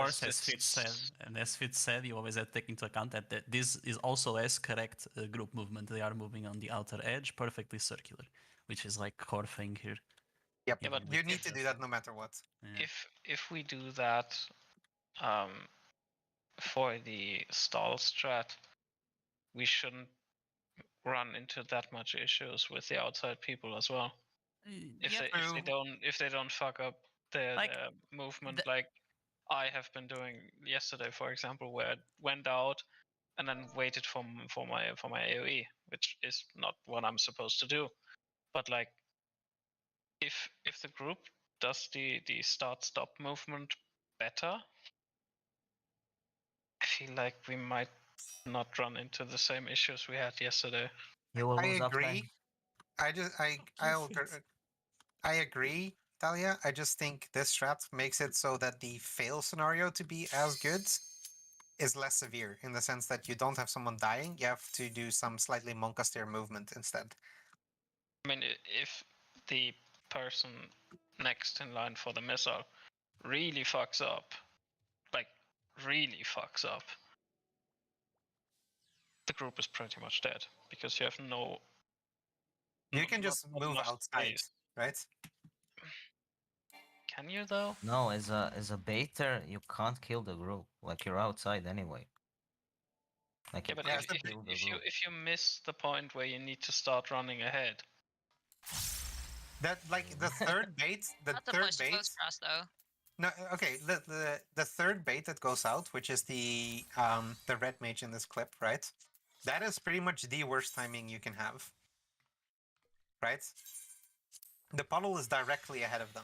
course, as Fitz said, and as Fitz said, you always have to take into account that this is also as correct group movement. They are moving on the outer edge, perfectly circular, which is like core thing here. Yep, Yeah, but you need to do that no matter what. Yeah. If we do that for the stall strat, we shouldn't run into that much issues with the outside people as well. If they don't fuck up their movement like I have been doing yesterday, for example, where I went out and then waited for my AoE, which is not what I'm supposed to do. But like, if the group does the start stop movement better, I feel like we might not run into the same issues we had yesterday. You will lose I agree. uptime. I agree, Talia. I just think this strat makes it so that the fail scenario to be as good is less severe in the sense that you don't have someone dying. You have to do some slightly monkaster movement instead. I mean, if the person next in line for the missile really fucks up, like really fucks up, the group is pretty much dead because you have no. You can just move enough outside, space. right? Can you though? No, as a baiter, you can't kill the group. Like you're outside anyway. Like Yeah, you but can't if kill the group. you miss the point where you need to start running ahead, That like the third bait, the Not the third push bait. close for us though. No, okay. The third bait that goes out, which is the red mage in this clip, right? That is pretty much the worst timing you can have. Right? The puddle is directly ahead of them.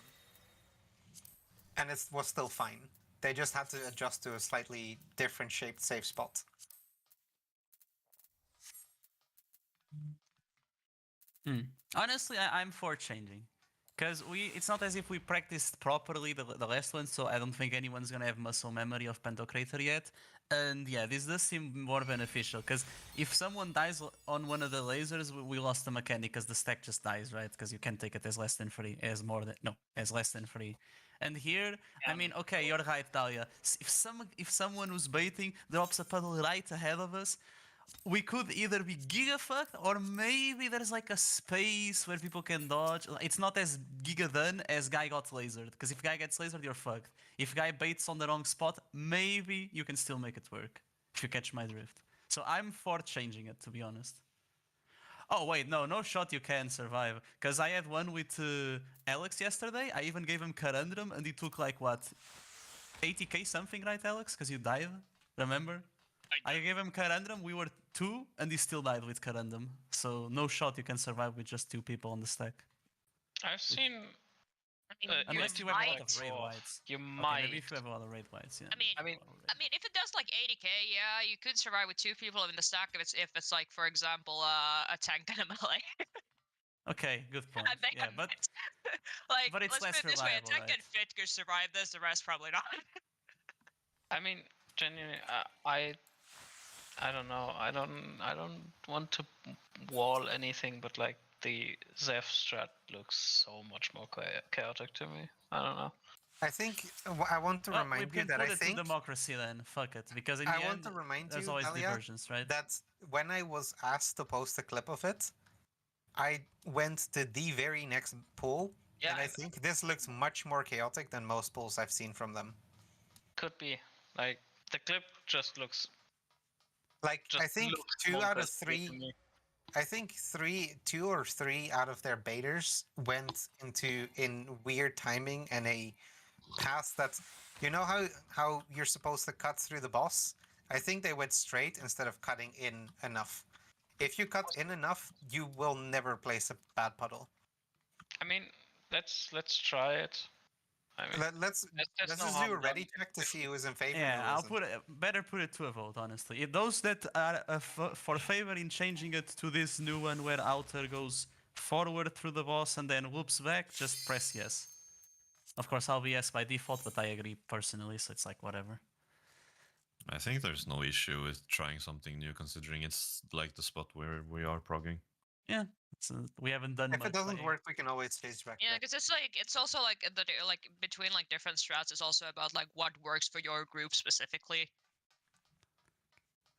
And it was still fine. They just had to adjust to a slightly different shaped safe spot. Honestly, I'm for changing. Because it's not as if we practiced properly the last one, so I don't think anyone's gonna have muscle memory of Pantocrator yet. And yeah, this does seem more beneficial, because if someone dies on one of the lasers, we lost the mechanic, because the stack just dies, right? Because you can't take it as less than 3, as less than 3. And here, I mean, okay, you're right, Talia. If someone who's baiting drops a puddle right ahead of us, we could either be giga fucked, or maybe there's like a space where people can dodge. It's not as giga done as guy got lasered, because if guy gets lasered, you're fucked. If guy baits on the wrong spot, maybe you can still make it work, if you catch my drift. So I'm for changing it, to be honest. Oh wait, no shot you can survive, because I had one with Alex yesterday. I even gave him Karandrum, and he took like what, 80k something, right, Alex? Because you died, remember? I gave him Karandrum, we were 2, and he still died with Karandrum. So no shot you can survive with just 2 people on the stack. I've seen. I mean, Unless you have a lot of raid whites. You Okay, might. maybe if you have a lot of raid whites, yeah. I mean, if it does like 80k, yeah, you could survive with 2 people in the stack if it's like, for example, a tank and a melee. Okay, good point. Yeah, but like, but it's let's less put it this way: a reliable, tank right? and Fit could survive this, the rest probably not. I mean, genuinely, I don't know. I don't want to wall anything, but like the Zeph strat looks so much more chaotic to me. I don't know. I think I want to remind we you can that put I it think to democracy then. Fuck it, because in I the want end, to remind there's you, always Talia, divergence, right? that when I was asked to post a clip of it, I went to the very next poll, Yeah, and I think this looks much more chaotic than most polls I've seen from them. Could be. Like the clip just looks. Like Just I think looks 2 out of bonkers to 3. me. I think 2 or 3 out of their baiters went in weird timing and a path that's, you know how you're supposed to cut through the boss. I think they went straight instead of cutting in enough. If you cut in enough, you will never place a bad puddle. I mean, let's try it. I mean, Let's there's no just harm do a ready done. check to see who is in favor. Yeah, and who I'll isn't. put it. Better put it to a vote, honestly. Those that are for favor in changing it to this new one where outer goes forward through the boss and then whoops back, just press yes. Of course, I'll be yes by default, but I agree personally, so it's like whatever. I think there's no issue with trying something new, considering it's like the spot where we are progging. Yeah, we haven't done If much. it doesn't like- work, we can always change back. Yeah, there. because it's also like like between like different strats. It's also about like what works for your group specifically.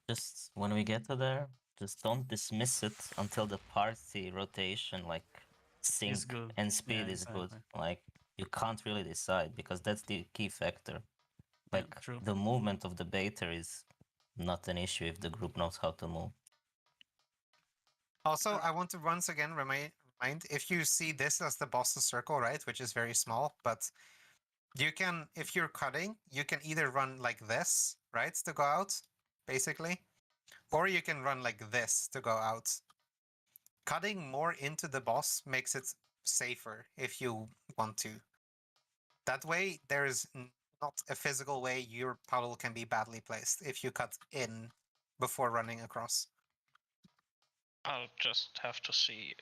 Just when we get to there, just don't dismiss it until the party rotation, like sync good. and Yeah, speed is good. exactly. Like you can't really decide because that's the key factor. Yeah, Like true. the movement of the baiter is not an issue if the group knows how to move. Also, I want to once again remind if you see this as the boss's circle, right, which is very small, but you can, if you're cutting, you can either run like this, right, to go out, basically, or you can run like this to go out. Cutting more into the boss makes it safer if you want to. That way, there's not a physical way your puddle can be badly placed if you cut in before running across. I'll just have to see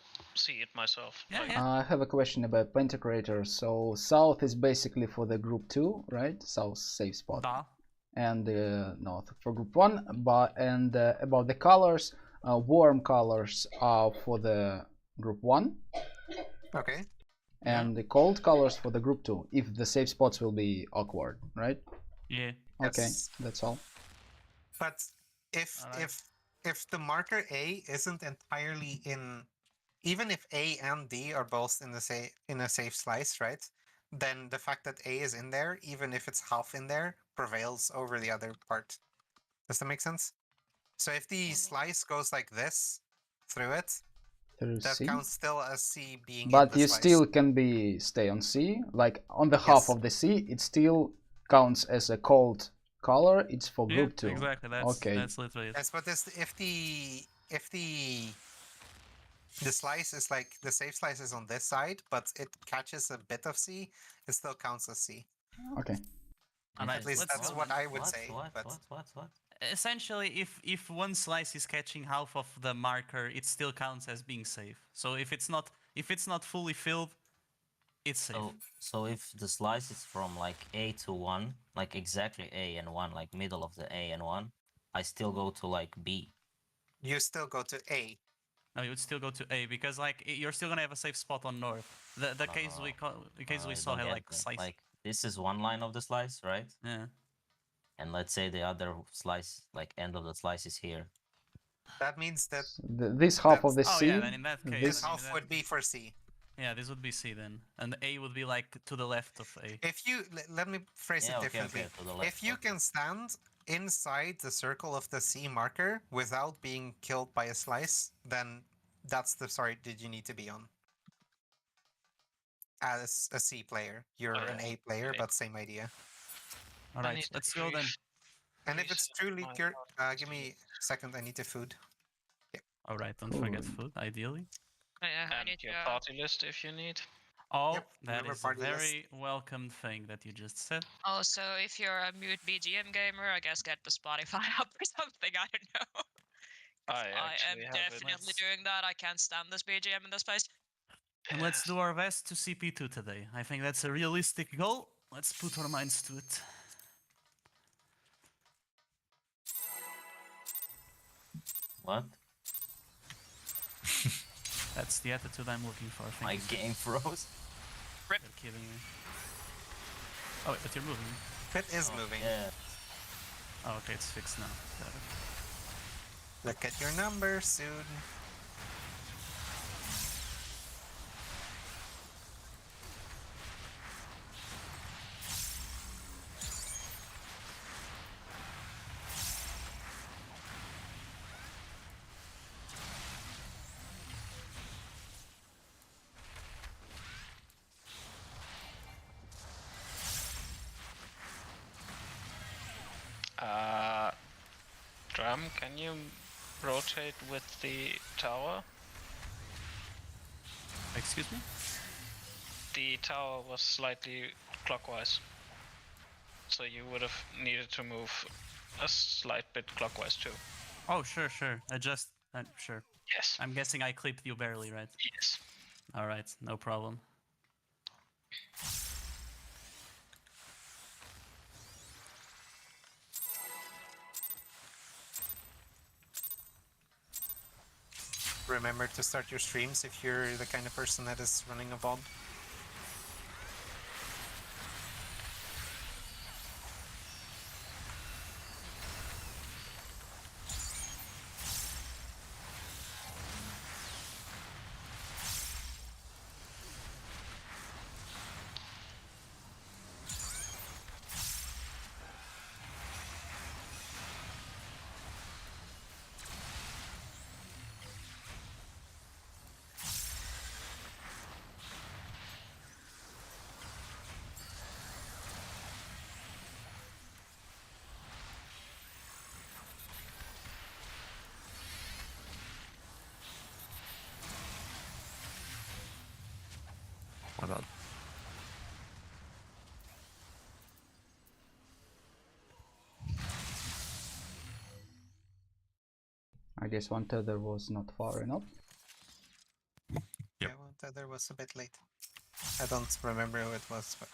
it myself. Yeah, like, yeah. I have a question about Pentacrator. So south is basically for the group 2, right? South safe spot. Da. And north for group 1. And about the colors, warm colors are for the group 1. Okay. And the cold colors for the group 2, if the safe spots will be awkward, right? Yeah. Okay, Yes. that's all. But if Alright. if the marker A isn't entirely in, even if A and D are both in the in a safe slice, right? Then the fact that A is in there, even if it's half in there, prevails over the other part. Does that make sense? So if the slice goes like this through it, Through that C. counts still as C being in But the you slice. still can stay on C. Like on the half Yes. of the C, it still counts as a cold color. It's for Yeah, group 2. exactly. That's Okay. that's literally it. Yes, but this, if the slice is like the safe slice is on this side, but it catches a bit of C, it still counts as C. Okay. Alright, At least let's that's go what then. I would say. But What? Essentially, if one slice is catching half of the marker, it still counts as being safe. So if it's not fully filled, it's safe. So if the slice is from like A to 1, like exactly A and 1, like middle of the A and 1, I still go to like B. you still go to A. No, you would still go to A because like you're still gonna have a safe spot on north. The case we I saw don't had get like that. slice. Like this is one line of the slice, right? Yeah. And let's say the other slice, like end of the slice is here. That means that This half of the Oh C. yeah, then in that case, this this half would be for C. Yeah, this would be C then, and A would be like to the left of A. If you let me phrase Yeah, it okay, differently. okay, to the left. If you okay. can stand inside the circle of the C marker without being killed by a slice, then that's the side that you need to be on. As a C player, you're an A player, okay. but same idea. All I right, need to let's go then. And if it's reset truly my cured, party give me a second. I need the food. All right, don't forget Food. food, ideally. Yeah, I and need to. your party list if you need. Oh, Yep, that remember is a party list. very welcome thing that you just said. Also, if you're a mute BGM gamer, I guess get the Spotify up or something. I don't know. 'Cause I I am actually have it. definitely Let's- doing that. I can't stand this BGM in this place. And let's do our best to CP2 today. I think that's a realistic goal. Let's put our minds to it. What? That's the attitude I'm looking for. Thank My you. game froze. You're kidding me. Oh, wait, but you're moving. Pit is moving. Yeah. Oh, okay, it's fixed now. Got it. Look at your number soon. Drum, can you rotate with the tower? Excuse me? The tower was slightly clockwise. So you would have needed to move a slight bit clockwise too. Oh, sure, sure. Adjust. Sure. Yes. I'm guessing I clipped you barely, right? Yes. All right, no problem. remember to start your streams if you're the kind of person that is running a VOD. My bad. I guess one tether was not far enough. Yep. Yeah, well, the other was a bit late. I don't remember who it was, but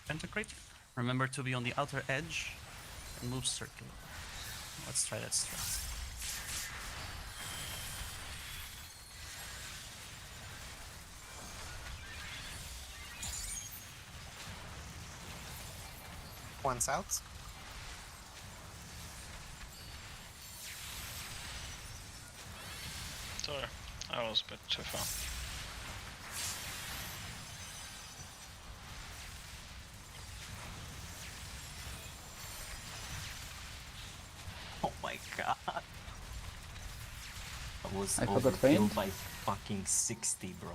Pentacrate. Remember to be on the outer edge and move circular. Let's try that strat. one's out. Sorry, I was a bit too far. Oh my god. I was I forgot overkilled feint. by fucking 60, bro.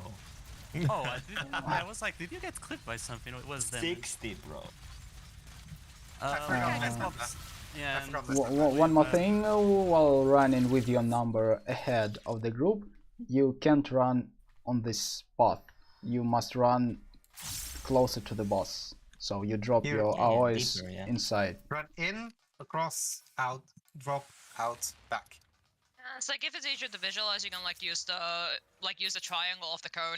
Oh, I was like, did you get clipped by something? It was them. 60, bro. I forgot this number. Yeah. I and- forgot this One number. one more thing, while running with your number ahead of the group, you can't run on this path. You must run closer to the boss. So you drop You- your Yeah, AOEs deeper, yeah. inside. Run in, across, out, drop, out, back. It's like if it's easier to visualize, you can like use the triangle of the cone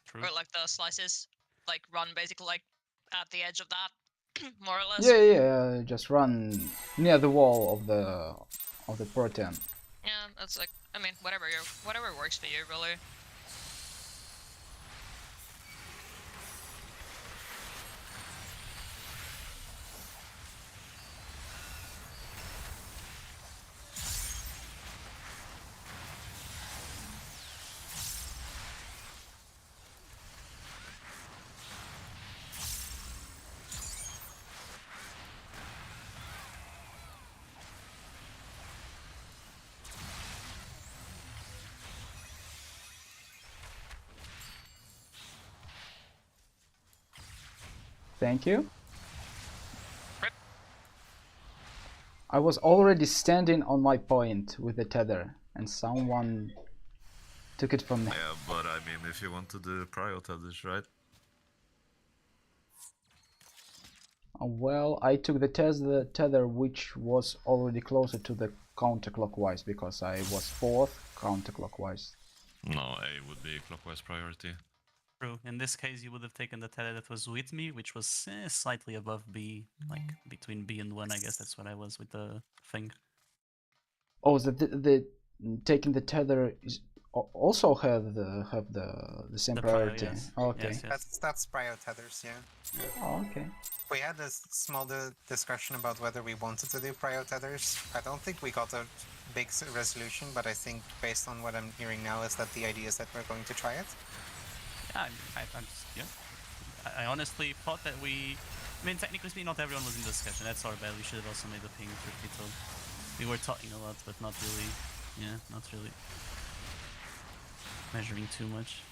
True. or like the slices, like run basically like at the edge of that, more or less. Yeah, just run near the wall of the protean. Yeah, that's like, I mean, whatever works for you, really. Thank you. Rip. I was already standing on my point with the tether, and someone took it from me. Yeah, but I mean, if you want to do prior tethers, right? Well, I took the tether which was already closer to the counterclockwise because I was fourth counterclockwise. No, A would be clockwise priority. True. In this case, you would have taken the tether that was with me, which was slightly above B, like between B and 1, I guess that's what I was with the thing. Oh, the taking the tether is also have the same The prio, priority. yes. Okay. Yes, yes. That's prio tethers, yeah. Oh, okay. We had this small discussion about whether we wanted to do prio tethers. I don't think we got a big resolution, but I think based on what I'm hearing now is that the idea is that we're going to try it. Yeah, I'm just, yeah. I honestly thought that we... I mean, technically speaking, not everyone was in the discussion. That's our bad. We should have also made the ping for people. We were talking a lot, but not really... Yeah, not really measuring too much.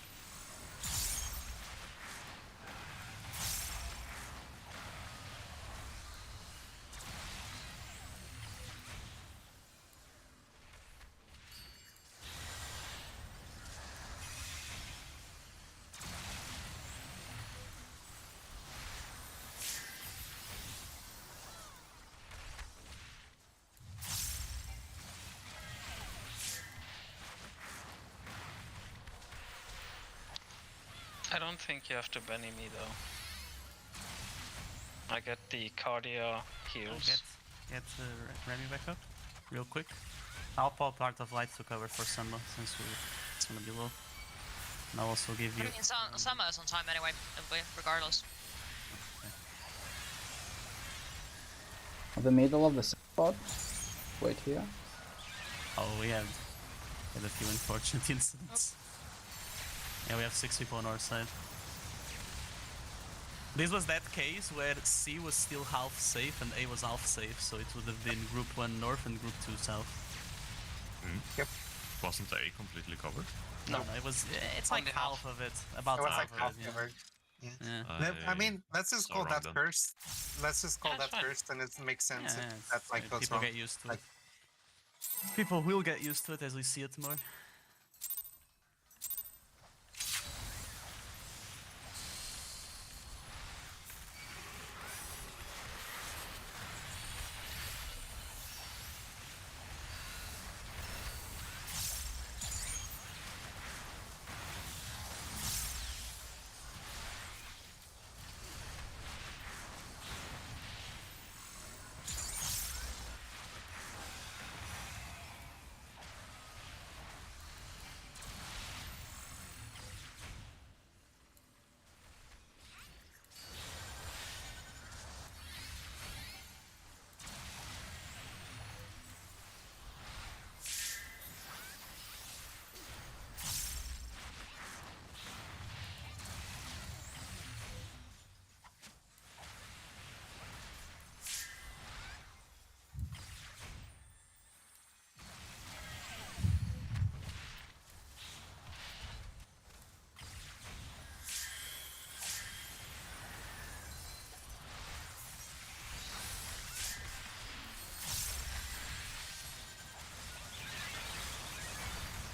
I don't think you have to Benny me though. I get the cardio heals. Get Remy back up, real quick. I'll pop Art of Light to cover for Samba, since it's gonna be low. And I'll also give you... I mean, Sama is on time anyway, regardless. The middle of the spot. Wait here. Oh, we had a few unfortunate incidents. Yeah, we have 6 people on our side. This was that case where C was still half safe and A was half safe, so it would have been Group 1 North and Group 2 South. Yep. Wasn't A completely covered? No, it was... It's like Only half of it. About It was half like half of it, covered. Yeah. yeah. I mean, let's just so call wrong that then. first. Let's just call Yeah, that it's fine. first, and it makes sense Yeah, if that like goes people wrong. get used to Like- it. People will get used to it as we see it more.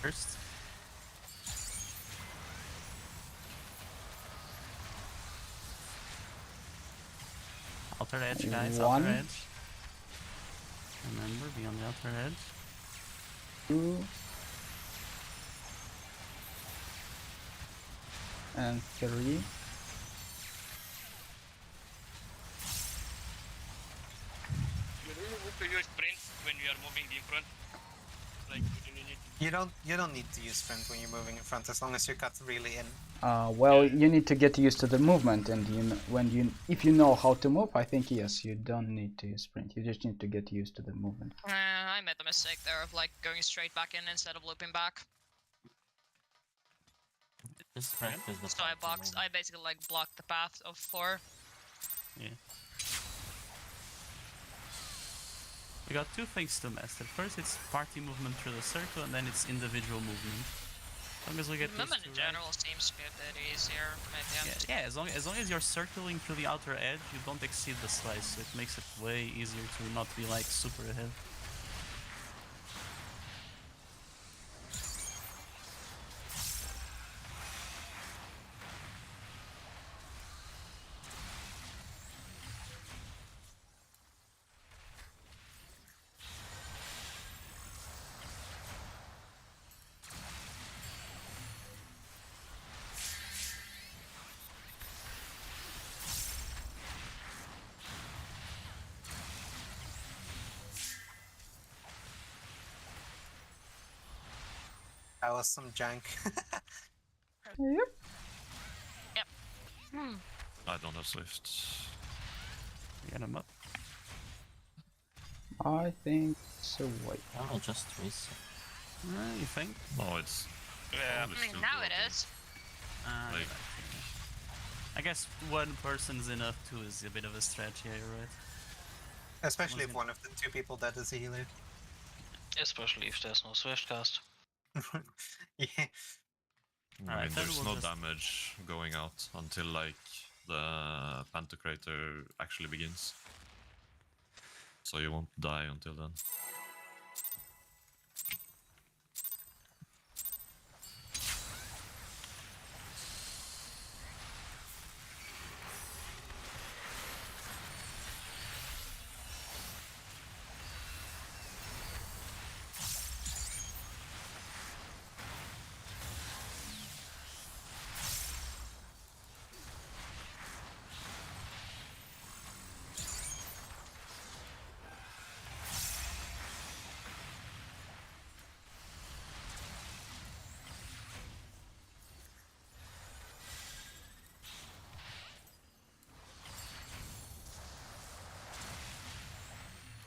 First. Outer edge, guys. One. Outer edge. Remember, be on the outer edge. 2 and 3. You don't need to use sprint when you are moving in front. Like you don't need You don't need to use sprint when you're moving in front as long as you cut really in. Well, you need to get used to the movement, and if you know how to move, I think yes, you don't need to use sprint. You just need to get used to the movement. I made the mistake there of like going straight back in instead of looping back. Just practice the So I party movement. I basically like blocked the path of 4. Yeah. We got 2 things to master. First, it's party movement through the circle, and then it's individual movement. As long as we get those Movement 2 in right. general seems to be a bit easier at the end. Yeah, as long as you're circling through the outer edge, you don't exceed the slice, so it makes it way easier to not be like super ahead. That was some jank. Yep. I don't have Swift. Get him up. I think so. Wait. Oh, just reset. You think? No, it's. Yeah. probably I mean, still now it doable. is. Like- I guess one person's enough too is a bit of a stretch. Yeah, you're right. Especially if Wasn't- one of the two people dead is a healer. Especially if there's no Swift cast. Yeah. I Alright, mean, then there's we'll no just- damage going out until like the Pantocrator actually begins. So you won't die until then.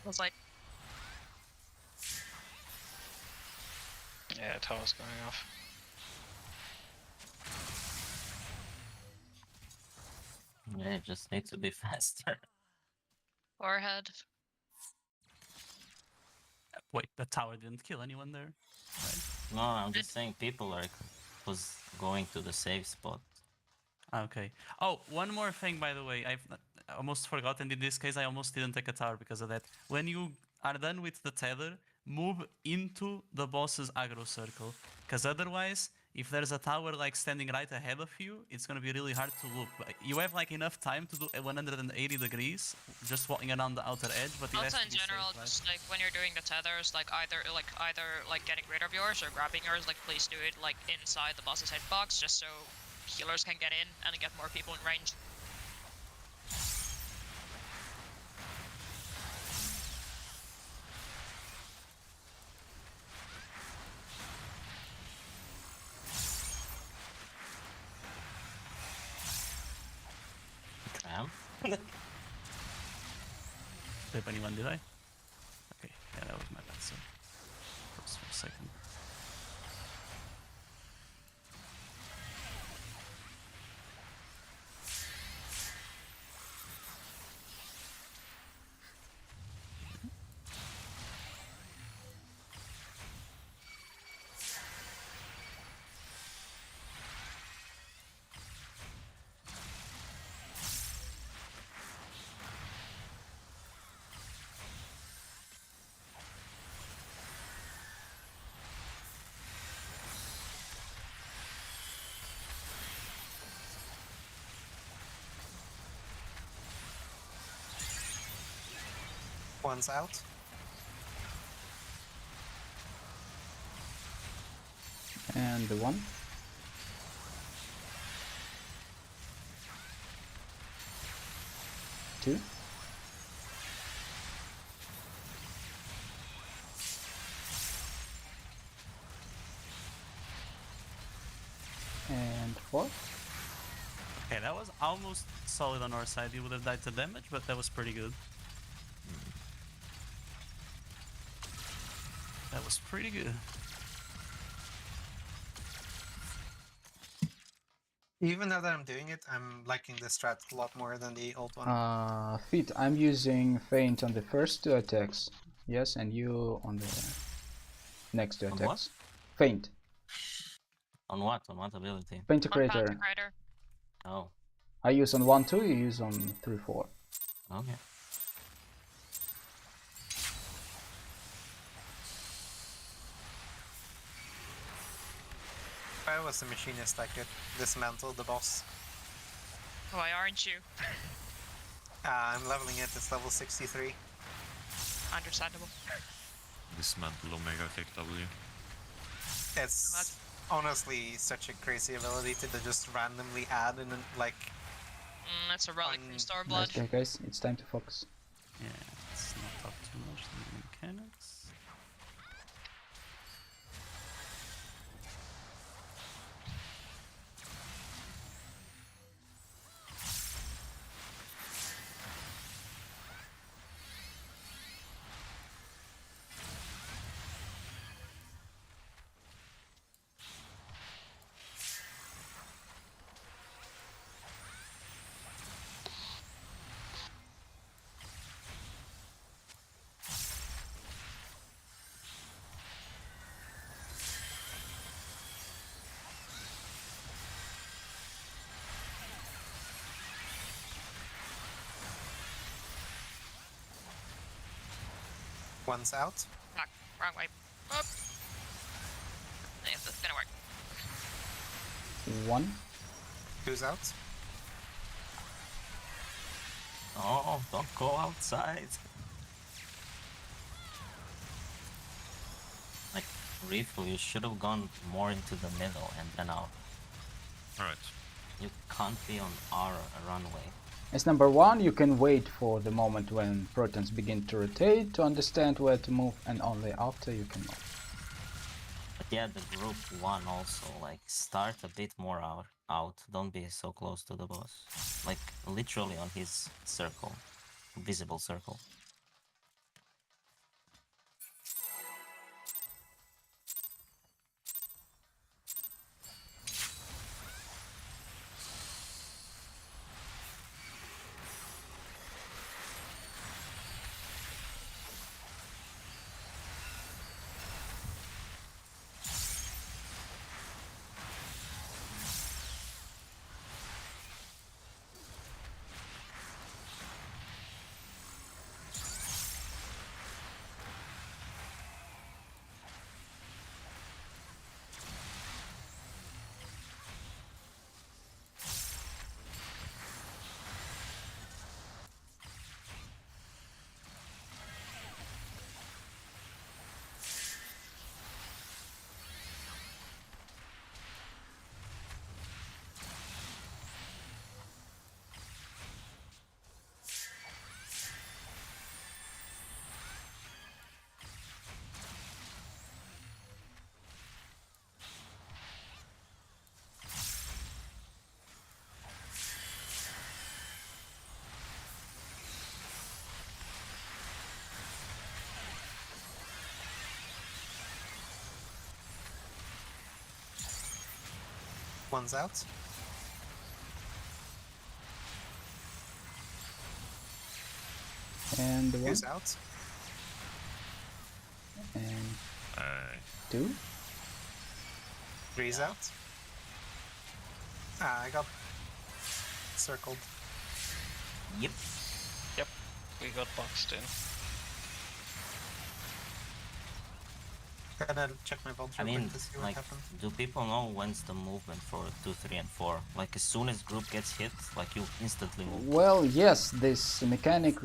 I was like, Yeah, tower's going off. Yeah, it just need to be faster. forehead. Wait, the tower didn't kill anyone there, right? No, I'm just saying people are was going to the safe spot. Okay. Oh, one more thing, by the way. I've almost forgotten. In this case, I almost didn't take a tower because of that. When you are done with the tether, move into the boss's aggro circle. Because otherwise, if there's a tower like standing right ahead of you, it's gonna be really hard to look. You have like enough time to do a 180 degrees, just walking around the outer edge. But it has Also, to in be safe, general, right? just like when you're doing the tethers, like either getting rid of yours or grabbing yours, like please do it like inside the boss's hitbox, just so healers can get in and get more people in range. Tram? Flip anyone, did I? Okay, yeah, that was my bad. So, froze for a second. One's out. And the one. Two. And four. Okay, that was almost solid on our side. You would have died to damage, but that was pretty good. That was pretty good. Even now that I'm doing it, I'm liking this strat a lot more than the old one. Feet. I'm using feint on the first two attacks. Yes, and you on the next two On what? attacks. Feint. On what? On what ability? Feint On creator. Pantocrator. Oh, I use on 1, 2, you use on 3, 4. okay. If I was a machinist, I could dismantle the boss. Why aren't you? I'm leveling it, it's level 63. Understandable. Dismantle Omega Kick W. It's honestly such a crazy ability to just randomly add in, like, That's a relic from Stormblood. Okay, guys, it's time to focus. Yeah, let's not talk too much on the mechanics. One's out. Fuck, wrong way. Up. Yeah, that's gonna work. 1. Two's out. Oh, don't go outside. Like, Rifu, you should have gone more into the middle and then out. Alright. You can't be on our runway. As number 1, you can wait for the moment when protons begin to rotate to understand where to move, and only after you can move. But yeah, the group 1 also, like, start a bit more out. Don't be so close to the boss. Like, literally on his circle. Visible circle. One's out. And 1. Two's out. And Uh, 2. Three's out. Ah, I got circled. Yep. We got boxed in. Gotta check my vault I real mean, quick to see what like, happened. do people know when's the movement for 2, 3, and 4? Like, as soon as group gets hit, like, you instantly move. Well, yes, this mechanic,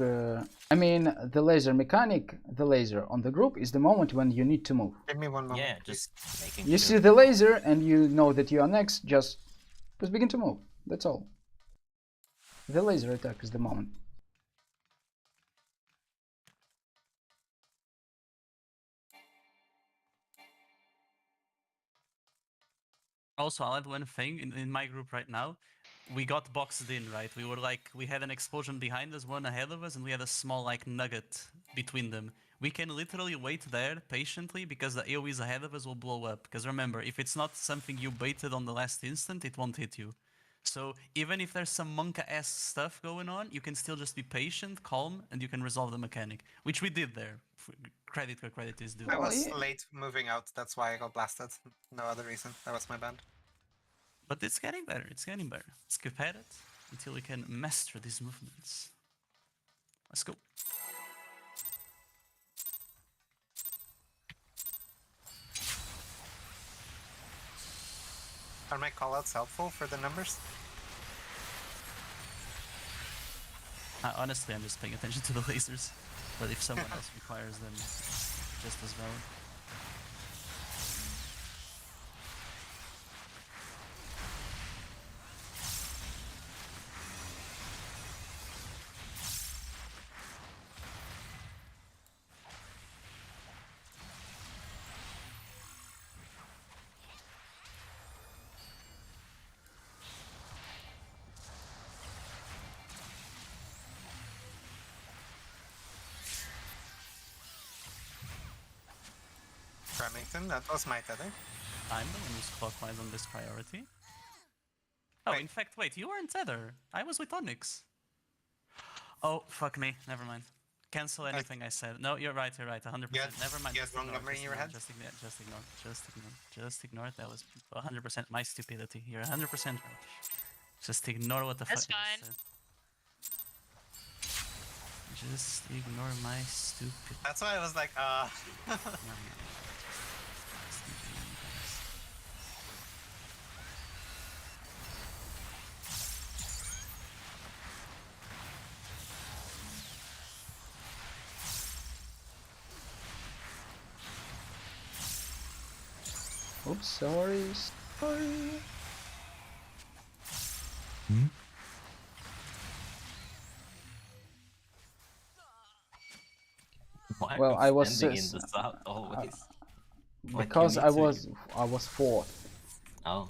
I mean, the laser mechanic, the laser on the group is the moment when you need to move. Give me 1 moment. Yeah, please. just making You sure. see the laser and you know that you are next, just begin to move. That's all. The laser attack is the moment. Also, I'll add one thing in my group right now. We got boxed in, right? We were like, we had an explosion behind us, one ahead of us, and we had a small like nugget between them. We can literally wait there patiently because the AoEs ahead of us will blow up. Because remember, if it's not something you baited on the last instant, it won't hit you. So even if there's some monka-ass stuff going on, you can still just be patient, calm, and you can resolve the mechanic, which we did there. Credit where credit is due. I was yeah. late moving out, that's why I got blasted. No other reason. That was my bad. But it's getting better, it's getting better. Let's keep at it until we can master these movements. Let's go. Are my callouts helpful for the numbers? Honestly, I'm just paying attention to the lasers. But if someone else requires them, just as valid. Remington, that was my tether. I'm the one who's clockwise on this priority. Oh, Wait. in fact, wait, you weren't Tether. I was with Onyx. Oh, fuck me. Never mind. Cancel anything I said. No, you're right, 100%. You had- Never mind. you had just wrong ignore, number in just your ignore, head? Just ignore, just ignore. That was 100% my stupidity. You're 100% right. Just ignore what the That's fuck I fine. just said. Just ignore my stupid. That's why I was like, No, no. Just ignore me, guys. Oops, sorry. Hmm? Why Well, are I we was standing in the south always? Like, you because need I was fourth, Oh,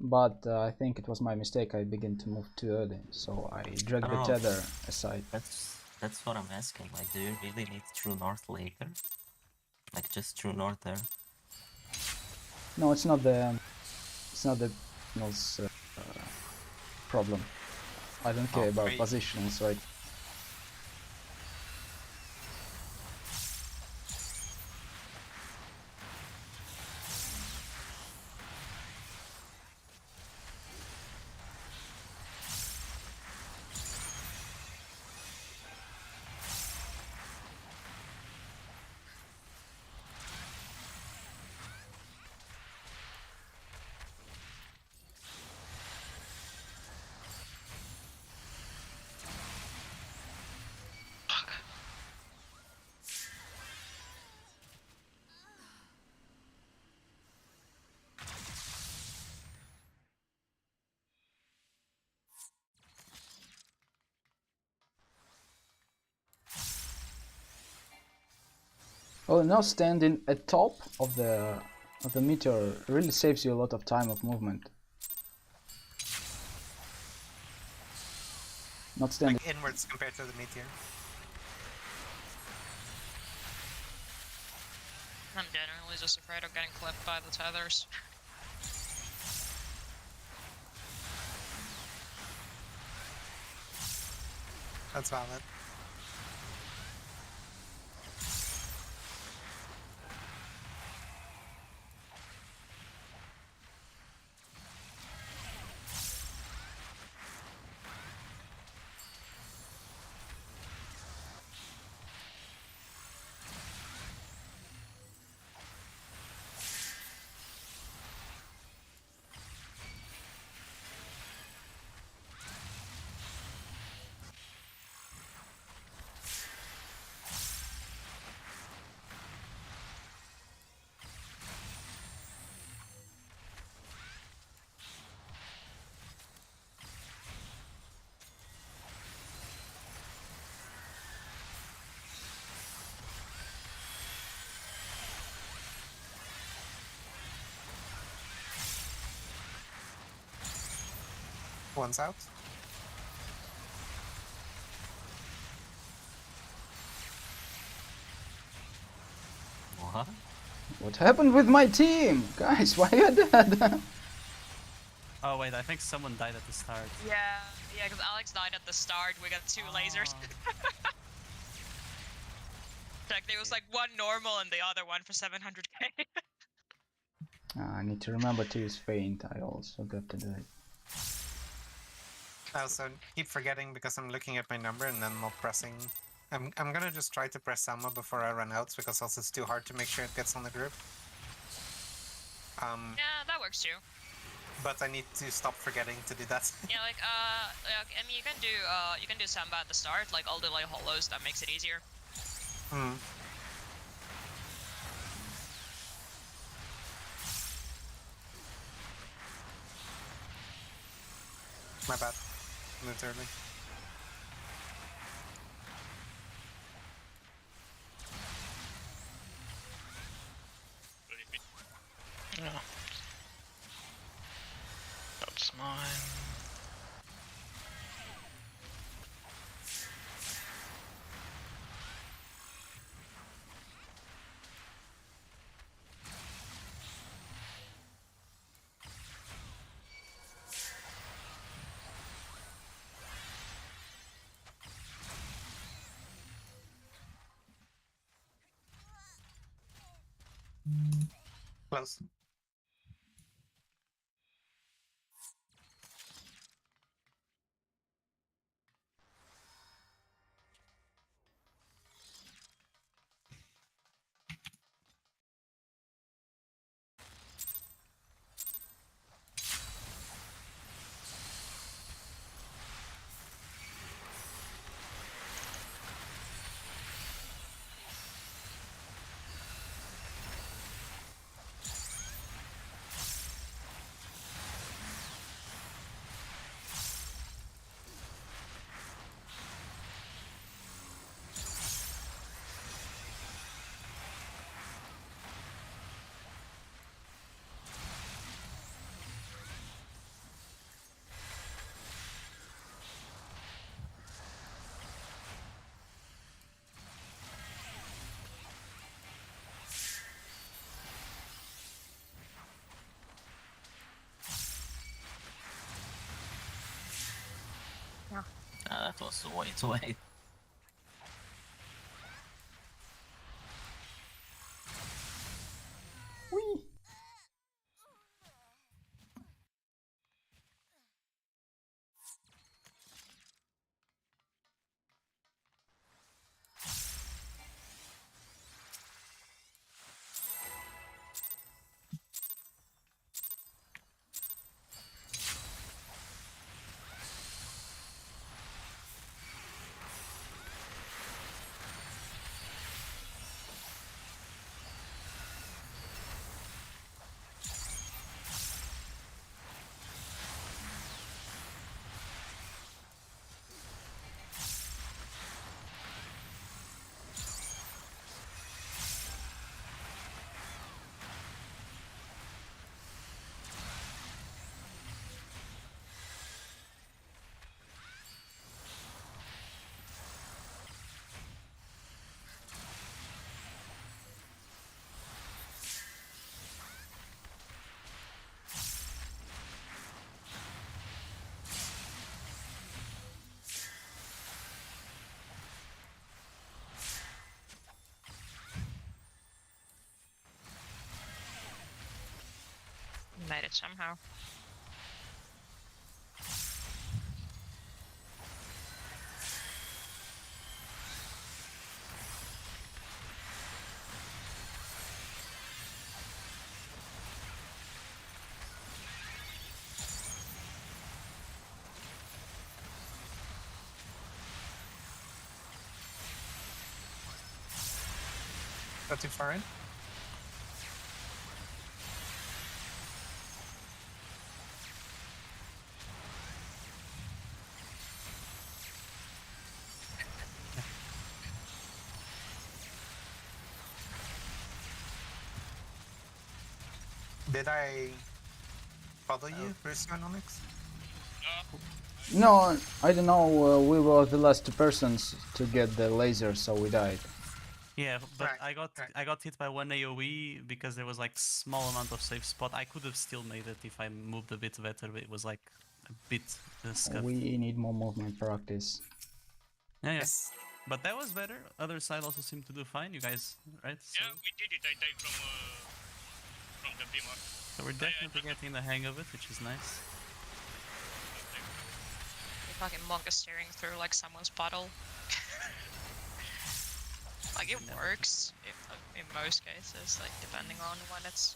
but I think it was my mistake. I began to move too early, so I dragged the Oh. tether aside. that's what I'm asking. Like, do you really need true north later? Like, just true north there? No, it's not the problem. I don't care about wait. positionings, right? Oh, now standing at top of the meteor really saves you a lot of time of movement. Not standing. like inwards compared to the meteor. I'm genuinely just afraid of getting clipped by the tethers. That's valid. One's out. What? What happened with my team? Guys, why are you dead? Oh wait, I think someone died at the start. Yeah, because Alex died at the start. We got two lasers. Like there was like one normal and the other one for 700k. I need to remember to use feint. I also got to do it. I also keep forgetting because I'm looking at my number and then not pressing. I'm gonna just try to press Selma before I run out because also it's too hard to make sure it gets on the group. Yeah, that works too. But I need to stop forgetting to do that. Yeah, like I mean you can do Samba at the start, like all the like hollows. That makes it easier. Hmm. My bad. Moved early. Yeah. That's mine. Close. That was way too late. Whee! Made it somehow. Not too far in. Did I follow you, Bruce and Onyx? No, I don't know. We were the last two persons to get the laser, so we died. Yeah, but Right, I got hit by one AoE because there was like small amount of safe spot. I could have still made it if I moved a bit better, but it was like a bit scuffed. We need more movement practice. Yeah, Yes. but that was better. Other side also seemed to do fine. You guys, right? Yeah, we did it. I died from the beamer. So we're definitely getting the hang of it, which is nice. The fucking monk is steering through like someone's puddle. Like it works in most cases, like depending on when it's.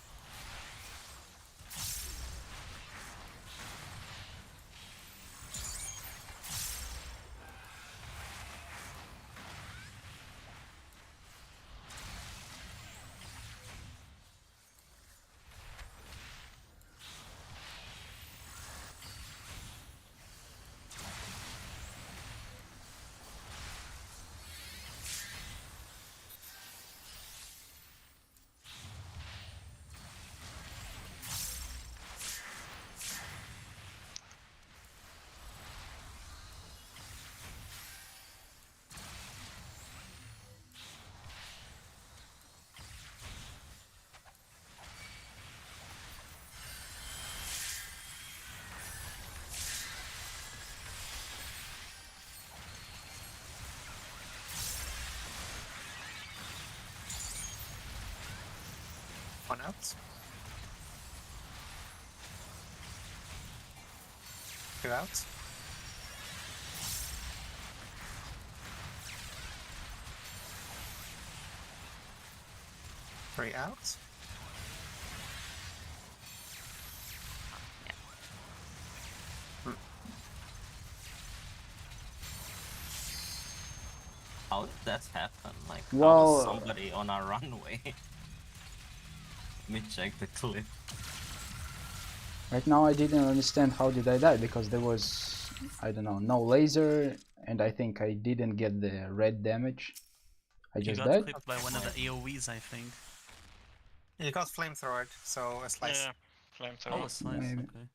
One out. Two out. Three out. How did that happen? Like, how Well, was somebody on our runway? Let me check the clip. right now I didn't understand how did I die, because there was, I don't know, no laser, and I think I didn't get the red damage. I You just got died. clipped by one of the AoEs, I think. You got flamethrowered, so a slice. Yeah, Oh, flamethrower. a slice, Maybe. okay.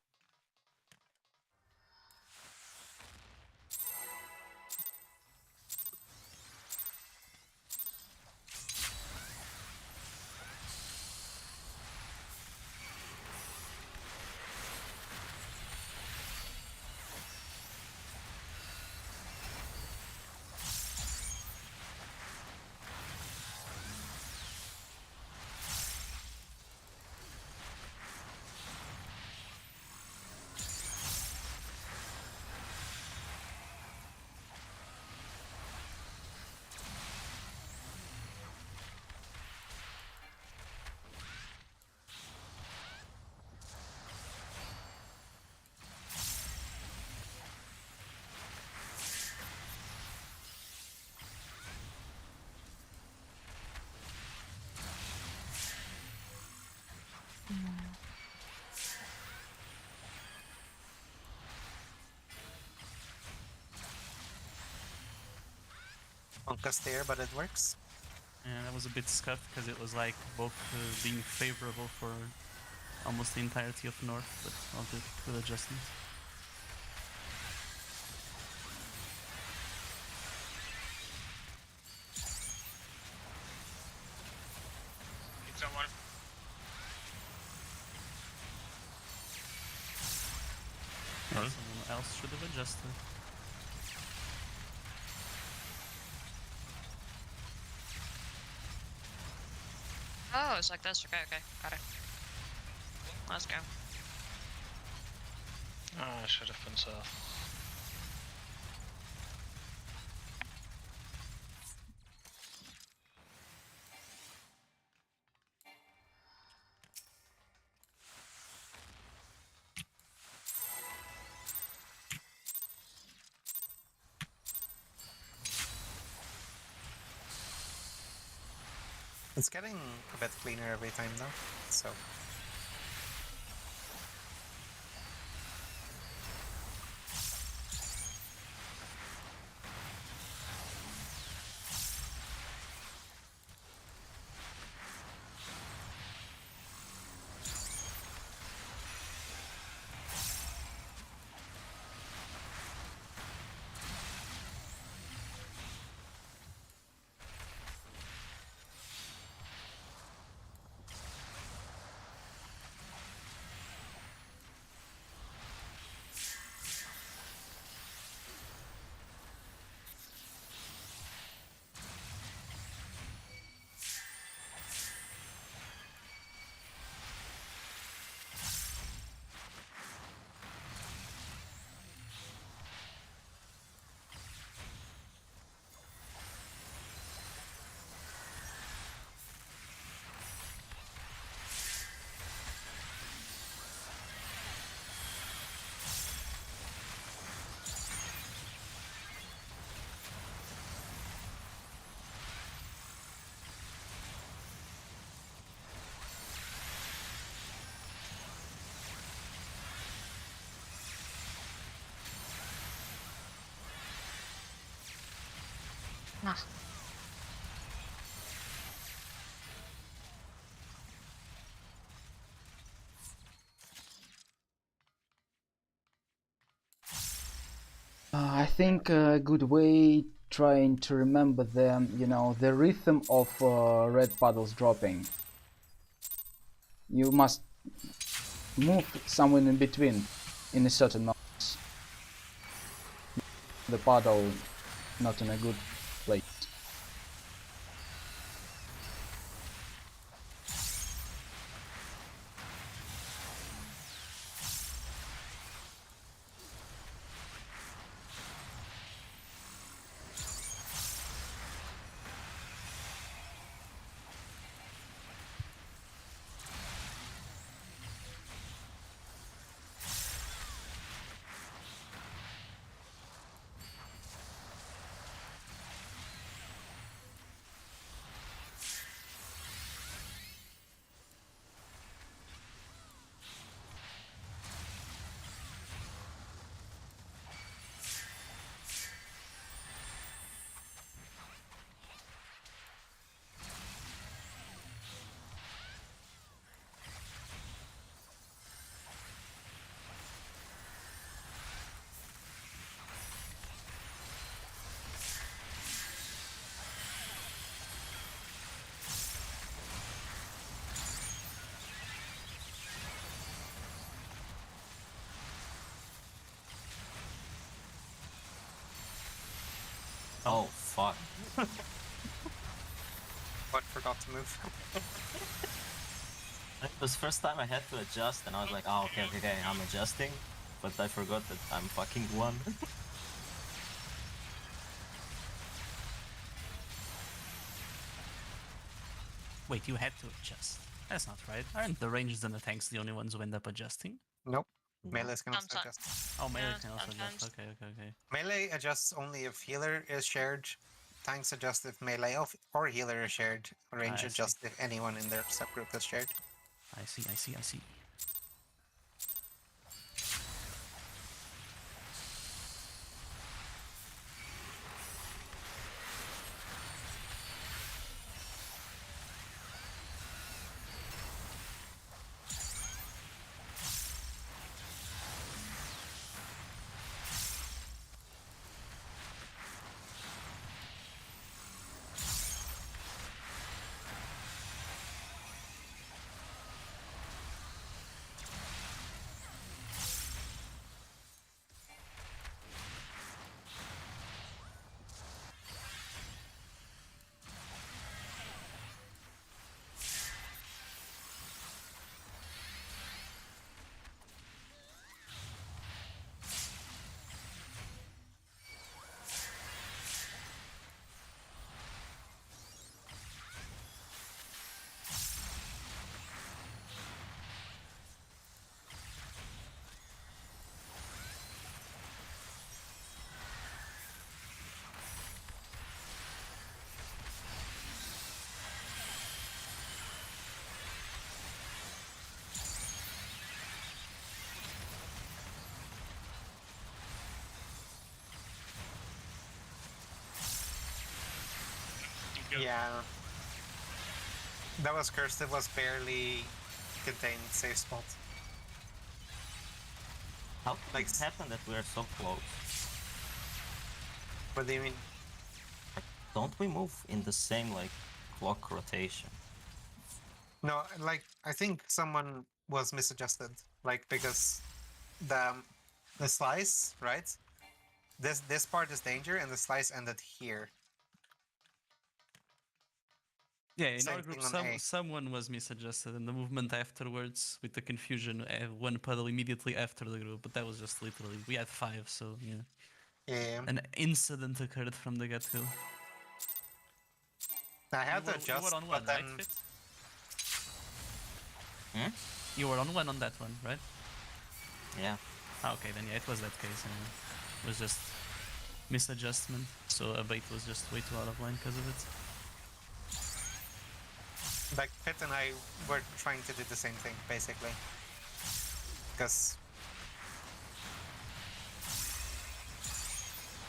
Honka there, but it works. And that was a bit scuffed because it was like both being favorable for almost the entirety of North, but all good adjustments. Hit someone. Huh? Someone else should have adjusted. Oh, it's like this. Okay, okay, got it. Let's go. Ah, I should have been south. It's getting a bit cleaner every time though, so. Ah. I think a good way trying to remember them, you know, the rhythm of red puddles dropping. You must move somewhere in between in a certain moment. The puddle not in a good place. Oh, fuck. What forgot to move? It was first time I had to adjust and I was like, oh, okay, I'm adjusting. But I forgot that I'm fucking one. Wait, you had to adjust. That's not right. Aren't the rangers and the tanks the only ones who end up adjusting? Nope. No. Melee's can also Sometimes. adjust. Oh, melee Yeah, can also adjust. sometimes. Okay. Melee adjusts only if healer is shared. Tanks adjust if melee or healer is shared. Range I see. adjusts if anyone in their subgroup is shared. I see. Yeah. That was cursed. It was barely contained safe spot. How can Like it happen that we are so close? What do you mean? Don't we move in the same like clock rotation? No, like I think someone was misadjusted. Like because the slice, right? This part is danger, and the slice ended here. Yeah, in Same our group, thing on A. someone was misadjusted, and the movement afterwards with the confusion, one puddle immediately after the group. But that was just literally we had 5, so yeah, Yeah. an incident occurred from the get-go. I had to You adjust, were on one, but then right, Fit? Hmm? You were on one on that one, right? Yeah. Okay, then yeah, it was that case. Anyway. It was just misadjustment, so a bait was just way too out of line because of it. like Pitt and I were trying to do the same thing basically. Because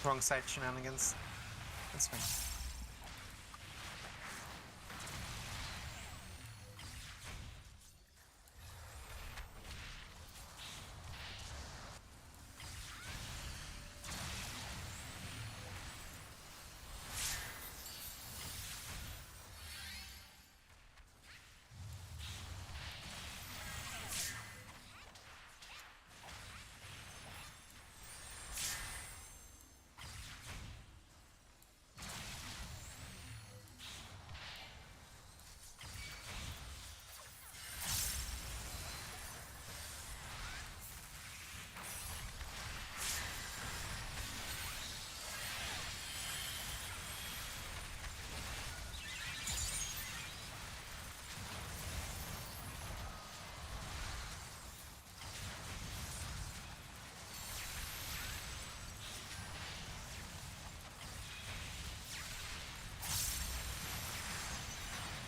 wrong side shenanigans. That's fine.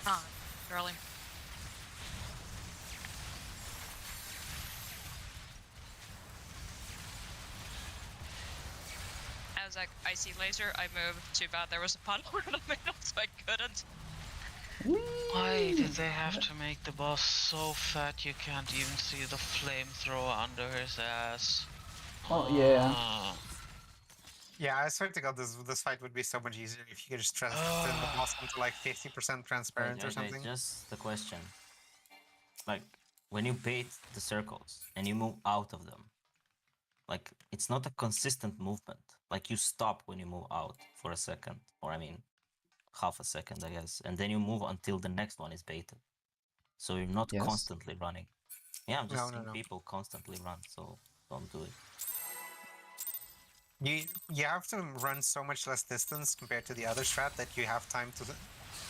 Ah, early. I was like, I see laser, I move. Too bad there was a puddle in the middle, so I couldn't. Why did they have to make the boss so fat you can't even see the flamethrower under his ass? Oh yeah. Ah. Yeah, I swear to God, this fight would be so much easier if you could just turn the boss into like 50% transparent or something. Just the question. Like, when you bait the circles and you move out of them, like, it's not a consistent movement. Like, you stop when you move out for a second, or I mean, half a second, I guess, and then you move until the next one is baited. So you're not Yes. constantly running. Yeah, I'm just No. seeing people constantly run, so don't do it. You have to run so much less distance compared to the other strat that you have time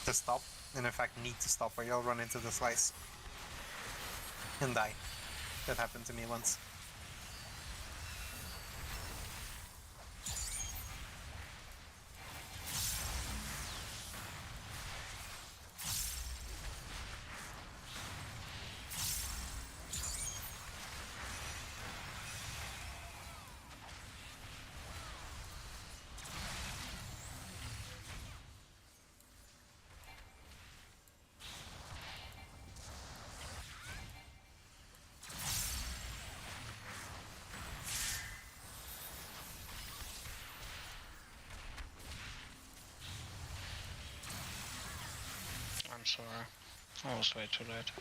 to stop, and in fact need to stop, or you'll run into the slice and die. That happened to me once. I'm sorry. I was way too late.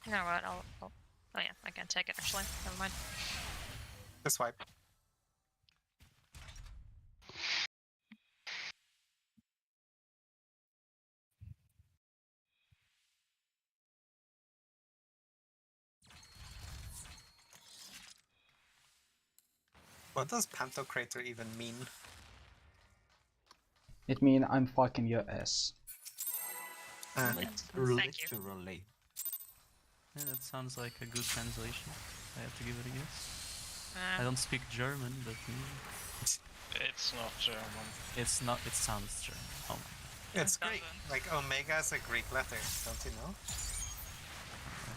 You know what? I'll oh yeah, I can take it actually. Never mind. The swipe. What does Pantocrator even mean? It means I'm fucking your ass. Literally. Yeah, that sounds like a good translation. I have to give it a guess. I Uh, don't speak German, but It's not German. it's not. It sounds German. Oh my It's It Greek. doesn't. Like Omega is a Greek letter, don't you know? god.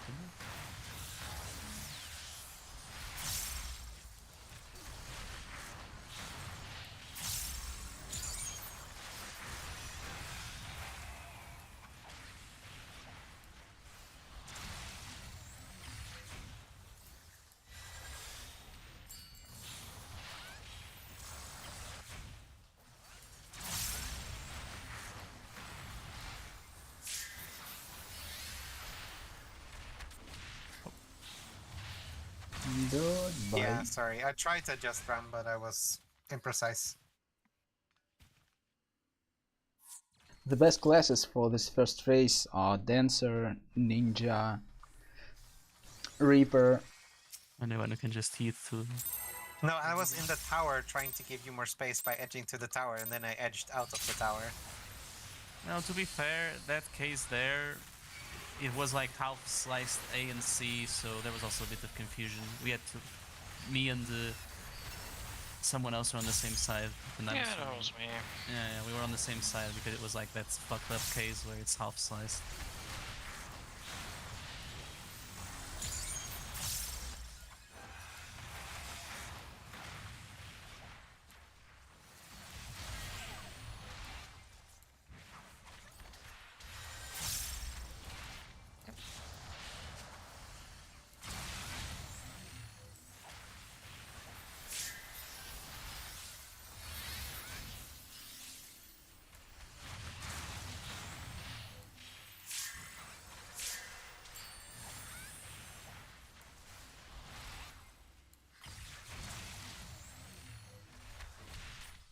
Yeah, Bye. sorry. I tried to just run, but I was imprecise. The best classes for this first phase are Dancer, Ninja, Reaper. Anyone who can just heat through. No, I was in the tower trying to give you more space by edging to the tower, and then I edged out of the tower. Now, to be fair, that case there, it was like half sliced A and C, so there was also a bit of confusion. We had to, me and someone else were on the same side. And Yeah, that was me. Yeah, we were on the same side because it was like that fucked up case where it's half sliced.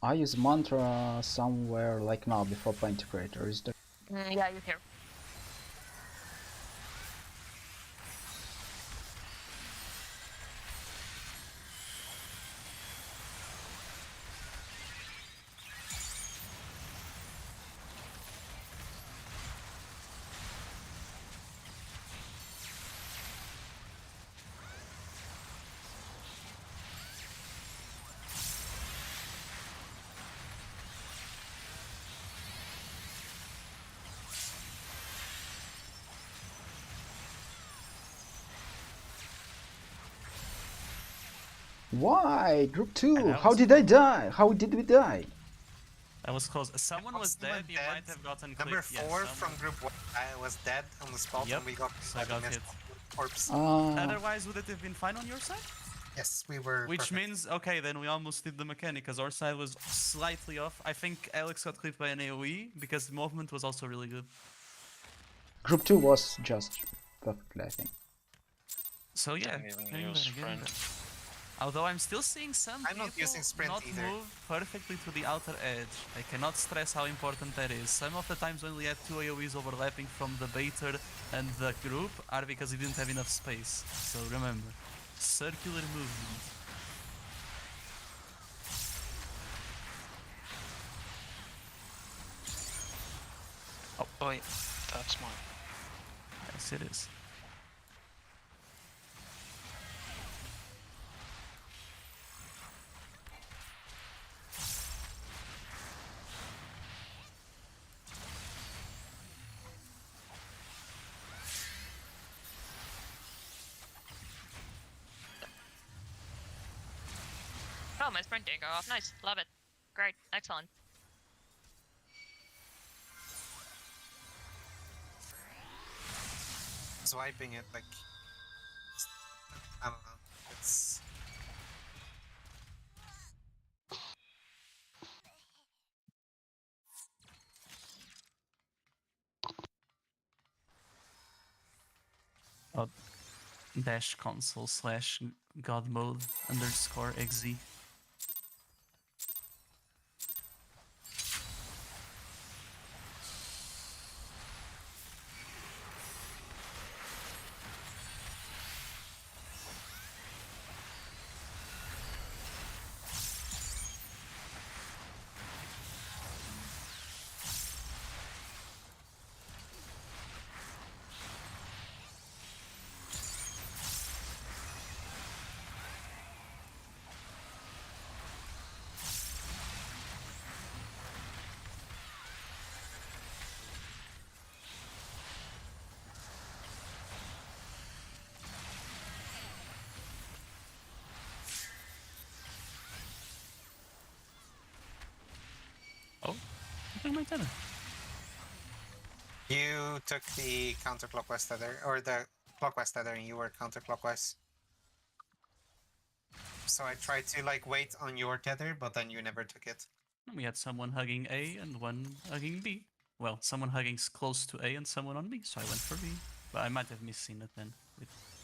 I use mantra somewhere like now before Pantocrator. Is there? Yeah, you hear. Why? Group 2? that How was did I die? How did we die? That was close. Someone was Someone dead, you dead. might have gotten Number clipped. 4 Yeah, from group 1 was dead on the spot, Yep, and we got so I got missed hit. corpse. Otherwise, would it have been fine on your side? Yes, we were. Which perfect. means, okay, then we almost did the mechanic, because our side was slightly off. I think Alex got clipped by an AoE, because the movement was also really good. Group 2 was just perfectly, I think. So yeah, Didn't even getting use better, getting sprint. better. Although I'm still seeing some I'm not people using sprint not either. move perfectly to the outer edge. I cannot stress how important that is. Some of the times when we had two AoEs overlapping from the baiter and the group are because he didn't have enough space. So remember, circular movement. Oh boy, that's mine. Yes, it is. Oh, my sprint didn't go off. Nice. Love it. Great. Excellent. Swiping it like I don't know. It's Dash console / god mode _XZ. Oh, I think my tether. you took the counterclockwise tether or the clockwise tether, and you were counterclockwise. So I tried to like wait on your tether, but then you never took it. We had someone hugging A and one hugging B. Well, someone hugging close to A and someone on B, so I went for B. But I might have misseen it then.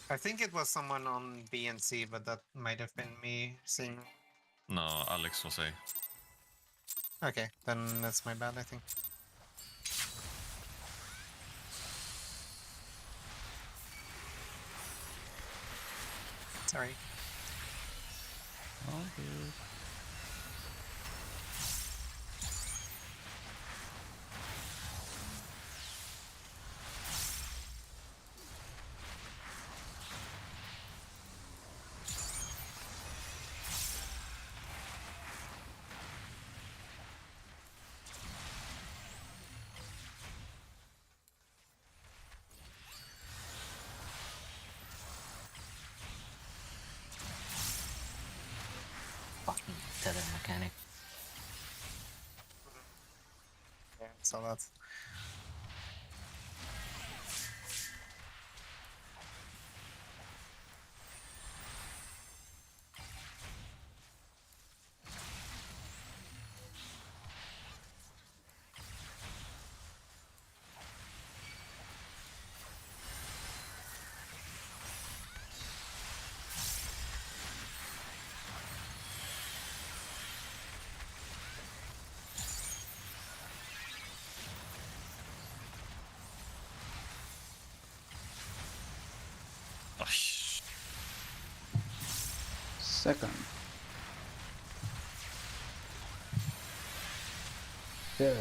I think it was someone on B and C, but that might have been me seeing. No, Alex was A. Okay, then that's my bad, I think. Sorry. All good. Fucking tether mechanic. Yeah, so that's. Second. Third.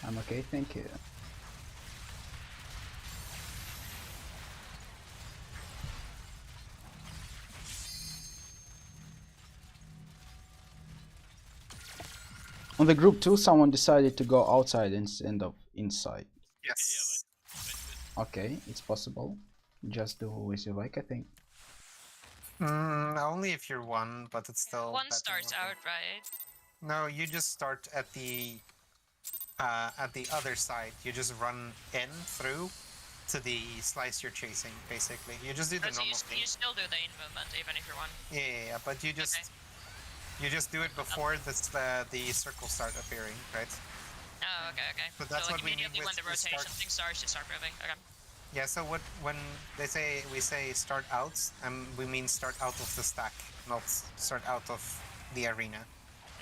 I'm okay, thank you. On the group 2, someone decided to go outside instead of inside. Yes. Okay, it's possible. Just do as you like, I think. Only if you're one, but it's still. One better starts not to- out, right? No, you just start at the other side. You just run in through to the slice you're chasing, basically. You just do the So normal thing. you still do the in movement even if you're one. Yeah, but you just Okay. you just do it before the circles start appearing, right? Oh, okay, okay. But that's so like what we mean immediately with when the the rotation start. thing starts, you start moving. Okay. Yeah. So when we say start out, we mean start out of the stack, not start out of the arena.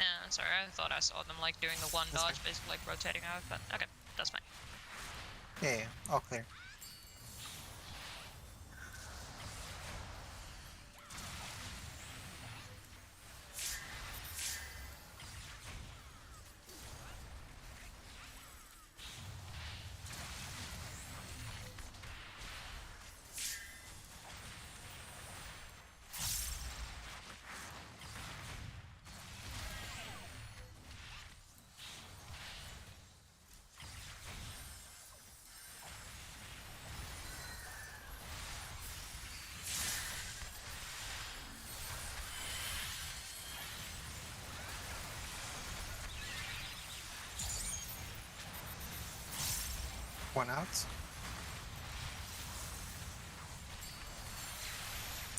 Yeah, sorry, I thought I saw them like doing the one That's dodge, fine. basically like rotating out, but okay, that's fine. Yeah, all clear. One out.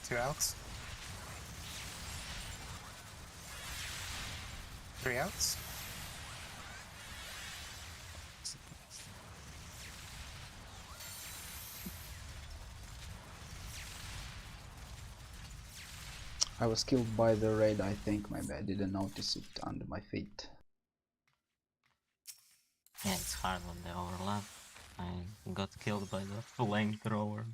Two outs. Three outs. I was killed by the raid, I think. Maybe I didn't notice it under my feet. Yeah, it's hard when they overlap. I got killed by the flamethrower.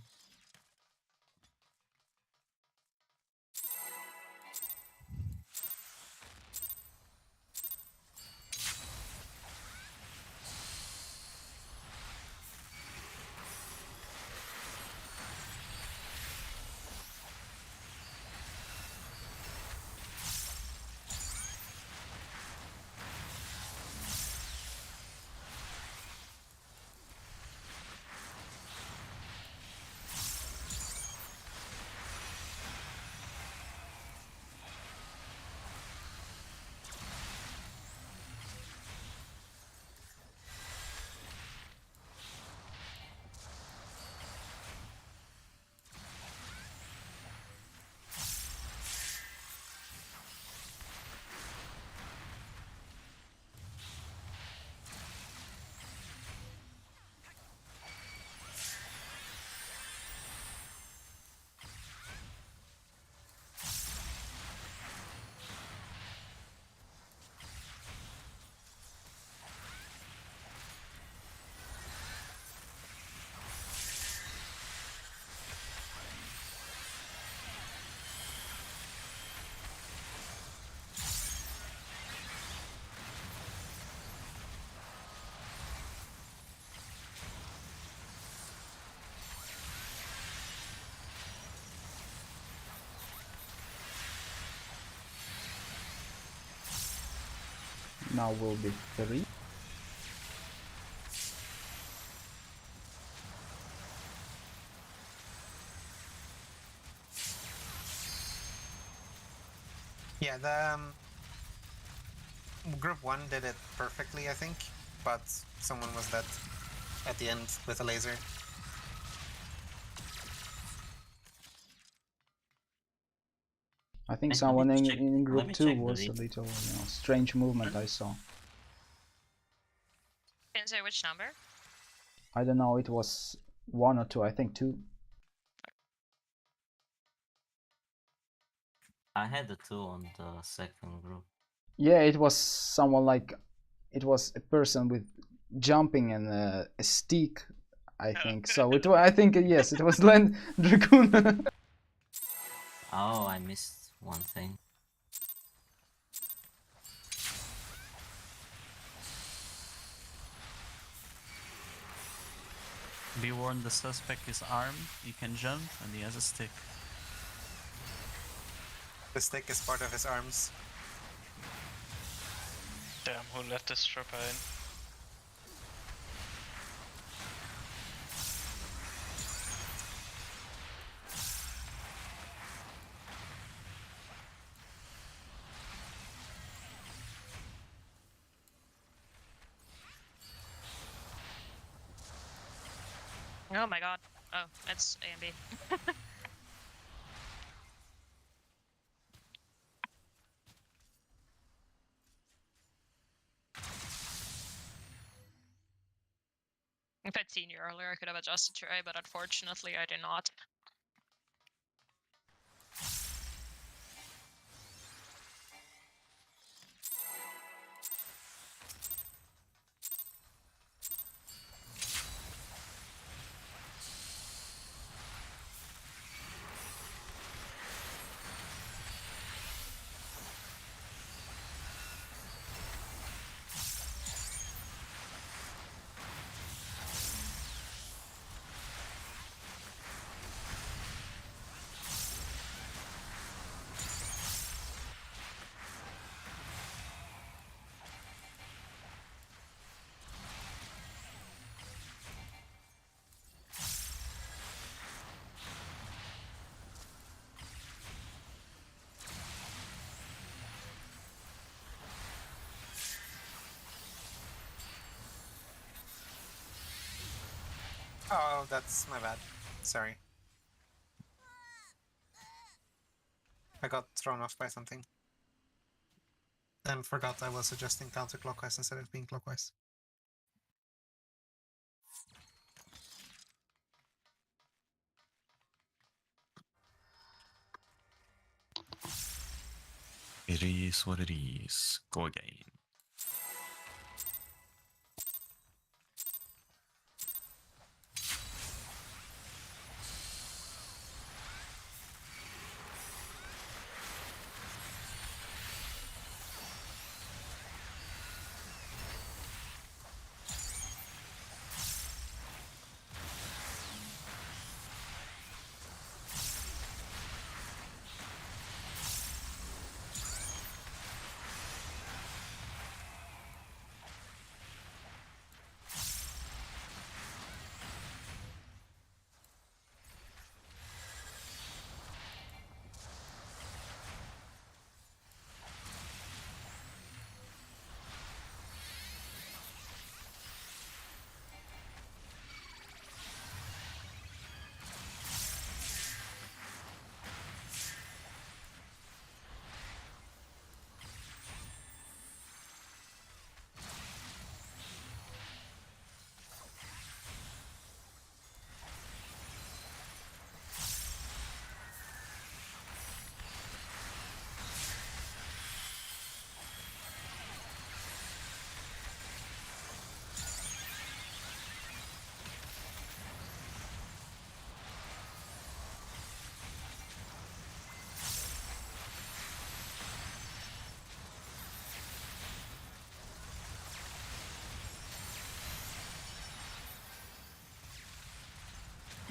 now will be 3. Yeah, the group 1 did it perfectly, I think, but someone was dead at the end with a laser. I think Let someone me in, check- in let group me 2 check the was a replay. little, strange movement I saw. Didn't say which number. I don't know, it was 1 or 2, I think 2. I had the 2 on the second group. Yeah, it was someone like, it was a person with jumping and a stick, I think. So it was, I think, yes, it was Land Dragoon. Oh, I missed one thing. Be warned, the suspect is armed, he can jump, and he has a stick. The stick is part of his arms. Damn, who let this stripper in? Oh my god. Oh, it's A and B. If I'd seen you earlier, I could have adjusted to A, but unfortunately I did not. Oh, that's my bad. Sorry. I got thrown off by something. And forgot I was adjusting counterclockwise instead of being clockwise. It is what it is. Go again.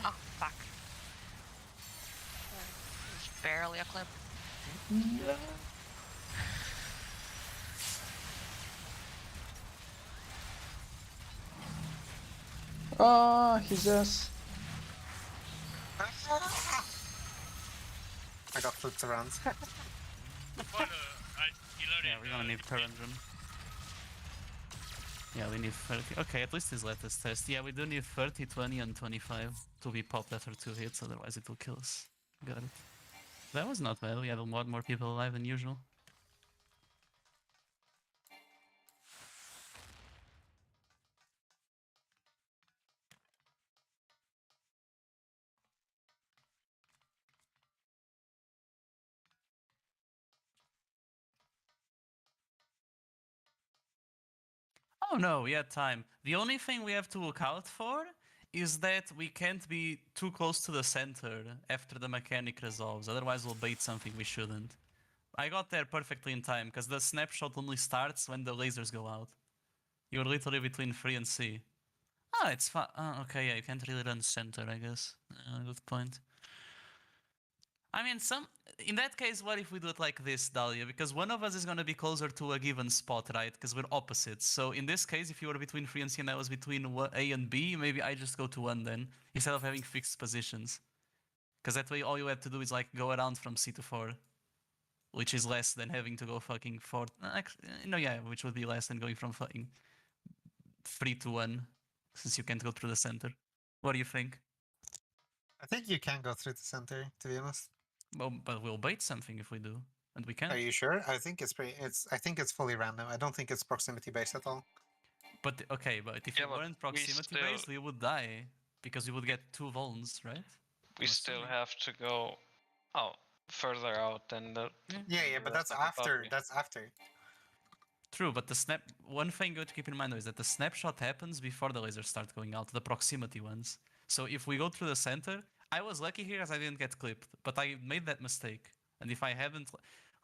Oh, fuck. There's barely a clip. His ass. I got flipped around. Yeah, we're gonna need Terrandrum. Yeah, we need 30. Okay, at least his latest test. Yeah, we do need 30, 20, and 25 to be popped after 2 hits, otherwise it will kill us. Got it. That was not bad. We had a lot more people alive than usual. Oh no, we had time. The only thing we have to look out for is that we can't be too close to the center after the mechanic resolves, otherwise we'll bait something we shouldn't. I got there perfectly in time, because the snapshot only starts when the lasers go out. You're literally between 3 and C. Ah, it's fine. Okay, yeah, you can't really run center, I guess. Good point. I mean, in that case, what if we do it like this, Dahlia? Because one of us is going to be closer to a given spot, right? Because we're opposites. So in this case, if you were between 3 and C and I was between A and B, maybe I just go to 1 then, instead of having fixed positions. Because that way all you have to do is like go around from C to 4. Which is less than having to go fucking 4. No, yeah, which would be less than going from fucking 3 to 1. Since you can't go through the center. What do you think? I think you can go through the center, to be honest. Well, but we'll bait something if we do. And we can't. Are you sure? I think it's I think it's fully random. I don't think it's proximity based at all. But okay, but if Yeah, you but weren't proximity based, we would die. Because we would get 2 vulns, right? We still have to go further out than the. Yeah, but that's after. That's after. True, but the one thing you have to keep in mind though is that the snapshot happens before the lasers start going out, the proximity ones. So if we go through the center, I was lucky here as I didn't get clipped, but I made that mistake. And if I hadn't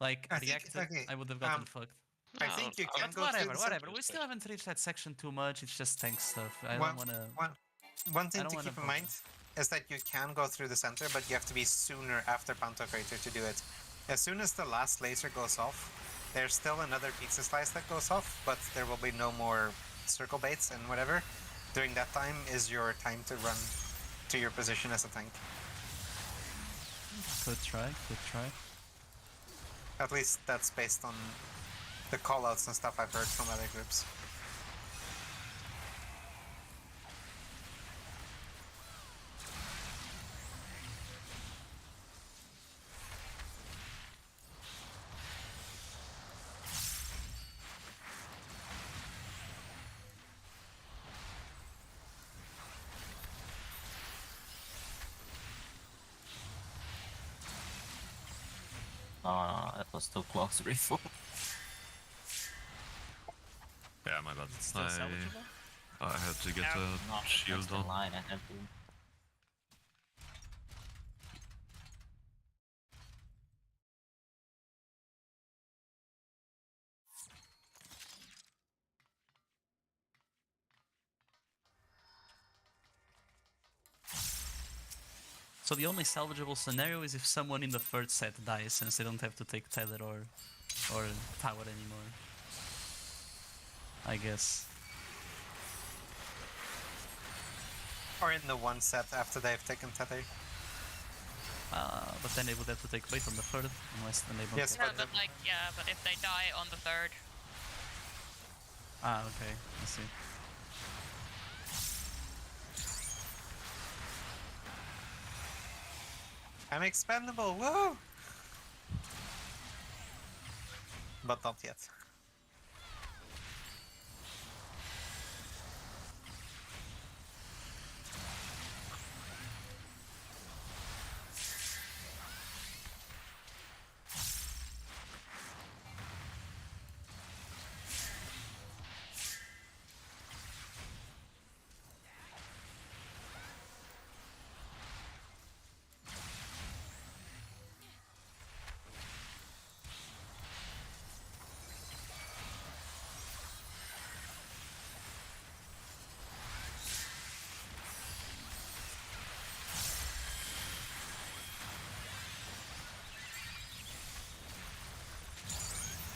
reacted, I would have gotten fucked. I think you can But go whatever, through the whatever. center. We still haven't reached that section too much. It's just tank stuff. I One- don't wanna. One thing don't to wanna keep in bother. mind is that you can go through the center, but you have to be sooner after Pantocrator to do it. As soon as the last laser goes off, there's still another pizza slice that goes off, but there will be no more circle baits and whatever. During that time is your time to run to your position as a tank. Good try, good try. At least that's based on the callouts and stuff I've heard from other groups. That was too close, Rifu. Yeah, my bad. Still salvageable? I had to get a shield on. Line, I had to. So the only salvageable scenario is if someone in the third set dies, since they don't have to take tether or tower anymore. I guess. Or in the one set after they've taken tether. But then they would have to take bait on the third, unless then they don't Yes, get No, but like, yeah, but if they die on the third, Ah, okay, I see. I'm expendable, woo! But not yet.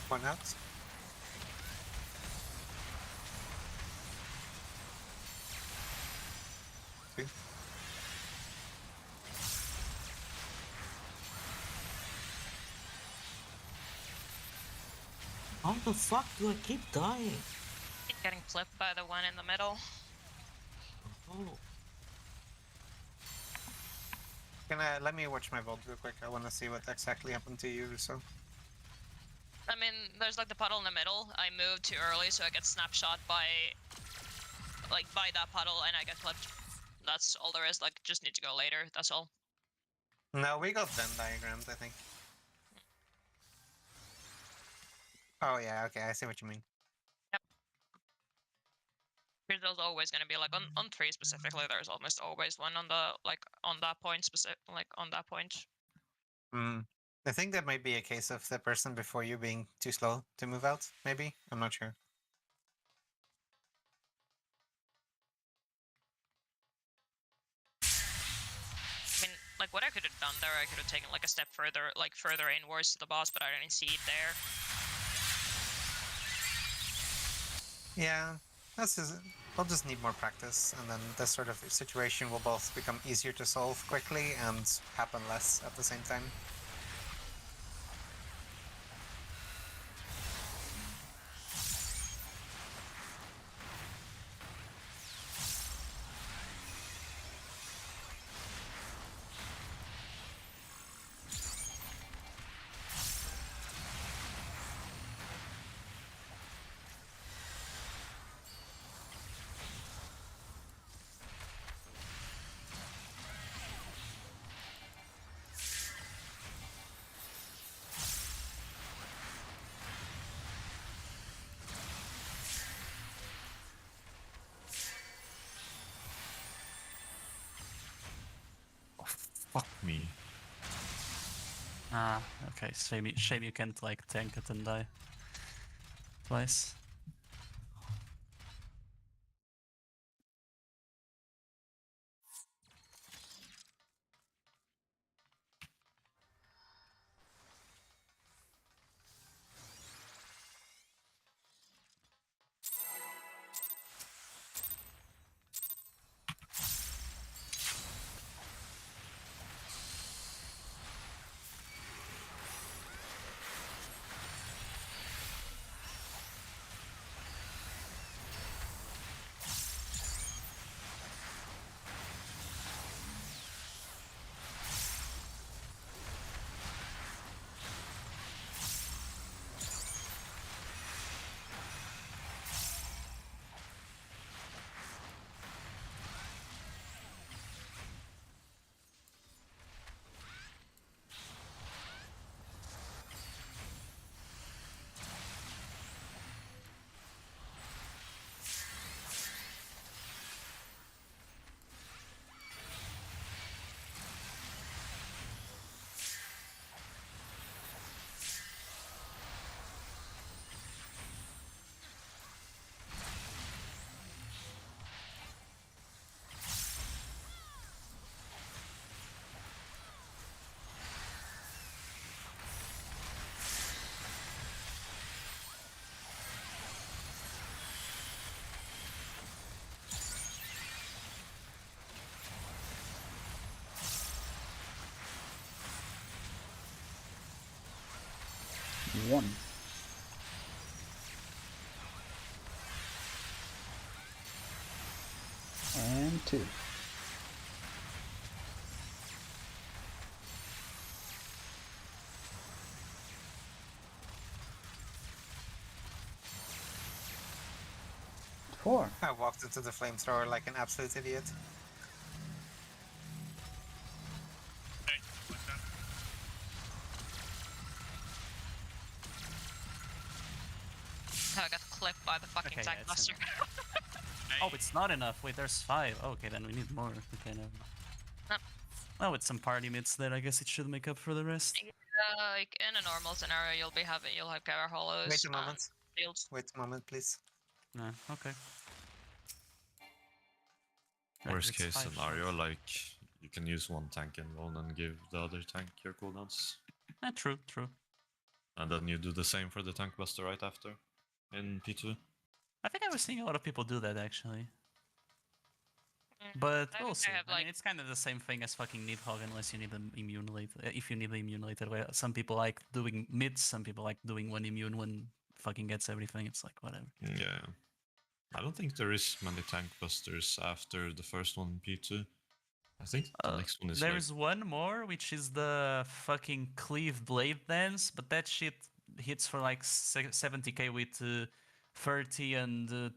One out. HP. How the fuck do I keep dying? Keep getting flipped by the one in the middle. Oh. Let me watch my vault real quick. I want to see what exactly happened to you. So I mean, there's like the puddle in the middle. I moved too early, so I get snapshot by that puddle, and I get flipped. That's all there is. Like, just need to go later. That's all. no, we got Venn diagrammed, I think. Oh yeah, okay, I see what you mean. There's always gonna be like on 3 specifically. There's almost always one on the on that point on that point. Hmm. I think that might be a case of the person before you being too slow to move out. Maybe I'm not sure. I mean, like what I could have done there, I could have taken like a step further, further inwards to the boss, but I didn't see it there. Yeah, we'll just need more practice, and then this sort of situation will both become easier to solve quickly and happen less at the same time. Fuck me. Ah, okay. Shame you can't like tank it and die twice. One. And 2. Four. I walked into the flamethrower like an absolute idiot. Hey, what's that? I got clipped by the fucking Okay, tank yeah, it's buster. Oh, it's not enough. Wait, there's 5. Okay, then we need more. Okay, never mind. Nope. Well, with some party mids there, I guess it should make up for the rest. Like in a normal scenario, you'll have Gara Hollows. Wait a moment. Shields. Wait a moment, please. No, okay. Worst It's case 5 scenario, shots. like you can use one tank in one and give the other tank your cooldowns. True, true. And then you do the same for the tank buster right after in P2. I think I was seeing a lot of people do that actually. But I we'll think see. they have, I mean, like- it's kind of the same thing as fucking Nidhogg unless you need an immune later. If you need the immune later, where some people like doing mids, some people like doing one immune when fucking gets everything. It's like whatever. Yeah. I don't think there is many tank busters after the first one, P2. I think the next one is There's one more, which is the fucking Cleave Blade Dance, but that shit hits for like 70k with 30 and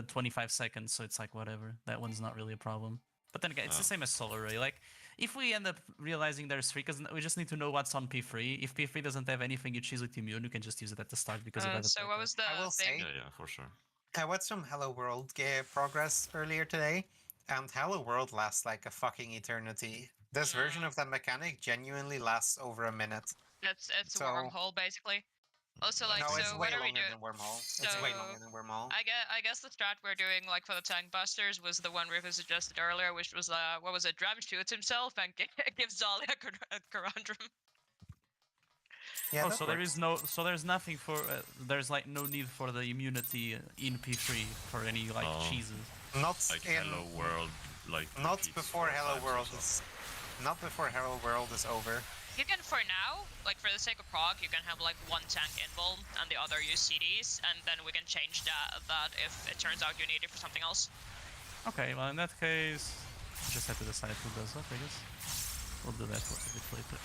25 seconds, so it's like whatever. That one's not really a problem. But then again, it's the same as Solar Ray. Like, if we end up realizing there's 3, because we just need to know what's on P3. If P3 doesn't have anything you choose with immune, you can just use it at the start because you got So what was the I will thing? say- Yeah, for sure. I watched some Hello World progress earlier today, and Hello World lasts like a fucking eternity. This version of that mechanic genuinely lasts over a minute. It's So- a wormhole basically. Also, like, no, it's so way what are we longer doing? than Wormhole. It's way longer than Wormhole. I guess the strat we're doing, like, for the tank busters was the one River suggested earlier, which was, what was it? Dram shoots himself and gives Dahlia a Corundrum. Yeah, Oh, that so there works. is no, so there's nothing for, there's like no need for the immunity in P3 for any like Oh. cheeses. Not Like in, Hello World, like not repeats before 4 Hello times or World so. is, not before Hello World is over. You can, for now, like, for the sake of prog, you can have, like, one tank invuln and the other use CDs, and then we can change that if it turns out you need it for something else. Okay, well in that case, just have to decide who does what, I guess. We'll do that a bit later.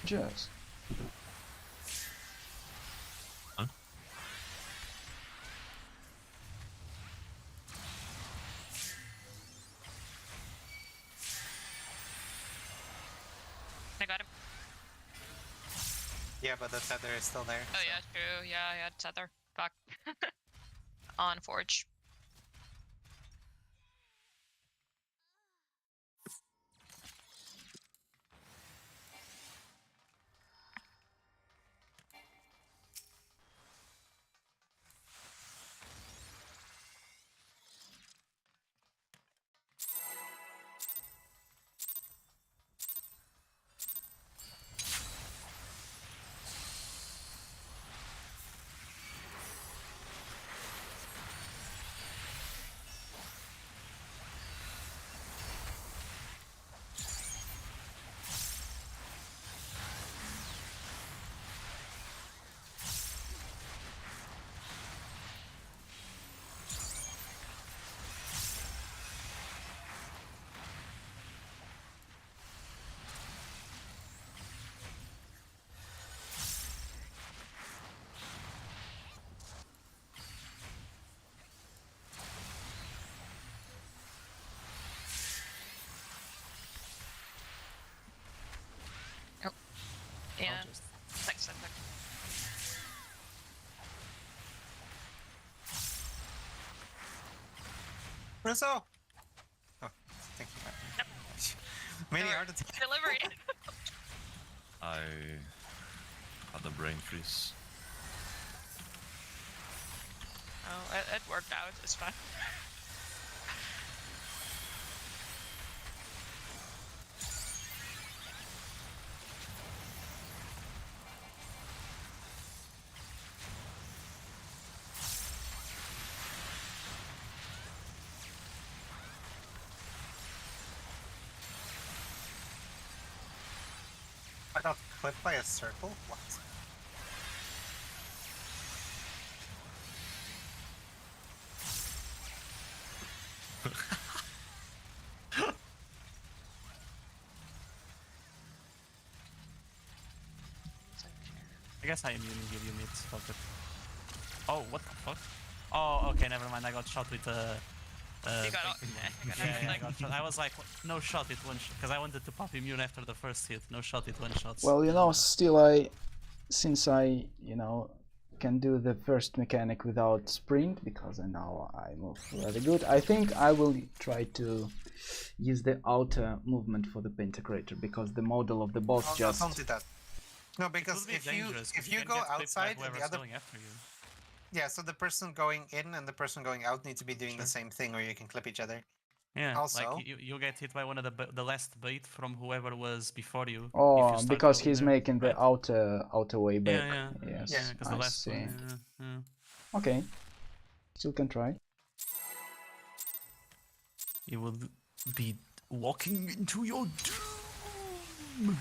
Just. Huh? I got him. Yeah, but the tether is still there. Oh, yeah, true. Yeah, I had tether. Fuck. On Forge. Yeah. Thanks, Cedric. Rizzo! Oh, thank you. Many Never- heart attacks. Delivery. I had a brain freeze. Oh, it worked out. It's fine. I got clipped by a circle? What? I guess I immune give you mids, fuck it. Oh, what the fuck? Oh, okay, never mind, I got shot with a... You got yeah, I got shot. I was like, no shot, it one shot, because I wanted to pop immune after the first hit. No shot, it one shot. Well, you know, since I, can do the first mechanic without sprint, because I know I move rather good, I think I will try to use the outer movement for the Pentacrator, because the model of the boss Oh, just... no, don't do that. No, because It would be if you dangerous, 'cause if you can go get clipped by outside and whoever's the other going after you. yeah, so the person going in and the person going out need to be doing the Sure. same thing, or you can clip each other. Yeah, Also- like you get hit by one of the last bait from whoever was before you. if Oh, you start because early he's there, making the right? outer way back. Yeah, Yes, yeah, because the I last see. one. Yeah. Okay, still can try. You will be walking into your doom.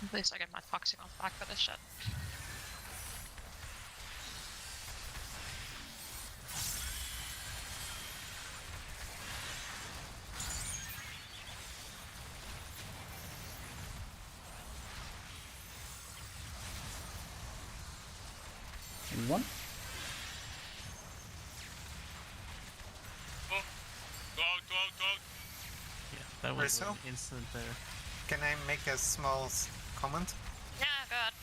At least I get my toxic off back for this shit. Anyone? Go out, go out, go out. Yeah, that was Rizzo? an instant there. Can I make a small comment? Yeah, good.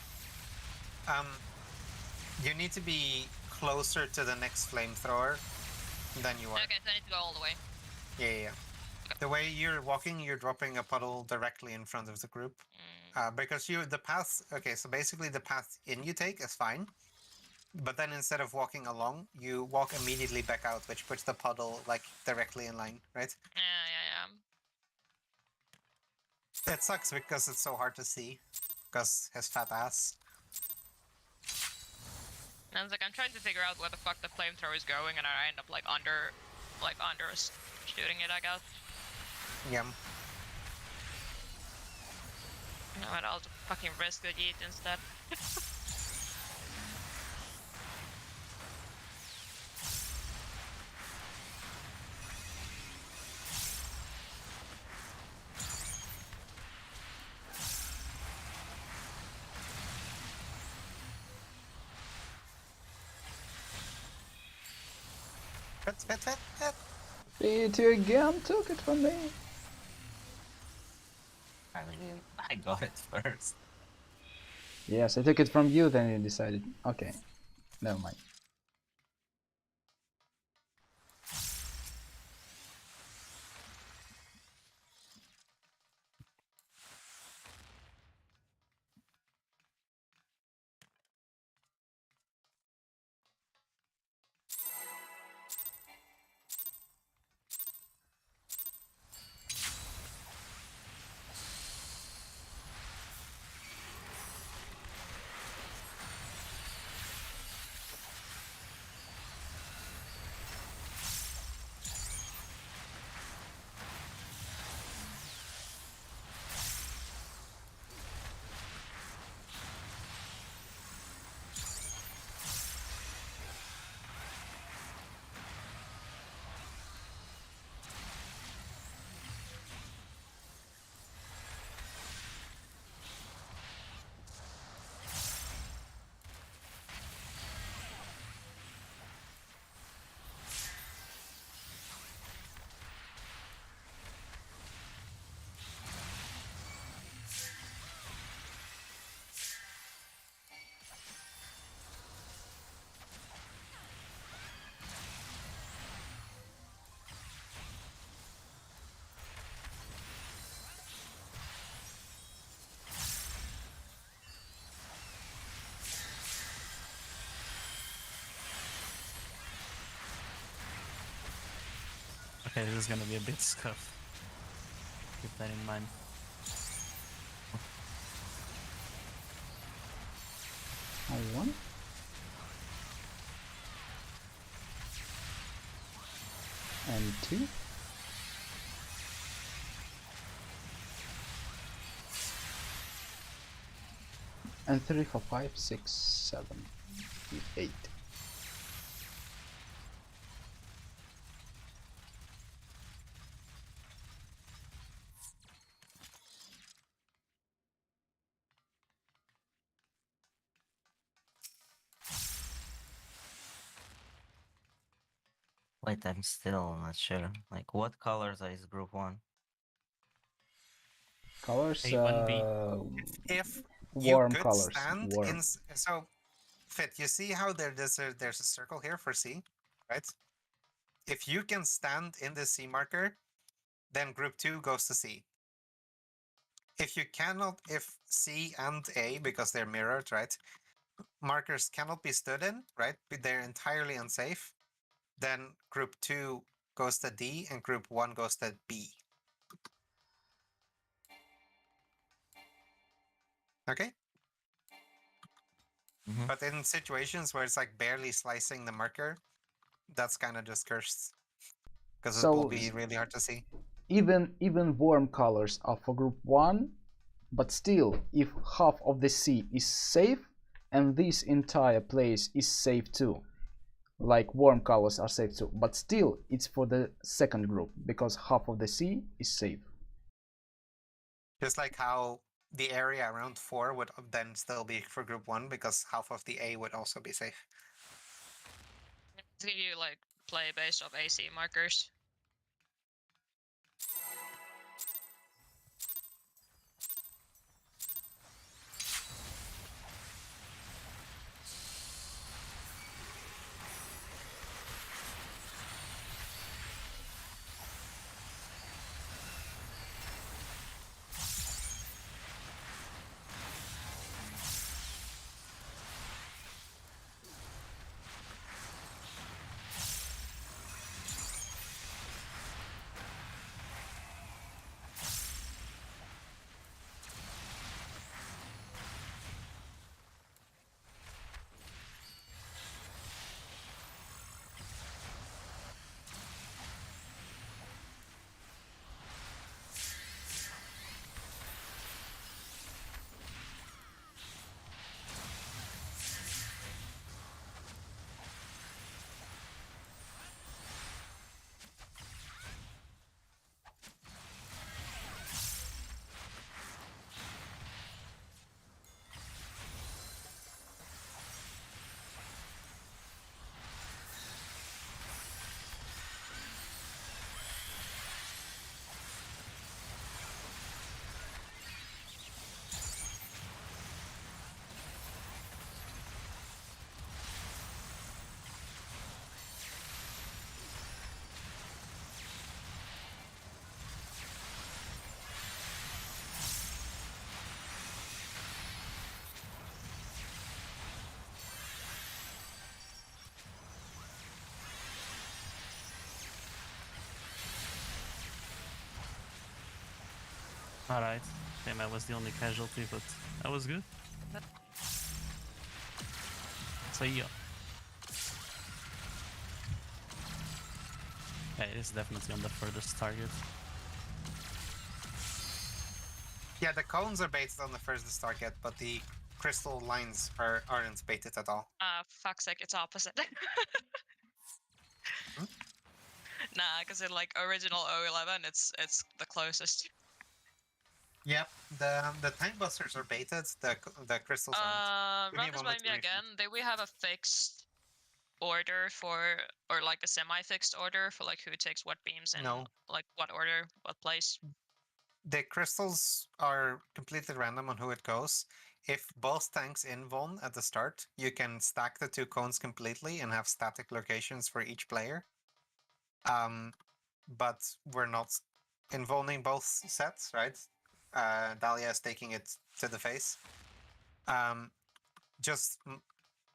You need to be closer to the next flamethrower than you are. Okay, so I need to go all the way. Yeah. The way you're walking, you're dropping a puddle directly in front of the group. Because the path. Okay, so basically the path in you take is fine, but then instead of walking along, you walk immediately back out, which puts the puddle like directly in line, right? Yeah. It sucks because it's so hard to see, because his fat ass. And it's like I'm trying to figure out where the fuck the flamethrower is going, and I end up like under shooting it. I guess. Yeah. You know what? I'll just fucking risk the yeet instead. Fit. Beat you again, took it from me. I mean, I got it first. Yes, I took it from you, then you decided. Okay, never mind. Okay, this is gonna be a bit scuffed. Keep that in mind. One. And two. And 3, 4, 5, 6, 7, 8. Wait, I'm still not sure. Like, what colors is group 1? Colors, If you warm could colors. stand Warm. in, so Fit, you see how there's a circle here for C, right? If you can stand in the C marker, then group 2 goes to C. If you cannot, if C and A, because they're mirrored, right, markers cannot be stood in, right, but they're entirely unsafe, then group 2 goes to D and group 1 goes to B. Okay? Mhm. But in situations where it's like barely slicing the marker, that's kind of just cursed. Because it will So be really hard to see. even warm colors are for group 1, but still, if half of the C is safe, and this entire place is safe too, like warm colors are safe too, but still it's for the second group, because half of the C is safe. Just like how the area around 4 would then still be for group 1, because half of the A would also be safe. Do you like play based off AC markers? Alright. Damn, I was the only casualty, but that was good. So yeah. Yeah, it is definitely on the furthest target. Yeah, the cones are baited on the furthest target, but the crystal lines aren't baited at all. Fuck's sake, it's opposite. Hmm? Nah, because in like original 011, it's the closest. Yep, the tank busters are baited, the crystals aren't. Give me Run a this by moment me to refresh. again. Do we have a fixed order for, or like a semi-fixed order for like who takes what beams and No. like what order, what place? The crystals are completely random on who it goes. If both tanks invuln at the start, you can stack the 2 cones completely and have static locations for each player. But we're not invulning both sets, right? Dahlia is taking it to the face. Just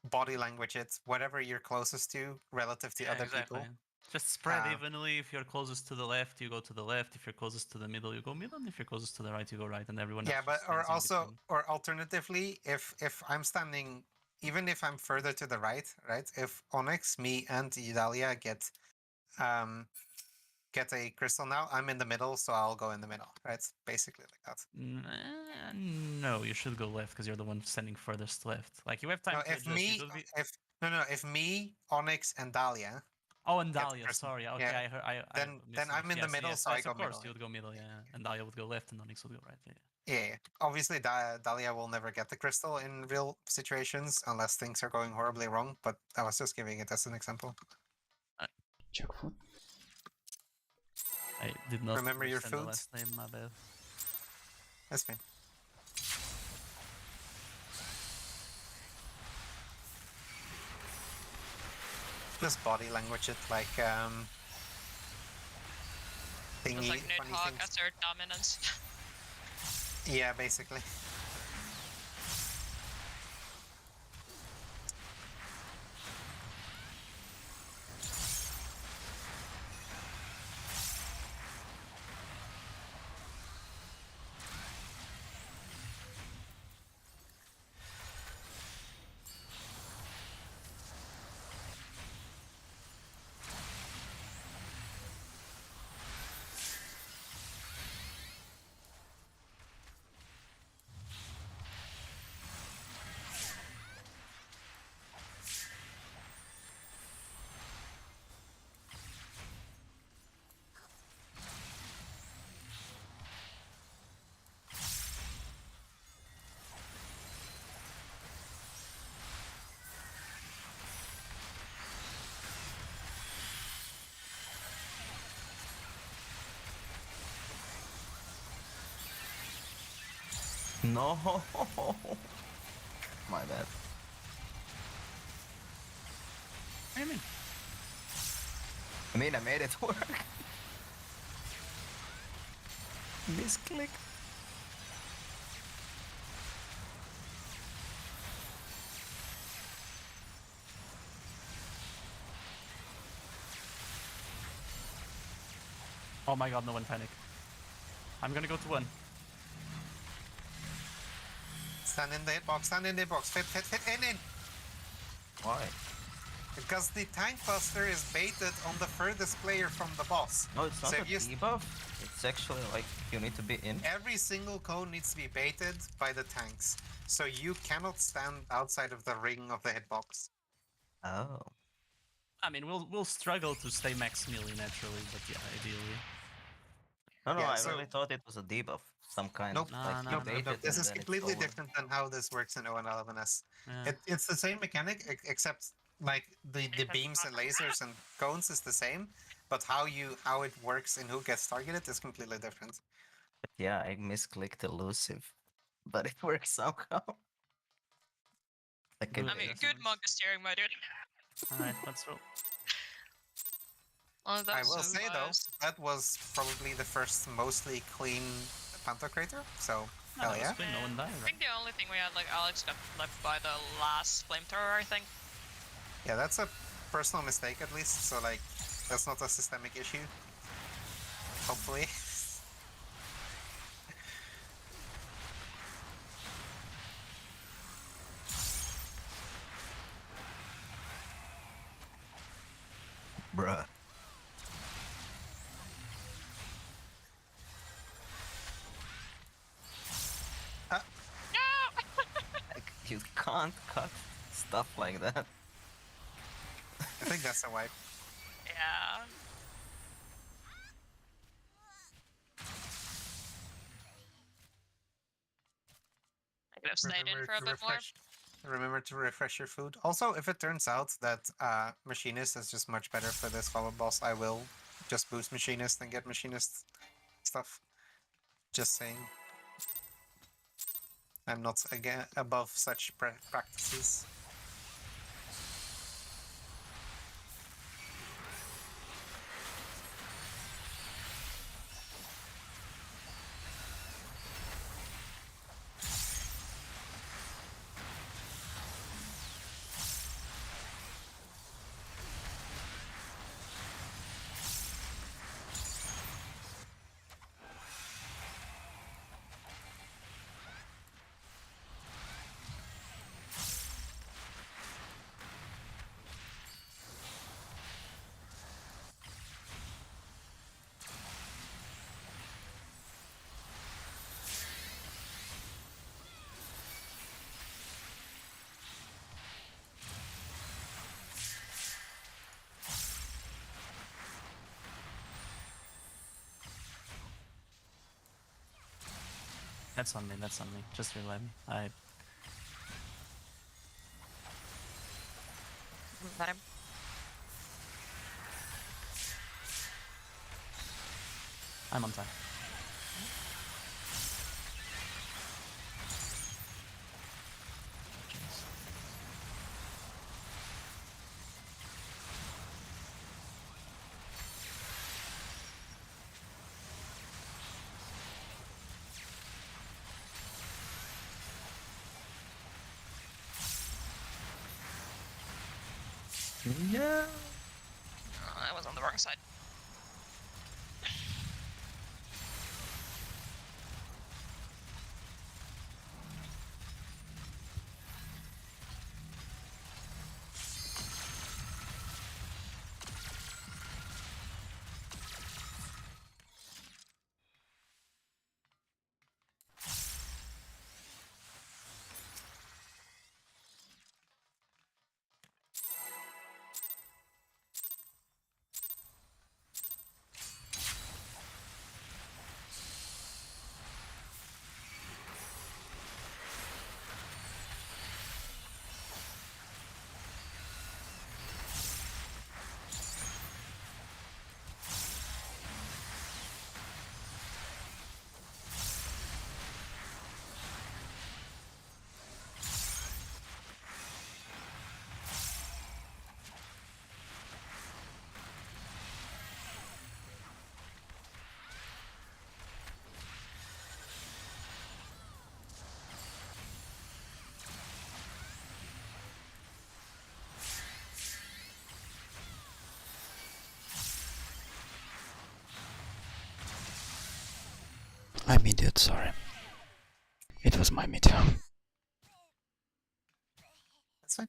body language it, whatever you're closest to relative to other people. Just spread evenly. If you're closest to the left, you go to the left. If you're closest to the middle, you go middle. And if you're closest to the right, you go right. And everyone else. Yeah, but just or stays in also between. or alternatively, if I'm standing, even if I'm further to the right, right? If Onyx, me, and Idalia get get a crystal now. I'm in the middle, so I'll go in the middle. Right? It's basically like that. No, you should go left because you're the one standing furthest left. Like you have time No, to if adjust. me, It would be... if me, Onyx, and Dahlia, Oh, and get the Dahlia. crystal. Sorry. Okay, Yeah. I heard. Then I'm in the middle, so I yes, go of course, middle. you would go middle, yeah. And Dahlia would go left, and Onyx would go right. Yeah. Yeah. Obviously, Dahlia will never get the crystal in real situations unless things are going horribly wrong. But I was just giving it as an example. Check food. I did not Remember your understand the food? last name. My bad. That's fine. Just body language it like thingy, Just like funny Nidhogg things. assert dominance. Yeah, basically. No. My bad. What do you mean? I mean, I made it work. Misclick. Oh my god, no one panic. I'm gonna go to one. Stand in the hitbox, stand in the hitbox, fit, in! Why? Because the tank buster is baited on the furthest player from the boss. No, it's not So a if you debuff. It's actually like you need to be in. Every single cone needs to be baited by the tanks. So you cannot stand outside of the ring of the hitbox. Oh. I mean, we'll struggle to stay max melee naturally, but yeah, ideally. No, Yeah, I so- really thought it was a debuff. Some kind. Nope. Like No, you no, bait no. it This and is then it's completely over. different than how this works in ON11S. Yeah. It's the same mechanic, except like the beams and lasers and cones is the same, but how it works and who gets targeted is completely different. But yeah, I misclicked elusive, but it works somehow. Like Good. I mean, Yes, good nice. monk steering, my dude. Alright, let's roll. Oh, I that's will so say though, nice. that was probably the first mostly clean Pantocrator, so No, hell that was yeah. clean, no one died. I think the only thing we had, like, Alex got left by the last flamethrower, I think. Yeah, that's a personal mistake at least, so like that's not a systemic issue. Hopefully. Bruh. Like, you can't cut stuff like that. I think that's a wipe. Yeah. I could have stayed in for a bit more. Remember to refresh your food. Also, if it turns out that Machinist is just much better for this follow boss, I will just boost Machinist and get Machinist stuff. Just saying. I'm not again above such practices. That's on me, that's on me. Just revive me. Got him. I'm on time. Yeah. I was on the wrong side. I'm idiot, sorry. It was my meteor. That's fine.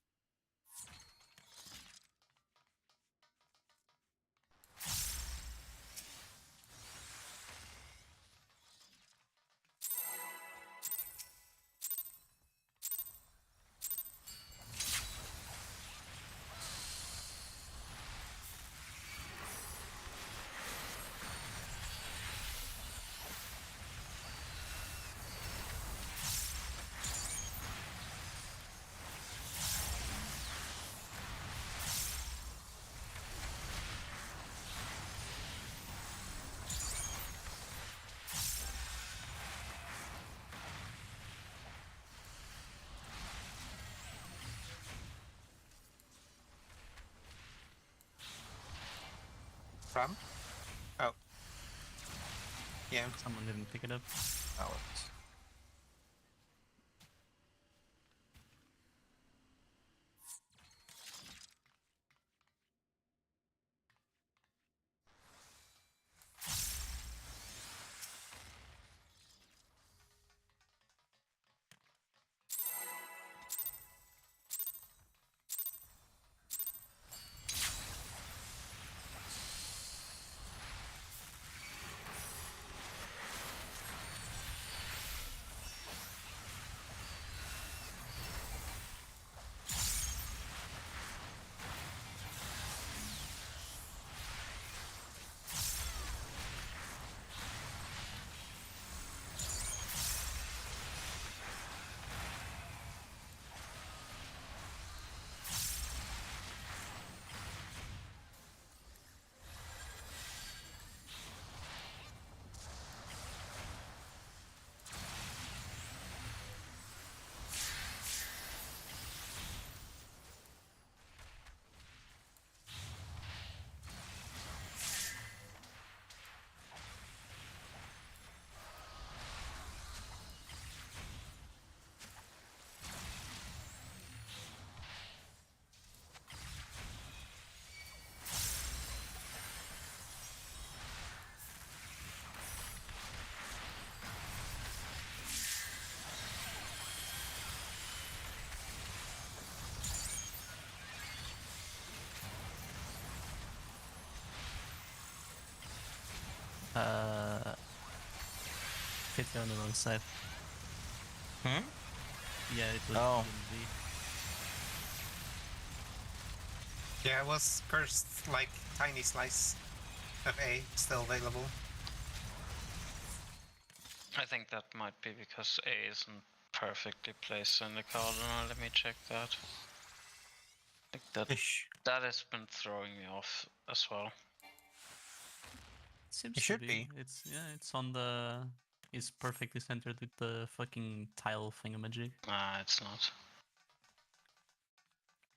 From? Oh. Yeah. Someone didn't pick it up. Oh. Hit you on the wrong side. Hmm? Yeah, it was Oh. B. Yeah, it was cursed, like, tiny slice of A still available. I think that might be because A isn't perfectly placed in the cardinal. Let me check that. I think Ish. that has been throwing me off as well. Seems It to should be. be. It's on the. It's perfectly centered with the fucking tile thingamajig, Nah, it's not.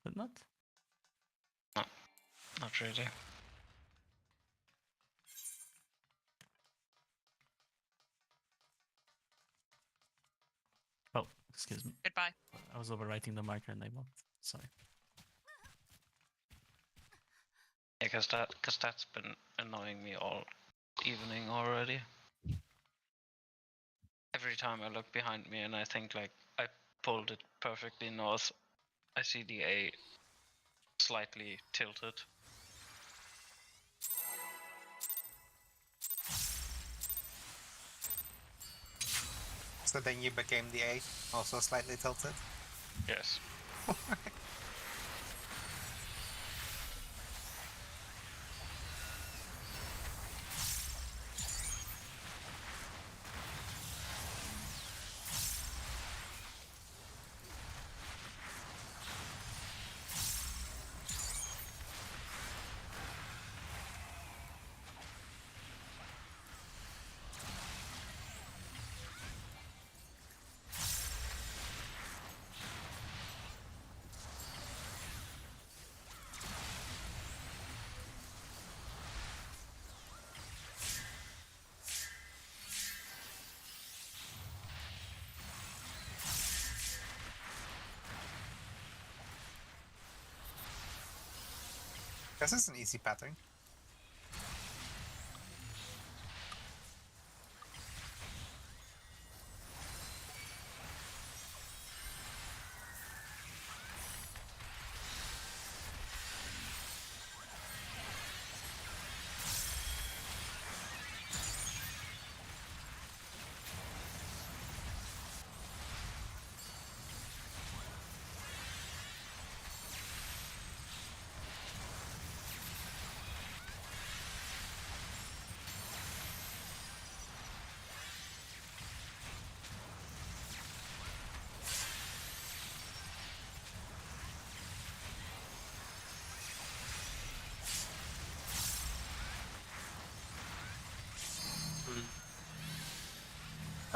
but not. Not really. Oh, excuse me. Goodbye. I was overwriting the marker enable. Sorry. Yeah, cause that's been annoying me all evening already. Every time I look behind me and I think like I pulled it perfectly north, I see the A slightly tilted. So then you became the A, also slightly tilted. Yes. This is an easy pattern.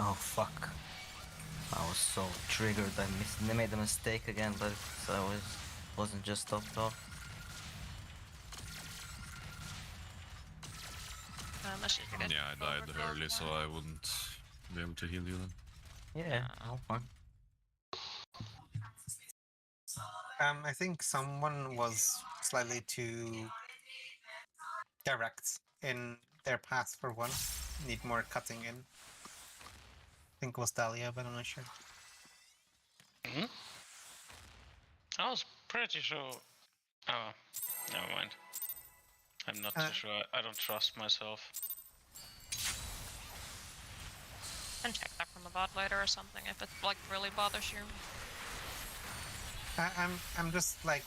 Oh fuck. I was so triggered. I made a mistake again, but wasn't just topped off. Unless you get Yeah, I died overgrowth early, so more. I wouldn't be able to heal you then. Yeah, no fun. I think someone was slightly too direct in their path for one. Need more cutting in. I think it was Dahlia, but I'm not sure. Hmm? I was pretty sure. Oh, never mind. I'm not too sure. I don't trust myself. And check that from the bot later or something if it like really bothers you. I'm just like,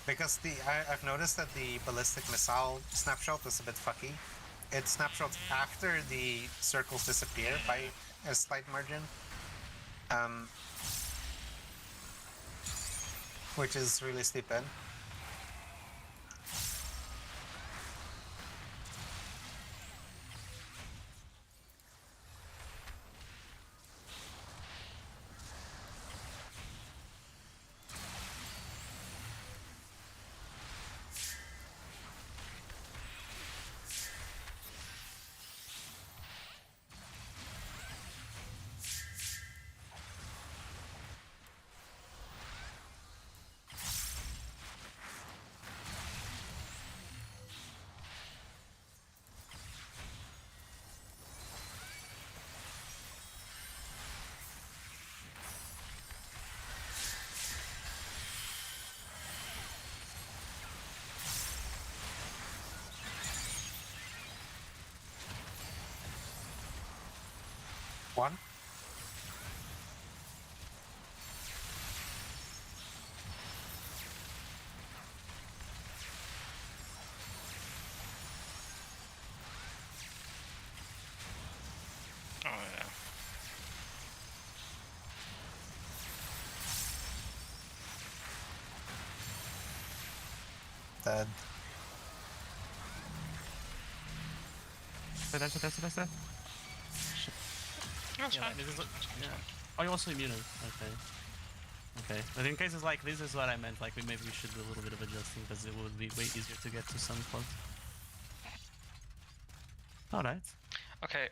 because I've noticed that the ballistic missile snapshot is a bit fucky. It snapshots after the circles disappear by a slight margin, which is really stupid. One. Oh dead. That's it. That's Yeah, fine. this is yeah. Oh, you're also immune. Okay. Okay. But in cases like this is what I meant. Like maybe we should do a little bit of adjusting because it would be way easier to get to some point. All right. Okay,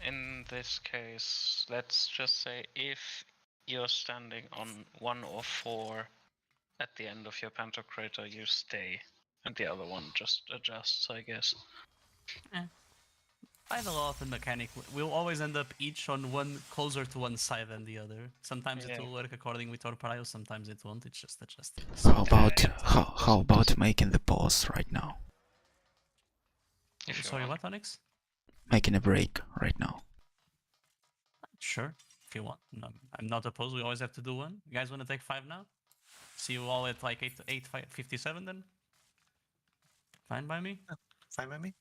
in this case, let's just say if you're standing on 1 or 4 at the end of your Pantocrator, you stay, and the other one just adjusts, I guess. By the law of the mechanic, we'll always end up each on one closer to one side than the other. Sometimes it Yeah. will work according with our prio, sometimes it won't. It's just adjusting. How about making the pause right now? If you Sorry, want. what, Onyx? Making a break right now. Sure, if you want. No, I'm not opposed. We always have to do one. You guys want to take 5 now? See you all at like 8:57 then? Fine by me? Fine by me.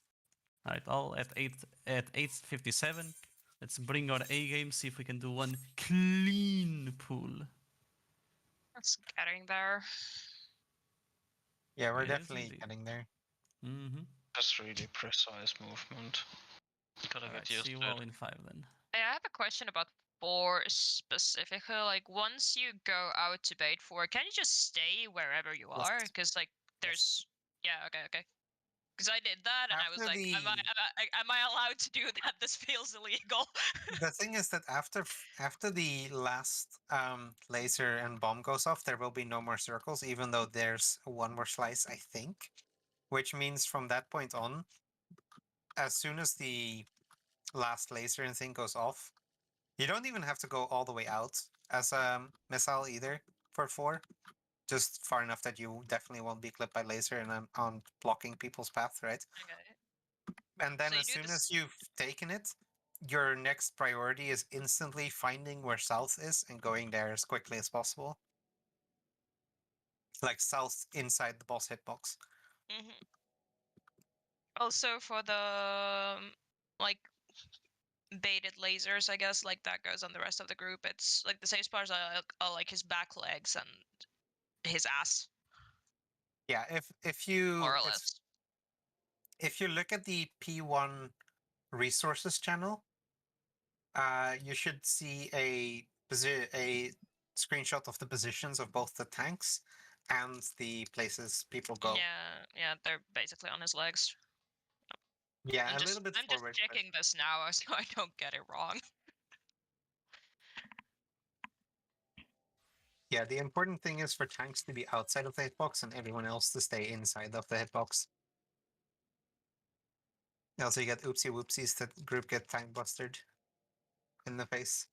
Alright, all at 8:57. Let's bring our A game, see if we can do one clean pool. It's getting there. Yeah, we're It is definitely indeed. getting there. Mm-hmm. Just really precise movement. Gotta Alright, get used see you to all it. in 5 then. Hey, I have a question about 4 specifically. Like, once you go out to bait 4, can you just stay wherever you Yes. are? Because, like, there's. Yeah, okay. Because I did that, and I was After like, am I allowed to do that? This feels illegal. The thing is that after the last laser and bomb goes off, there will be no more circles, even though there's one more slice, I think. Which means from that point on, as soon as the last laser and thing goes off, you don't even have to go all the way out as a missile either for 4. Just far enough that you definitely won't be clipped by laser and on blocking people's path, right? Okay. And then So you as do soon this- as you've taken it, your next priority is instantly finding where south is and going there as quickly as possible. Like south inside the boss hitbox. Mhm. Also, for the like baited lasers, I guess, like that goes on the rest of the group. It's like the safe spots are like his back legs and his ass, Yeah, if you more or it's- less. if you look at the P1 resources channel, you should see a screenshot of the positions of both the tanks and the places people go. Yeah, they're basically on his legs. Yeah, I'm a just, little bit I'm forward. just checking this now so I don't get it wrong. Yeah, the important thing is for tanks to be outside of the hitbox and everyone else to stay inside of the hitbox. Also, you get oopsie whoopsies that group get tank busted in the face.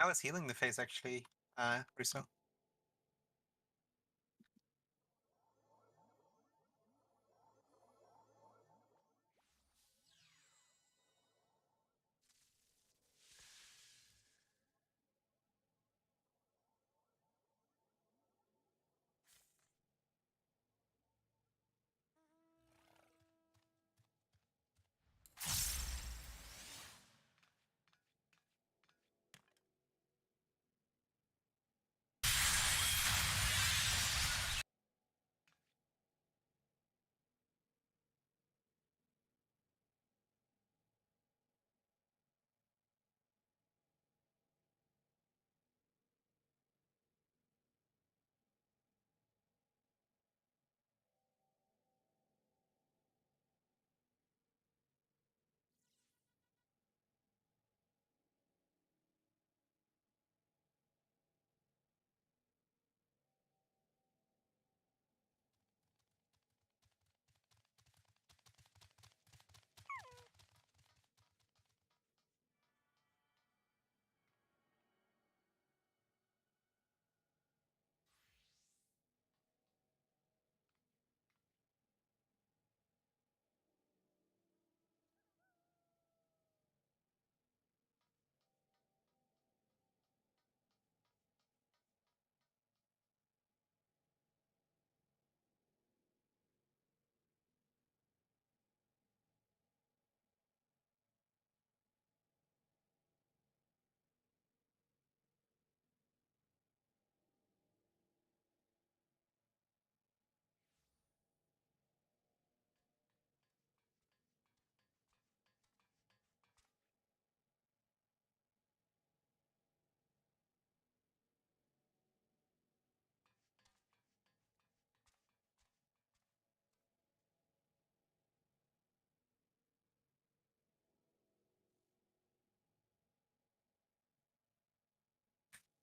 I was healing the face actually, Russo.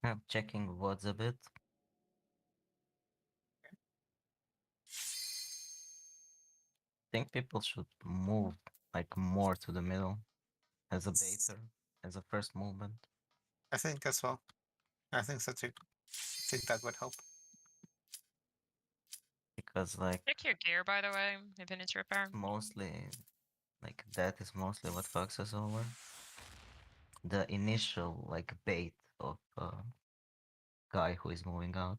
I'm checking VODs a bit. Think people should move like more to the middle as a baiter, as a first movement. I think as well. I think so too. I think that would help. Because like Check your gear, by the way, if it needs repair. mostly like that is mostly what fucks us over. The initial like bait of guy who is moving out.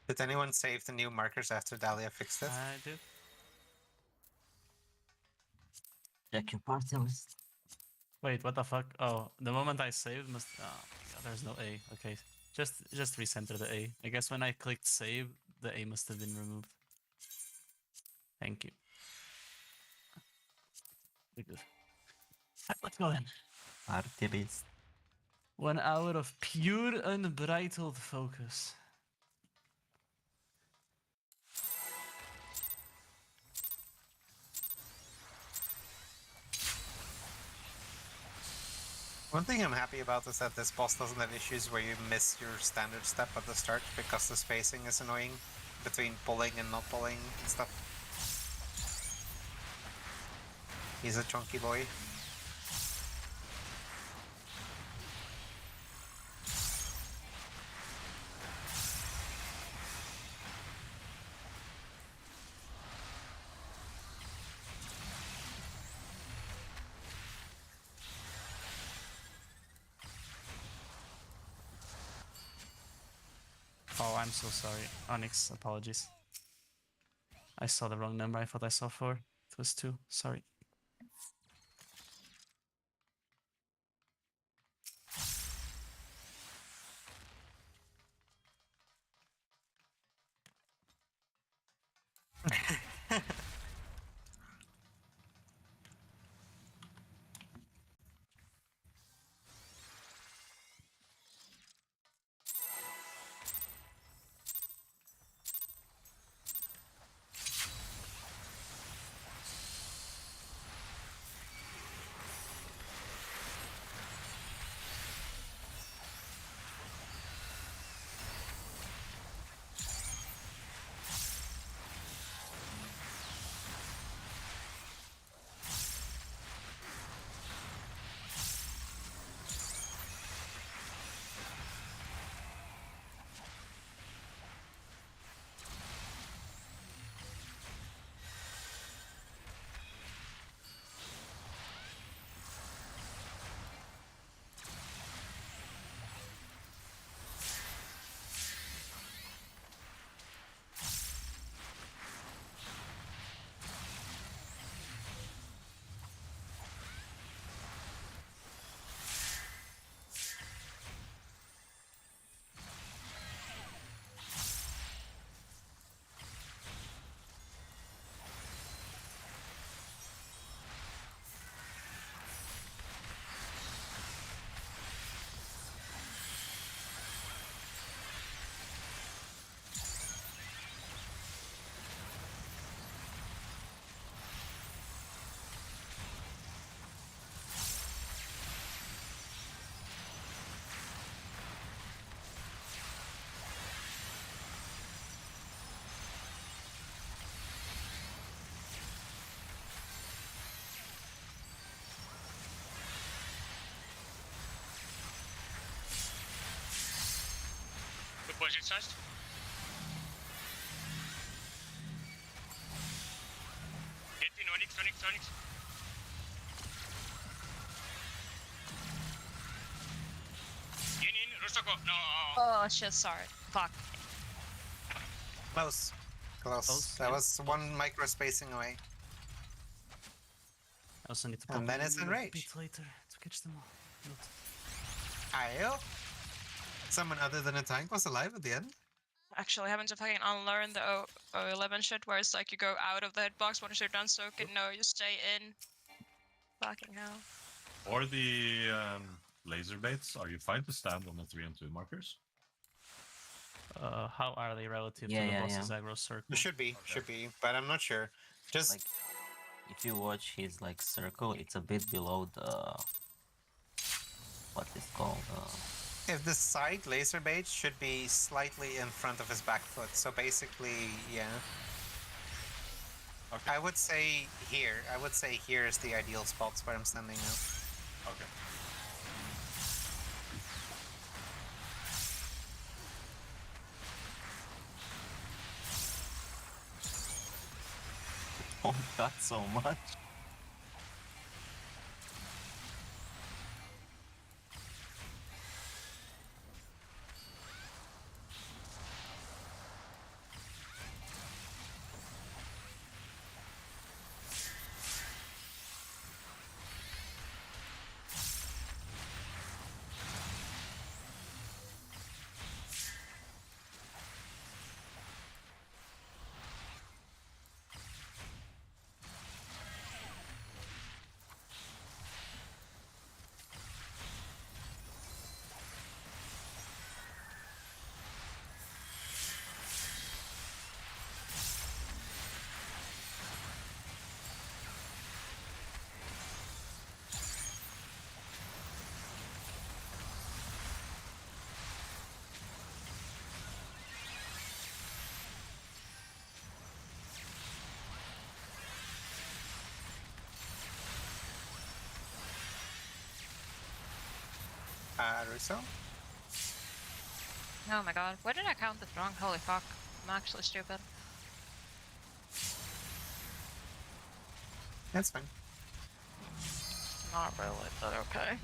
Did anyone save the new markers after Dahlia fixed it? I did. Check your party list. Wait, what the fuck? Oh, the moment I saved must. Oh my god, there's no A. Okay, just recenter the A. I guess when I clicked save, the A must have been removed. Thank you. We're good. Let's go then. Party list. 1 hour of pure unbridled focus. One thing I'm happy about is that this boss doesn't have issues where you miss your standard step at the start because the spacing is annoying between pulling and not pulling and stuff. He's a chunky boy. Oh, I'm so sorry. Onyx, apologies. I saw the wrong number. I thought I saw 4. It was 2. Sorry. Positions. Get in Onyx. In, Rusoko. No. Oh shit, sorry. Fuck. Close. Close, That yeah. was one micro spacing away. I also need to And pop then a it's little enraged. bit later to catch them all. Not- Ayo. Someone other than a tank was alive at the end? Actually, having to fucking unlearn the 011 shit where it's like you go out of the hitbox once you're done soaking. No, you stay in. Fucking hell. Or the laser baits, are you fine to stand on the 3 and 2 markers? how are they relative Yeah, to the yeah, boss's yeah. aggro circle? It should be, but I'm not sure. Just Like if you watch his like circle, it's a bit below what is called. If the side laser bait should be slightly in front of his back foot, so basically, yeah. Okay. I would say here. I would say here is the ideal spot where I'm standing now. Okay. Oh, got so much. Russo? Oh my god, where did I count this wrong? Holy fuck, I'm actually stupid. That's fine. Not really, but okay.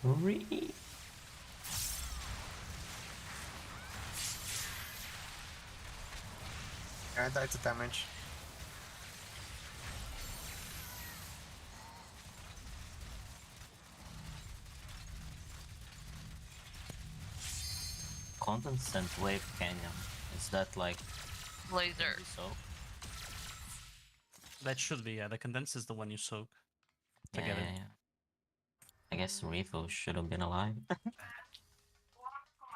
Really? I died to damage. Condensate wave canyon. Is that like Laser. so? That should be, yeah. The condense is the one you soak to Yeah, get yeah, it. yeah. I guess Revo should have been alive.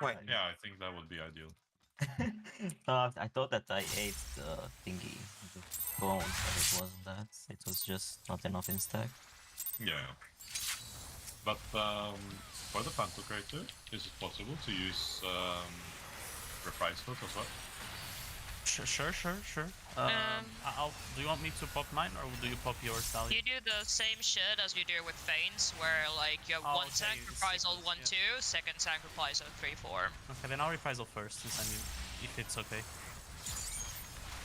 Wait, Yeah, I think that would be ideal. I thought that I ate the thingy, the bone, but it wasn't that. It was just not enough in stack. Yeah. But for the Pantocrator, is it possible to use Reprisal as well? Sure. Do you want me to pop mine or do you pop yours, Dahlia? You do the same shit as you do with Feigns, where like you have one okay, tank the reprisal sequence, 1-2, second tank reprisal 3-4. Okay, then I'll reprisal first and send you, if it's okay.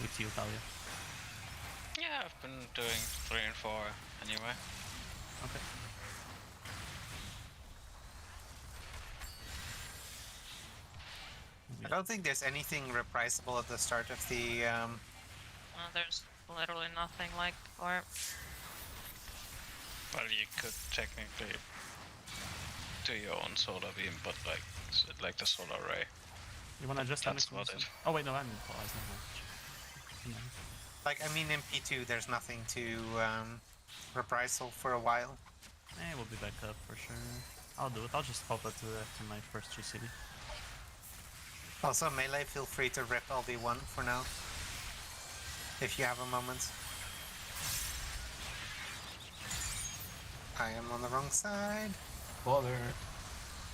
With you, Dahlia. Yeah, I've been doing 3 and 4 anyway. Okay. I don't think there's anything reprisable at the start of the. There's literally nothing like for. Well, you could technically do your own solar beam, but like the solar ray. You wanna just That's about it. Oh wait, no, I'm polarized. No. Like, I mean, in P2, there's nothing to reprisal for a while. We'll be back up for sure. I'll do it. I'll just pop it to my first GCD. Also, melee, feel free to rip LB1 for now. If you have a moment. I am on the wrong side. Bother.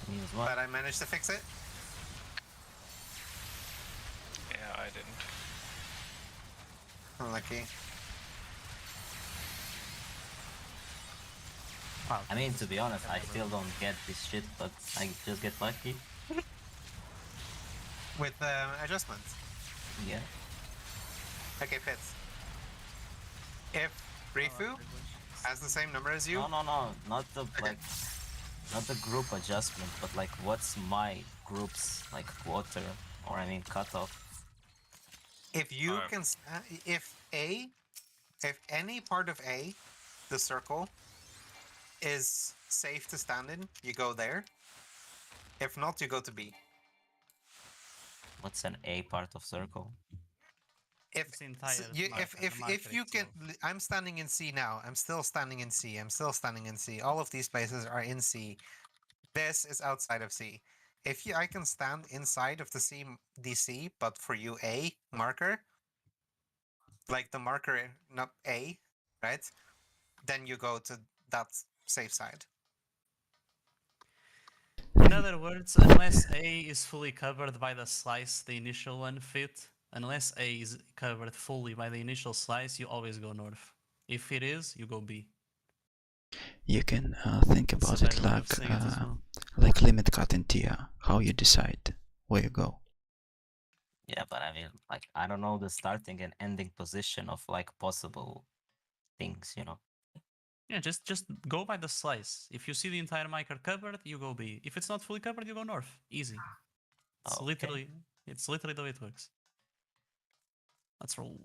Me as well. But I managed to fix it. Yeah, I didn't. Unlucky. Wow. I mean, to be honest, I still don't get this shit, but I just get lucky. With adjustments. Yeah. Okay, Fitz. If Rifu has the same number as you, No, not the like, not the group adjustment, but like, what's my group's like quarter, or I mean cutoff? if you can, if any part of A, the circle, is safe to stand in, you go there. If not, you go to B. What's an A part of circle? If It's the entire if marker you can, itself. I'm standing in C now. I'm still standing in C. I'm still standing in C. All of these places are in C. This is outside of C. If I can stand inside of the C DC, but for you A marker, like the marker not A, right? Then you go to that safe side. In other words, unless A is fully covered by the slice the initial one fit, unless A is covered fully by the initial slice, you always go north. If it is, you go B. You can think That's about a it better way of like saying it as well. like limit cut in TIA, how you decide where you go. Yeah, but I mean, like, I don't know the starting and ending position of like possible things, you know. Yeah, just go by the slice. If you see the entire marker covered, you go B. If it's not fully covered, you go north. Easy. It's Okay. literally the way it works. Let's roll.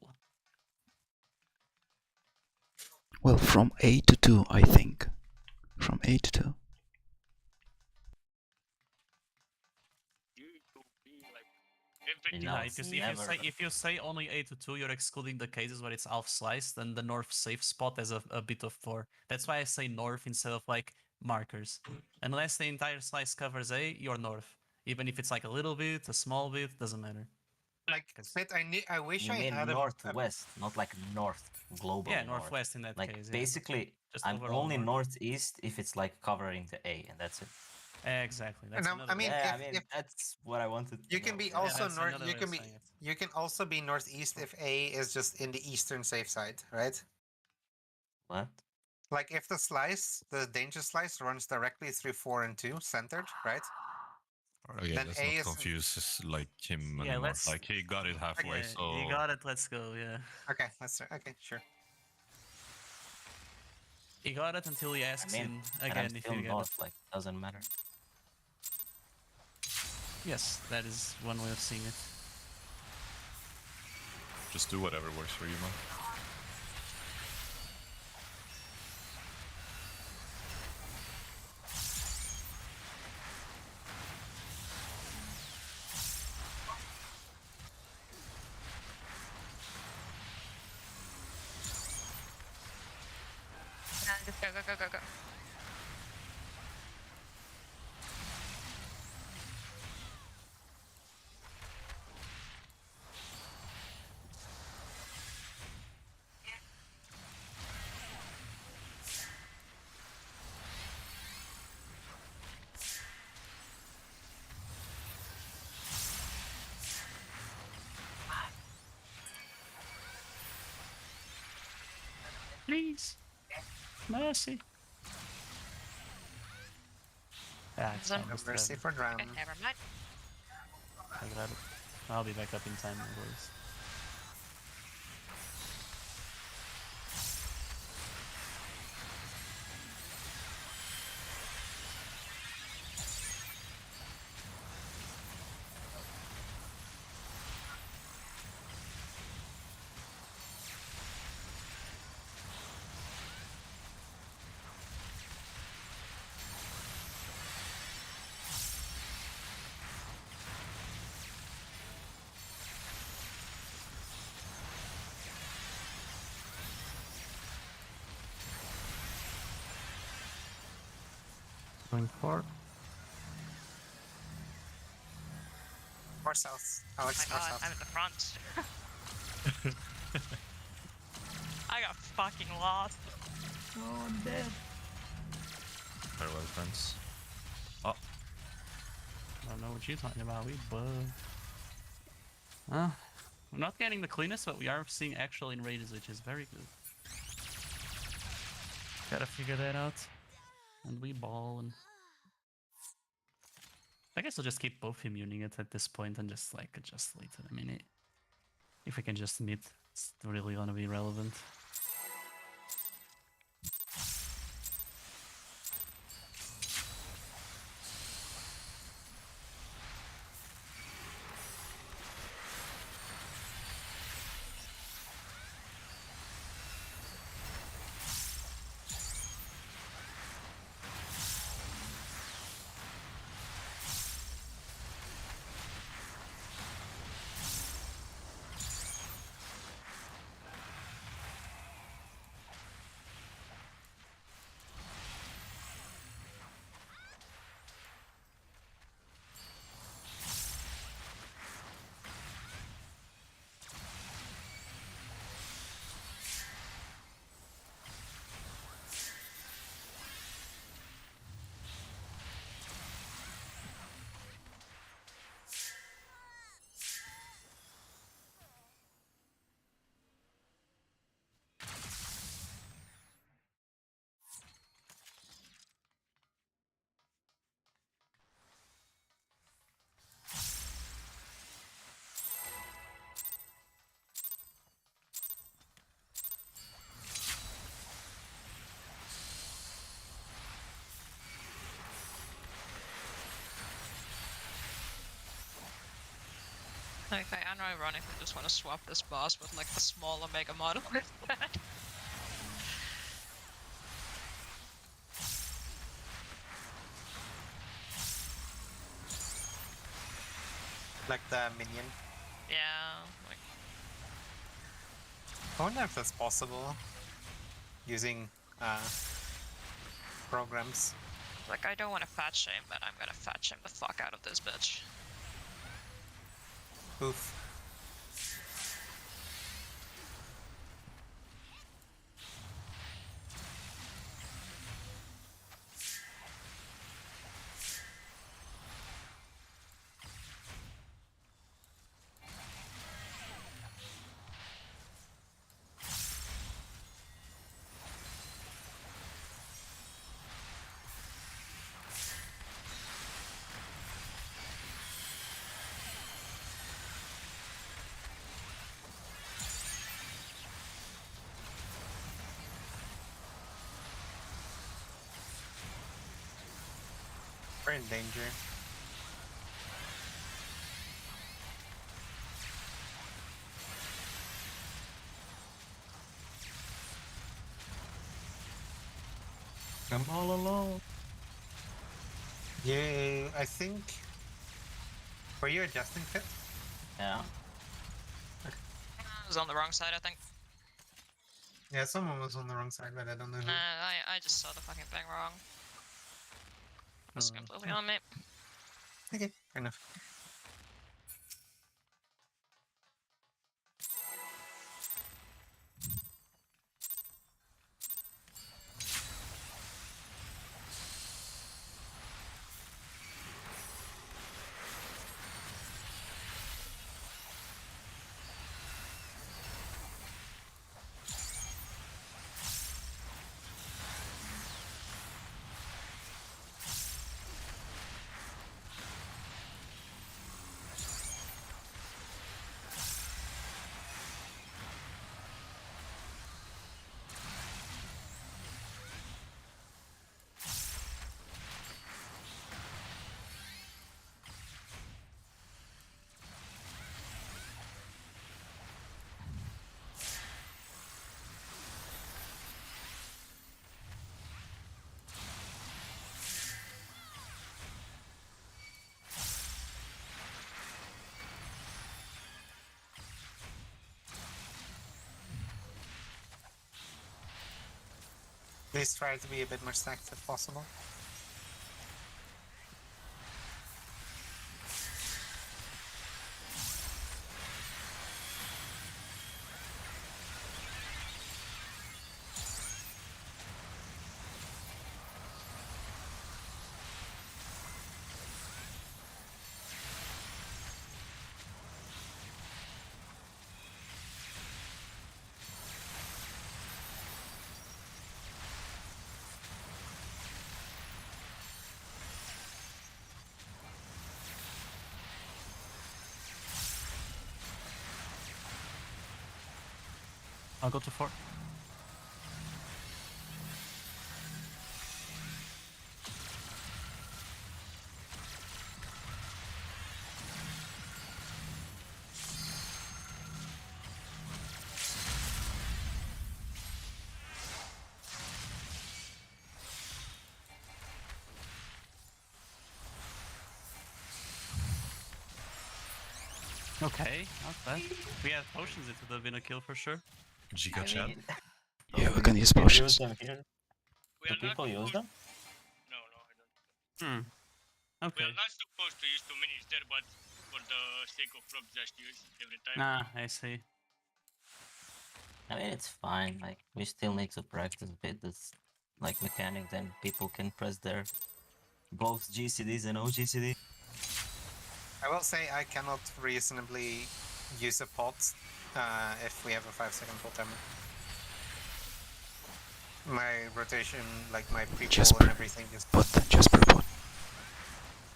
Well, from A to 2, I think. From A to 2. Everything. No, Yeah, it's if you say only A to 2, you're excluding the cases where it's half sliced, then the north safe spot has a bit of 4. That's why I say north instead of like markers. Unless the entire slice covers A, you're north. Even if it's like a little bit, a small bit, doesn't matter. Like, Fit, I wish You I mean had northwest, not like north global. Yeah, northwest in that Like case. Yeah. basically, Just I'm overall only north. northeast if it's like covering the A, and that's it. Exactly. That's No, another I mean, way. Yeah, if- I mean if- that's what I wanted. you to can know. be Yeah. also that's north. another You way can of be saying it. you can also be northeast if A is just in the eastern safe side, right? What? Like if the slice, the danger slice, runs directly through 4 and 2, centered, right? Okay, Then let's A not is- confuse like him Yeah, anymore. let's- Like he got it halfway, Yeah, so you got it. Let's go. Yeah. Okay, okay, sure. He got it until he I asks mean, him and I'm again if still you get north. it. Like doesn't matter. Yes, that is one way of seeing it. just do whatever works for you, man. Just go. Please. Mercy. Ah, it's Some- fine, just Mercy grab for Okay, drown. never mind. it. I grab it. I'll be back up in time, boys. going for. More south. Oh Alex, my more god, south. I'm in the front. I got fucking lost. Oh, I'm dead. Very well, friends. I don't know what you're talking about. We bugged. We're not getting the cleanest, but we are seeing actual enrages, which is very good. Gotta figure that out. And we ball and... I guess we'll just keep both immuning it at this point and just like adjust later. I mean, if we can just meet, it's really gonna be relevant. Okay, I know ironically just want to swap this boss with like the smaller Mega model instead. Like the minion. Yeah, like I wonder if that's possible. Using programs. I don't want to fat shame, but I'm gonna fat shame the fuck out of this bitch. Oof. We're in danger. I'm all alone. Yeah, I think. Were you adjusting Fit? Yeah. I was on the wrong side, I think. Yeah, someone was on the wrong side, but I don't know who. I just saw the fucking thing wrong. That's completely on me. Okay, fair enough. Please try to be a bit more stacked if possible. I'll go to 4. Okay, not bad. We have potions, it would have been a kill for sure. Giga chat. Yeah, we can use Can we use potions. them here? We Do are not people use supposed- them? No, I don't. We Okay. are not supposed to use too many there, but for the sake of prop, just use every time. I see. I mean, it's fine. Like, we still need to practice a bit this, like, mechanic. Then people can press their both GCDs and OGCD. I will say I cannot reasonably use a pot if we have a 5-second full timer. My rotation, like my pre-pull Jasper. and everything is... Jasper bot.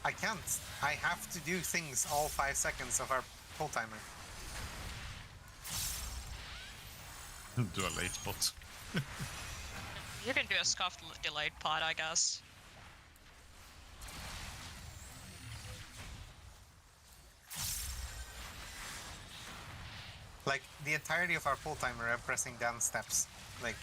I can't. I have to do things all 5 seconds of our full timer. Do a late bot. You can do a scuffed delayed pot, I guess. Like, the entirety of our full timer, I'm pressing down steps. Like...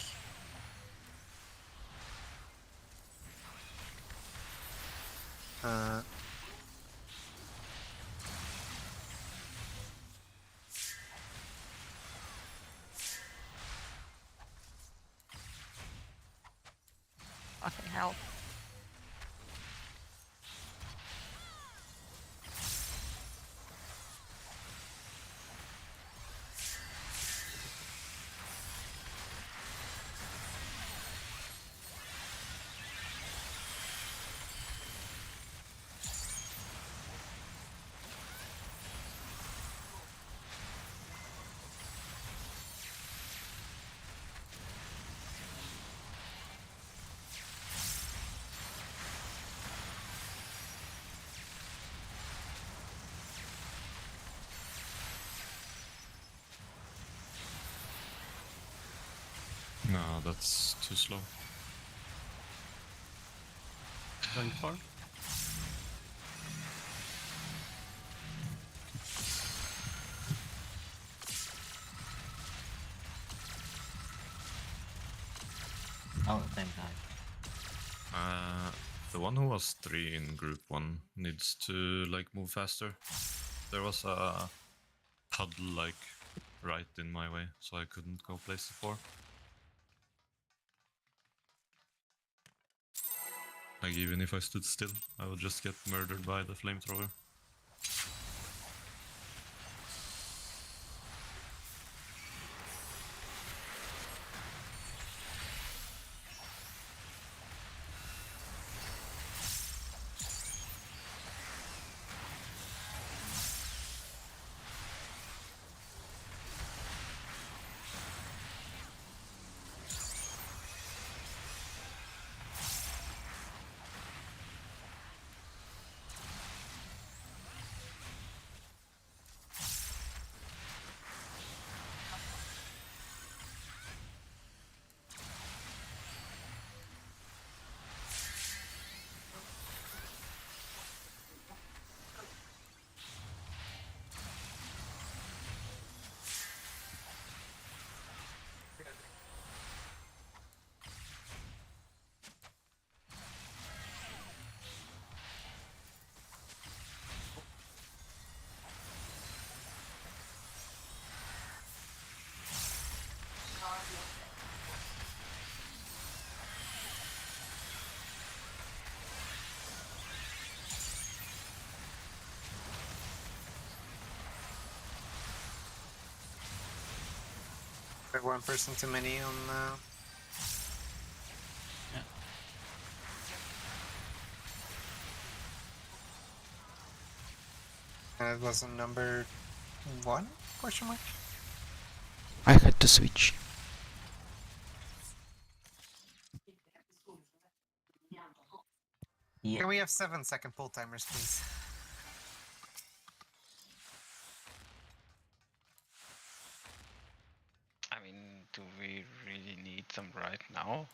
Fucking hell. No, that's too slow. Going 4. Oh, same time. The one who was 3 in group 1 needs to like move faster. There was a puddle like right in my way, so I couldn't go place the 4. Like even if I stood still, I would just get murdered by the flamethrower. One person too many on... Yeah. And it was on number 1? Question mark? I had to switch. Yeah. Can we have 7-second pull timers, please? I mean, them right now.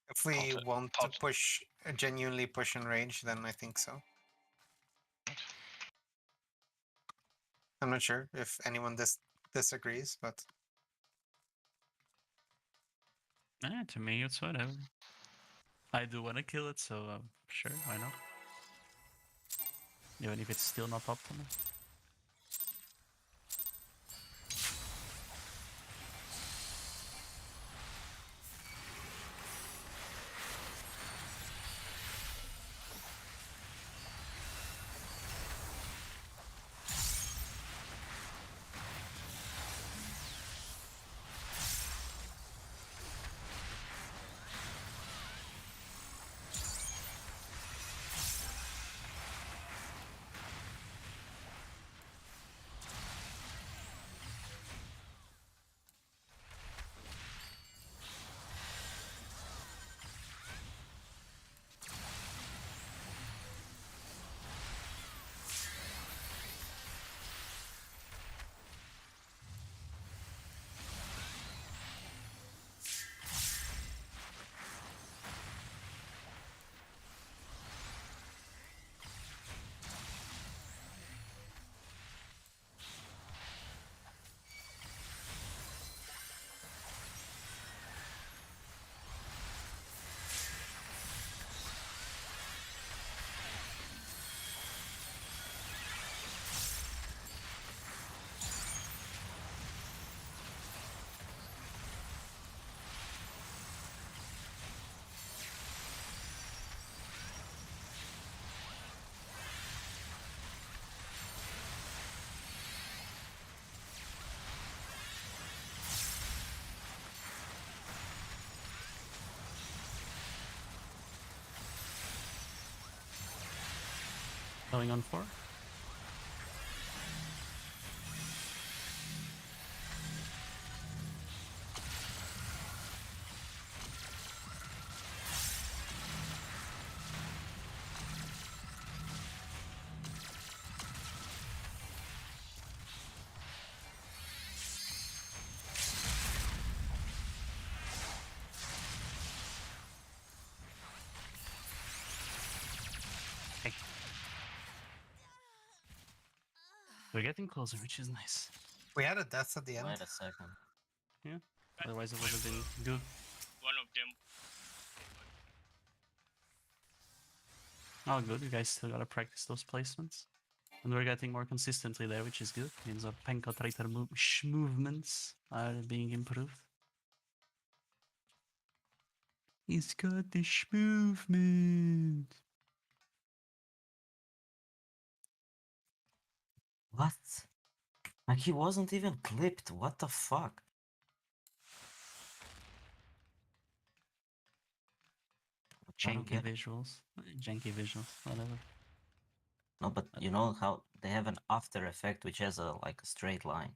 If we Pot- want pot- to push, genuinely push in range, then I think so. I'm not sure if anyone disagrees, but To me, it's whatever. I do want to kill it, so sure, why not? Even if it's still not optimal. Going on 4. We're getting closer, which is nice. we had a death at the end. Wait a second. Otherwise, it would have been good. One of them. Oh, good. You guys still gotta practice those placements. And we're getting more consistently there, which is good. Means our Penko traitor movements are being improved. He's got the movement. What? Like he wasn't even clipped. What the fuck? I don't Janky get it. visuals. Janky visuals, whatever. No, but you know how they have an after effect which has a like a straight line.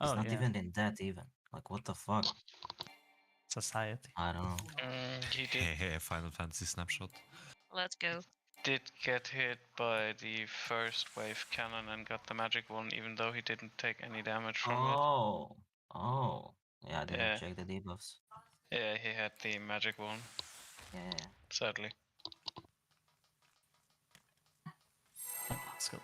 It's Oh, not yeah. even in that even. Like what the fuck? Society. I don't know. He Hey, hey, Final Fantasy snapshot. Let's go. did get hit by the first wave cannon and got the magic one, even though he didn't take any damage from Oh. Oh. Yeah, I didn't Yeah. check the debuffs. it. Yeah, he had the magic one, Yeah. sadly. Let's go.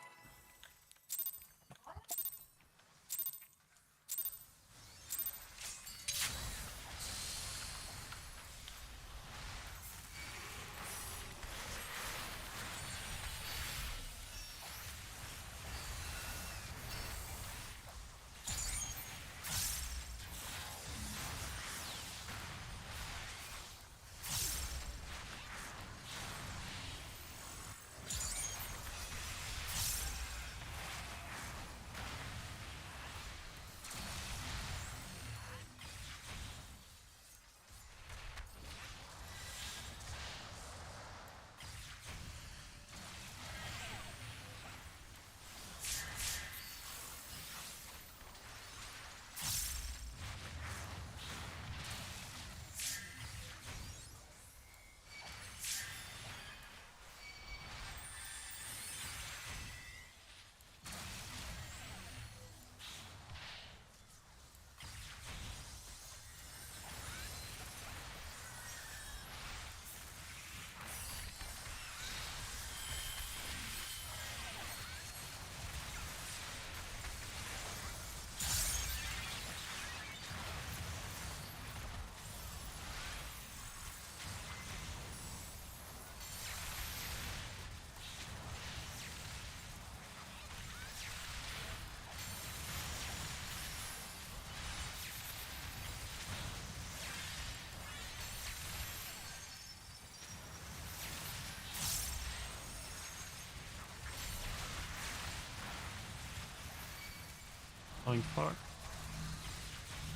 Going for.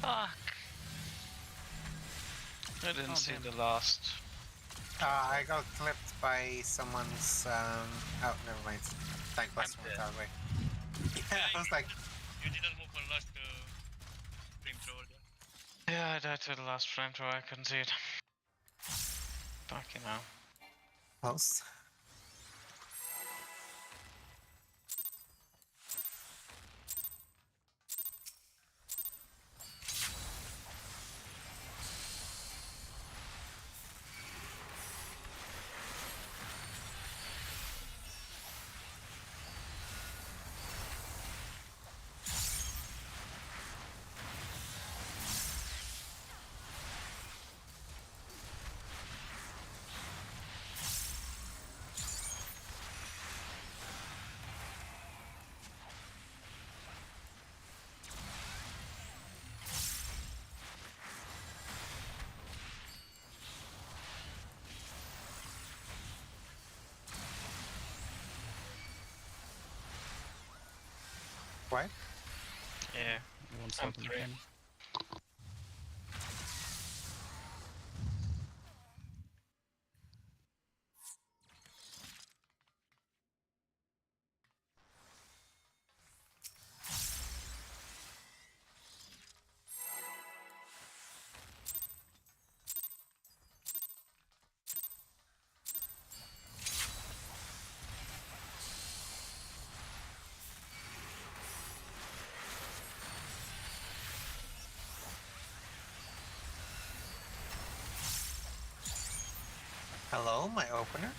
Fuck. I didn't see damn. the last. I got clipped by someone's. Oh, never mind. Tank quest went that way. Yeah, I was like, You didn't move for last flamethrower then. Yeah, I died to the last flamethrower. I couldn't see it. Fucking hell. close. What? Yeah. One I'm second. three. Hello, my opener.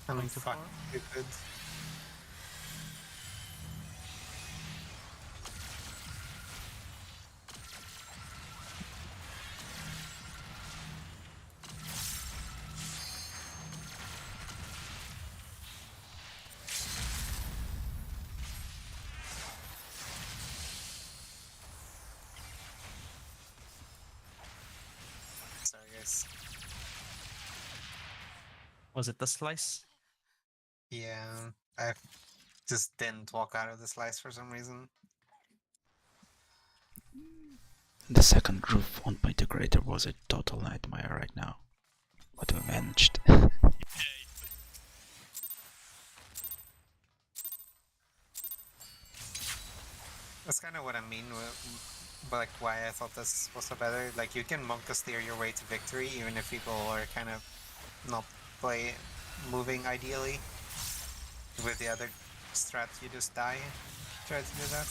I'm Going to fucking four. stupid. Sorry, guys. Was it the slice? Yeah, I just didn't walk out of the slice for some reason. The second group on Integrator was a total nightmare right now, but we managed. That's kind of what I mean but like why I thought this was so better. Like you can monka steer your way to victory even if people are kind of not moving ideally. With the other strat, you just die. Try to do that.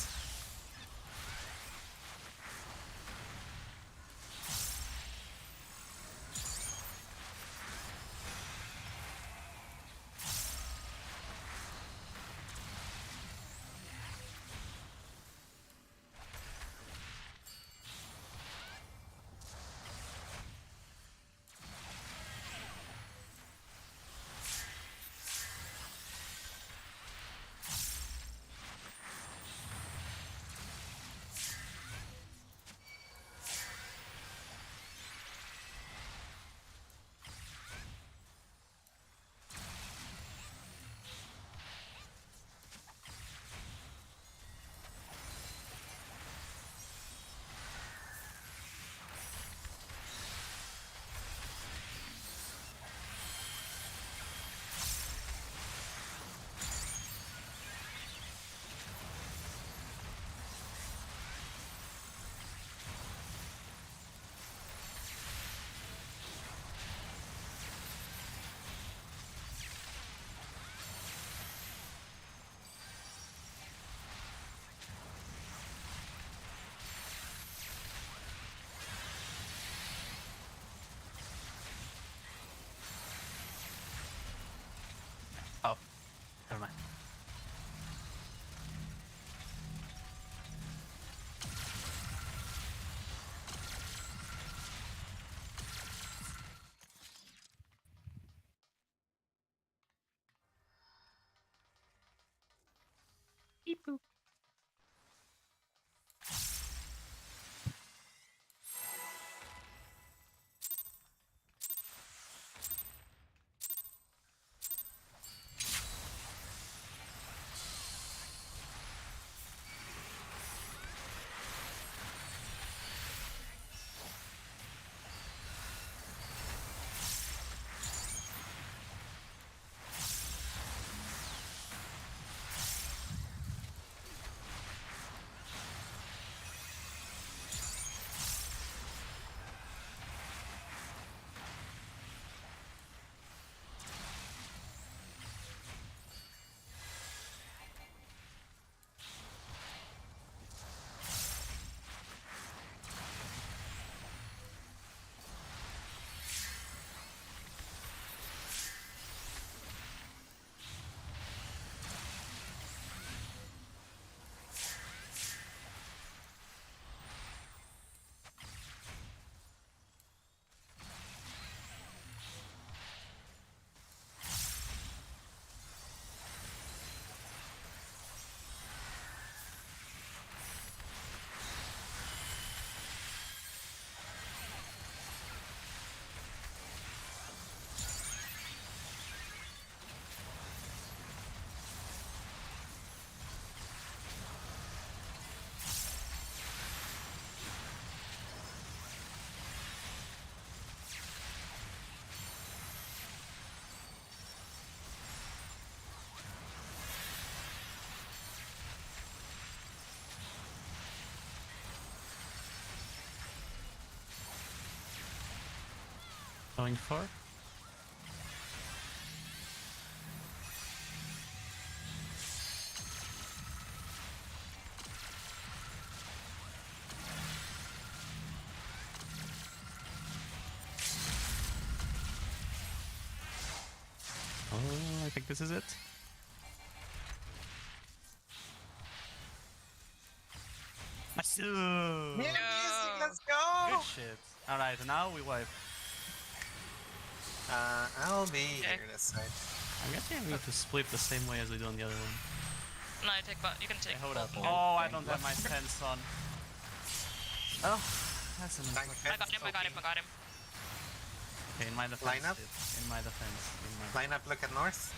Oh, never mind. Beep boop. Going for. Oh, I think this is it. Yeah, Yeah. music, let's Good go! shit. Alright, now we wipe. I'll be Okay. here this side. I'm guessing we need to split the same way as we do on the other one. No, take but you can take Hey, hold both. up. Oh, I don't have my stance on. Oh, that's an Tank I got him, I got him, I got him. Okay, in my defense. Line up. In my defense. Line up, look at north.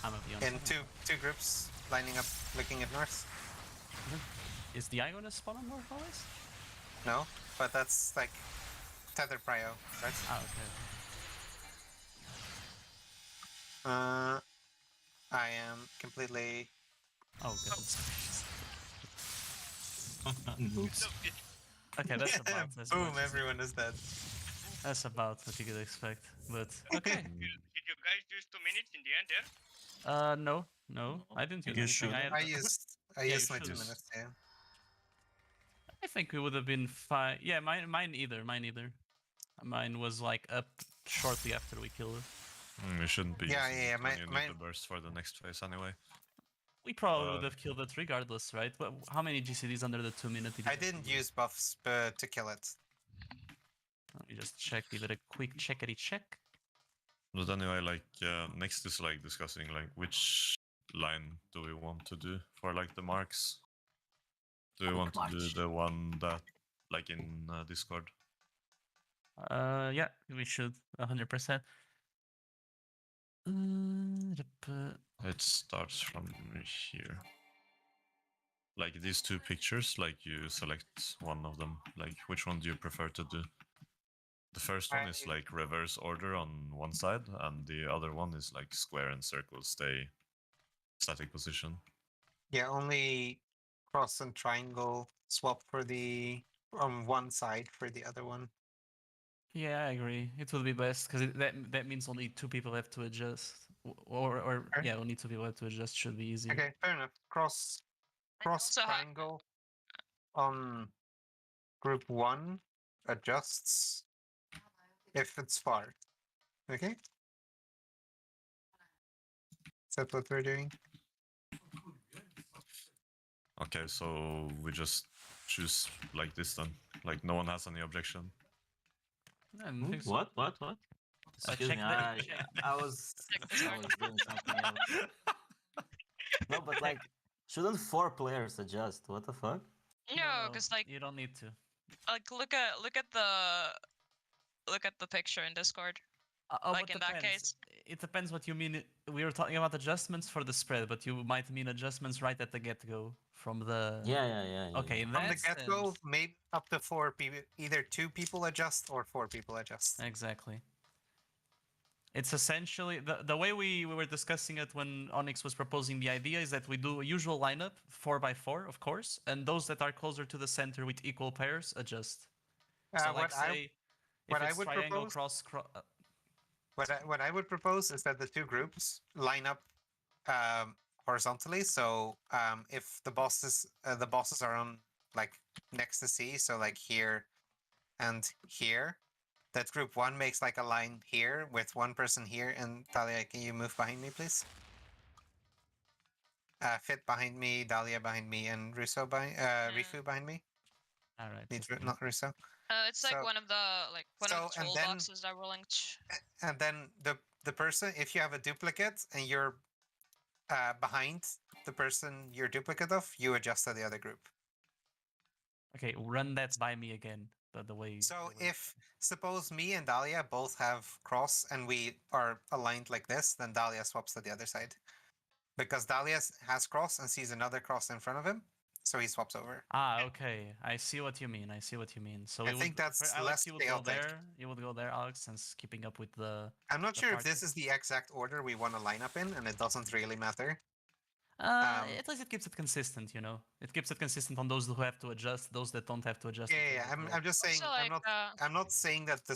I'm a beyond. In two groups, lining up, looking at north. Is the eye gonna spawn on north always? No, but that's like tether prio, right? Ah, okay. I am completely. Oh, goodness. Noobs. Okay, that's about. That's Boom! about, Everyone is dead. that's about what you could expect. But okay. Did you guys use 2 minutes in the end there? No, I didn't use You anything. should. I, had, I used you my 2 should. minutes. Yeah. I think we would have been fine. Yeah, mine either. Mine was like up shortly after we killed it. We shouldn't be. Yeah, using yeah, it when my- you need my- the burst for the next phase anyway. We probably would Uh, have killed it regardless, right? But how many GCDs under the 2 minute? Did you I didn't use buffs to kill it. Let me just check. Give it a quick checkity check. But anyway, like next is like discussing like which line do we want to do for like the marks. Do we Quick want to do march. the one that like in Discord? Yeah, we should 100%. It starts from here. Like these two pictures, like you select one of them. Like which one do you prefer to do? The first one is I- like reverse order on one side, and the other one is like square and circle stay static position. Yeah, only cross and triangle swap for the on one side for the other one. Yeah, I agree. It would be best because that means only 2 people have to adjust, or Okay. yeah, only 2 people have to adjust. Should be easier. Okay, fair enough. Cross also ha- triangle on group 1 adjusts if it's far. Okay? Is that what we're doing? Okay, so we just choose like this then. Like no one has any objection. I don't think so. What? Excuse check me. the- I was doing something else. No, but like, shouldn't 4 players adjust? What the fuck? No, because like you don't need to. look at the picture in Discord. Oh, Like but in that depends. case. It depends what you mean. We were talking about adjustments for the spread, but you might mean adjustments right at the get-go from the. Yeah. Okay, in From the that get-go, sense- maybe up to 4 people, either 2 people adjust or 4 people adjust. Exactly. It's essentially the way we were discussing it when Onyx was proposing the idea is that we do a usual lineup 4x4, of course, and those that are closer to the center with equal pairs adjust. So like say, what if I it's would triangle propose- cross. What I would propose is that the 2 groups line up horizontally. So if the bosses are on like next to C, so like here and here, that group 1 makes like a line here with one person here. And Dahlia, can you move behind me, please? Fit behind me, Dahlia behind me, and Russo behind Rifu behind me. All right. Needs that's fine. not Russo. It's like So- one of the so, and then- toolboxes that we're linked. And then the person, if you have a duplicate and you're behind the person you're duplicate of, you adjust to the other group. Okay, run that by me again. The way. So the way- if suppose me and Dahlia both have cross and we are aligned like this, then Dahlia swaps to the other side. Because Dahlia has cross and sees another cross in front of him, so he swaps over. Okay, I see what you mean. So I we think would, that's Alex, less you would go chaotic. there. You would go there, Alex, since keeping up with the. I'm not The sure if party. this is the exact order we want to line up in, and it doesn't really matter. At least it keeps it consistent, you know. It keeps it consistent on those who have to adjust, those that don't have to adjust. Yeah, it yeah, doesn't I'm, go. I'm just saying. Also, like, I'm not saying that the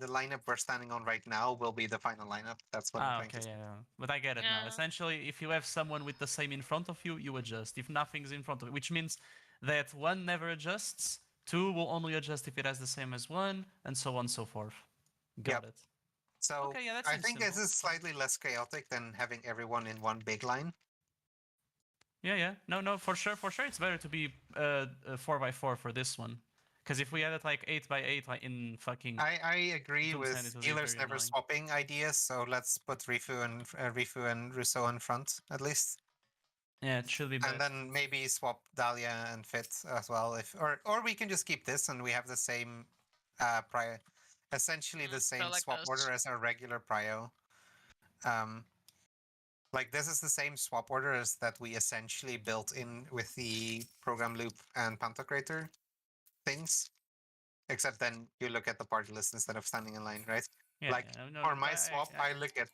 lineup we're standing on right now will be the final lineup. That's what I'm trying Okay, to say. yeah. But I get it now. Yeah. Essentially, if you have someone with the same in front of you, you adjust. If nothing's in front of you, which means that 1 never adjusts, 2 will only adjust if it has the same as 1, and so on and so forth. Got Yep. it. So Okay, yeah, that I seems think this simple. is slightly less chaotic than having everyone in one big line. Yeah. No, for sure. It's better to be 4x4 for this one. Because if we had it like 8x8 like in fucking I agree Doom's with End, it would be healers very never annoying. swapping ideas, so let's put Rifu and Rousseau in front at least. Yeah, it should be better. And then maybe swap Dahlia and Fit as well, if or we can just keep this and we have the same prio, essentially the So same like swap this. order as our regular prio. Like this is the same swap order as that we essentially built in with the program loop and Pantocrator things, except then you look at the party list instead of standing in line, right? Yeah, Like no, for my swap, I look at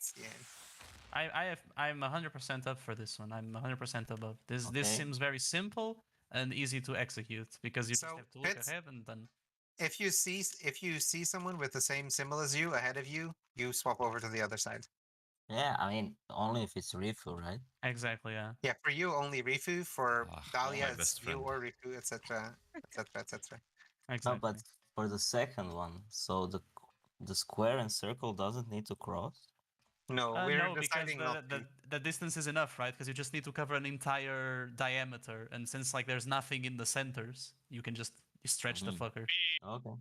I'm 100% up for this one. I'm 100% above. This Okay. seems very simple and easy to execute because you just So, have to look Fitz, ahead and then. if you see someone with the same symbol as you ahead of you, you swap over to the other side. Yeah, I mean, only if it's Rifu, right? Exactly, yeah. Yeah, for you only Rifu, for Ah, Dahlia my it's best you friend. or Rifu, etc., etc., etc. Exactly. No, but for the second one, so the square and circle doesn't need to cross. No, we're No, because deciding not to. the distance is enough, right? Because you just need to cover an entire diameter, and since like there's nothing in the centers, you can just stretch the Mhm. fucker. Okay.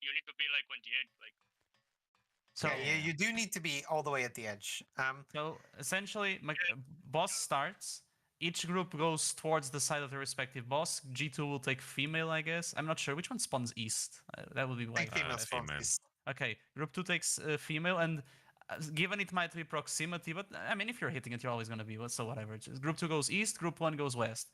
You need to be like on the edge, like So Yeah, you do need to be all the way at the edge. So essentially, boss starts. Each group goes towards the side of the respective boss. G2 will take female, I guess. I'm not sure which one spawns east. That would be I why. think female spawns female. east. Okay, group 2 takes female, and given it might be proximity, but I mean, if you're hitting it, you're always gonna be. So whatever. Group 2 goes east. Group 1 goes west.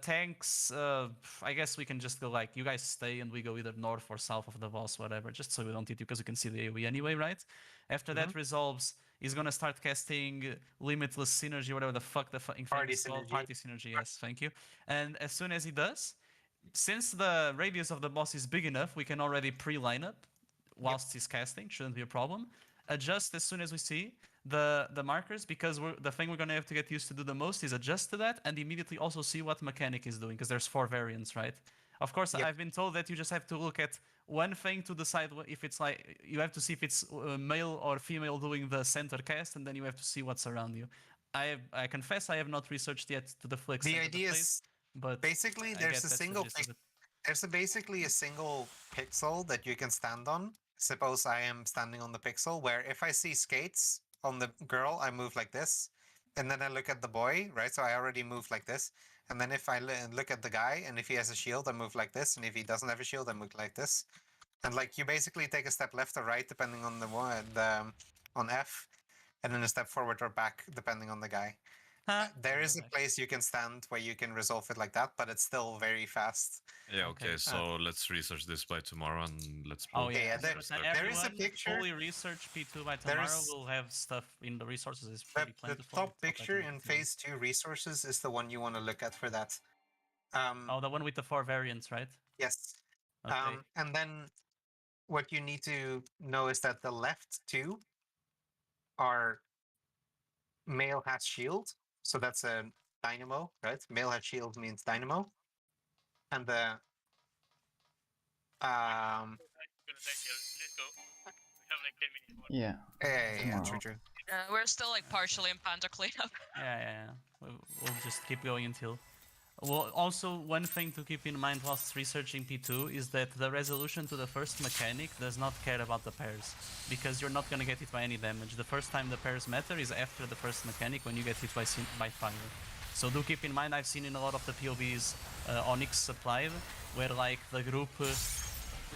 Tanks. I guess we can just go like you guys stay, and we go either north or south of the boss, whatever. Just so we don't hit you, because we can see the AOE anyway, right? After that resolves, he's gonna start casting limitless synergy, whatever the fuck the fucking thing Party is called. synergy. Party synergy. Yes, thank you. And as soon as he does, since the radius of the boss is big enough, we can already pre-line up whilst he's casting. Shouldn't be a problem. Adjust as soon as we see the markers, because the thing we're gonna have to get used to do the most is adjust to that and immediately also see what mechanic is doing, because there's 4 variants, right? Of course, Yep. I've been told that you just have to look at one thing to decide if it's like you have to see if it's male or female doing the center cast, and then you have to see what's around you. I confess I have not researched yet to the full extent The of the idea place, is but basically I there's get a that's the single gist of it. there's basically a single pixel that you can stand on. Suppose I am standing on the pixel, where if I see skates on the girl, I move like this, and then I look at the boy, right? So I already moved like this, and then if I look at the guy, and if he has a shield, I move like this, and if he doesn't have a shield, I move like this, and like you basically take a step left or right depending on the one on F, and then a step forward or back depending on the guy. There is a place you can stand where you can resolve it like that, but it's still very fast. Yeah, Okay. okay, so let's research this by tomorrow and let's Oh build yeah, yeah, there- 100%. there is a Everyone picture- fully research P2 by tomorrow. There's- We'll have stuff in the resources. It's The, pretty the plentiful. top It's not like picture a in big deal. phase 2 resources is the one you want to look at for that. Oh, the one with the 4 variants, right? Yes. Okay. And then what you need to know is that the left 2 are male has shield, so that's a dynamo, right? Male has shield means dynamo, and the gonna die here. Let's go. We have like 10 minutes more. Yeah. true, Tomorrow. true. We're still like partially in Panda cleanup. Yeah. We'll just keep going until. Well, also one thing to keep in mind whilst researching P2 is that the resolution to the first mechanic does not care about the pairs, because you're not gonna get hit by any damage. The first time the pairs matter is after the first mechanic, when you get hit by fire. So do keep in mind, I've seen in a lot of the POVs Onyx supplied, where like the group,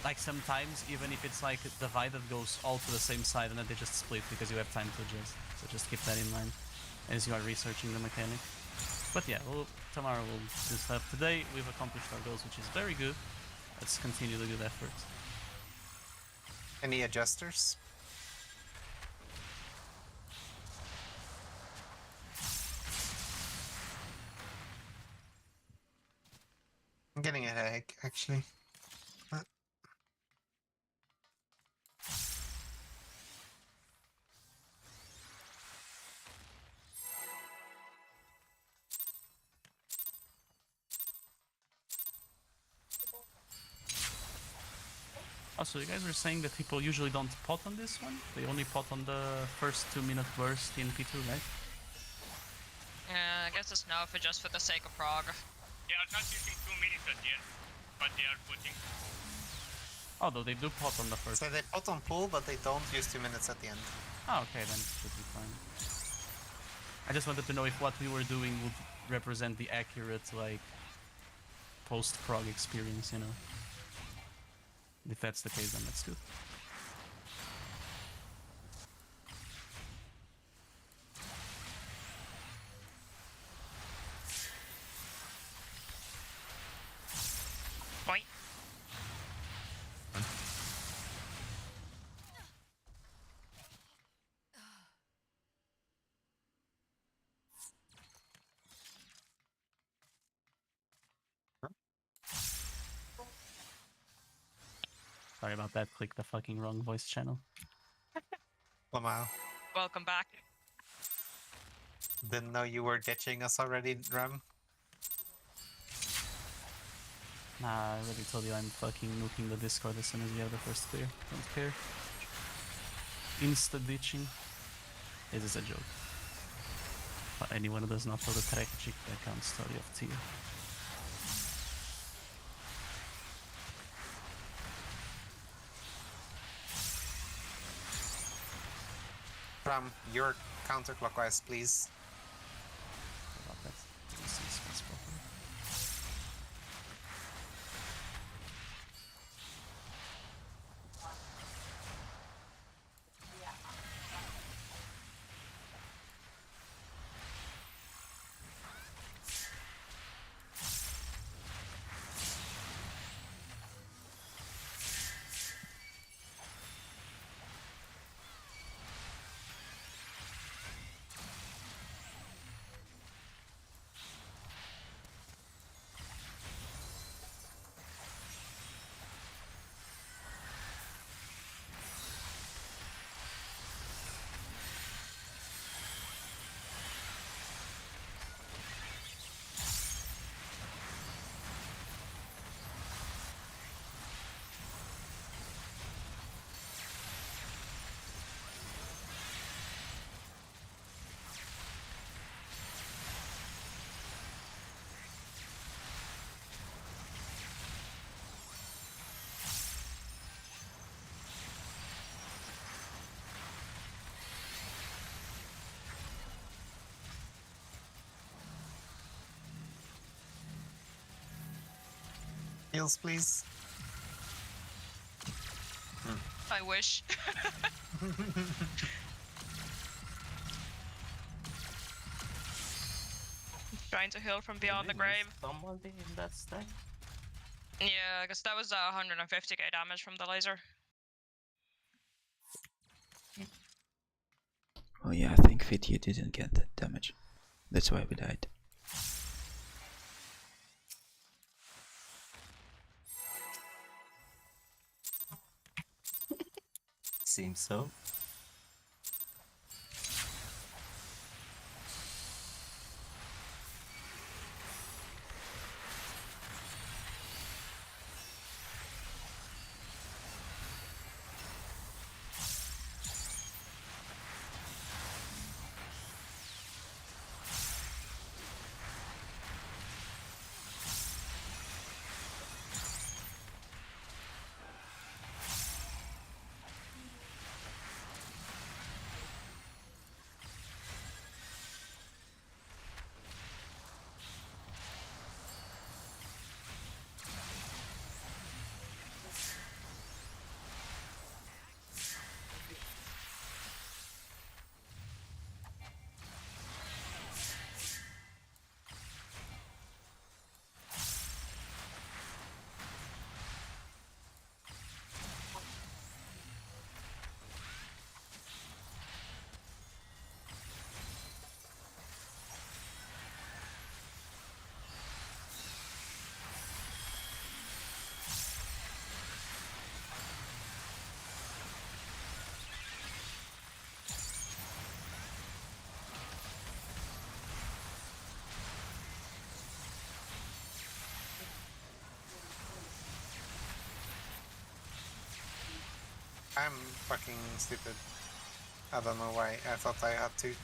like sometimes even if it's like divided, goes all to the same side and then they just split because you have time to adjust. So just keep that in mind as you are researching the mechanic. But yeah, tomorrow we'll do stuff. Today we've accomplished our goals, which is very good. Let's continue the good effort. Any adjusters? I'm getting a headache, actually. Also, you guys were saying that people usually don't pot on this one? They only pot on the first 2-minute burst in P2, right? Yeah, I guess it's no for just for the sake of prog. They are not using 2 minutes at the end, but they are putting. Although they do pot on the first. So they pot on pool, but they don't use 2 minutes at the end. Oh, okay, then it should be fine. I just wanted to know if what we were doing would represent the accurate, like, post-prog experience, you know? If that's the case, then that's good. Point. Sorry about that, click the fucking wrong voice channel. Wow. Welcome back. Didn't know you were ditching us already, Ram. Nah, I already told you I'm fucking nuking the Discord as soon as we have the first clear. Don't care. Insta ditching. It is a joke. For anyone who does not know the tragic account story of Tia. Ram, you're counterclockwise, please. About that. This is possible. Heals, please. I wish. Trying to heal from beyond the grave. Somebody in that stack? Yeah, I guess that was 150k damage from the laser. Oh yeah, I think Fit, you didn't get that damage. That's why we died. Seems so. I'm fucking stupid. I don't know why. I thought I had to.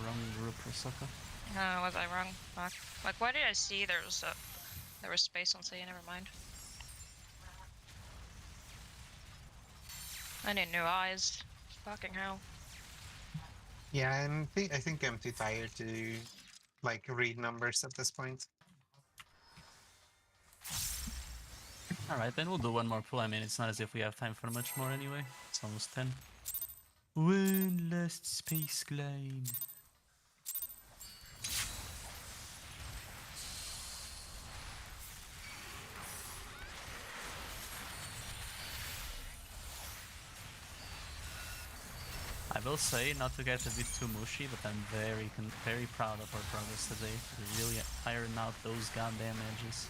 Wrong group for soccer. No, was I wrong? Fuck. Like, why did I see there was space on C? Never mind. I need new eyes. Fucking hell. Yeah, and I think I'm too tired to like read numbers at this point. Alright, then we'll do one more pull. I mean, it's not as if we have time for much more anyway. It's almost 10. One last space glide. I will say, not to get a bit too mushy, but I'm very proud of our progress today. We really ironed out those goddamn edges.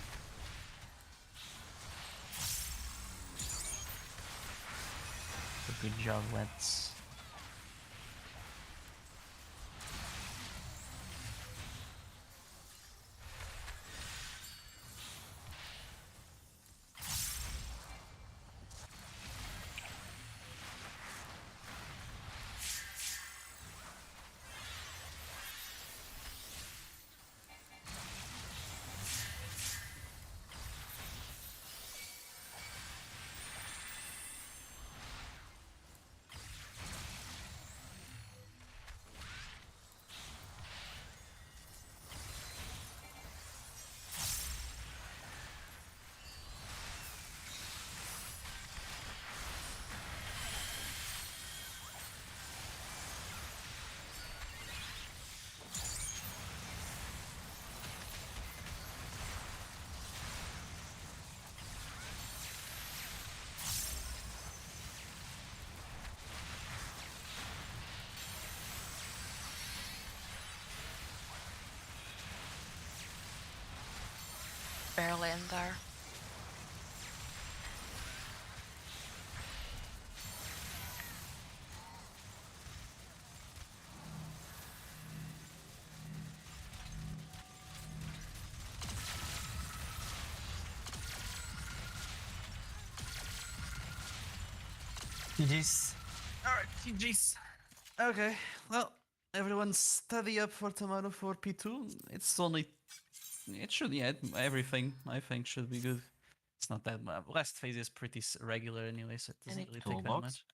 So good job, Wets. Barely in there. GG's. Alright, GG's. Okay, well, everyone study up for tomorrow for P2. It's only... It should, yeah, everything, I think, should be good. It's not that much. Last phase is pretty regular anyway, so it doesn't really take that Toolbox? much.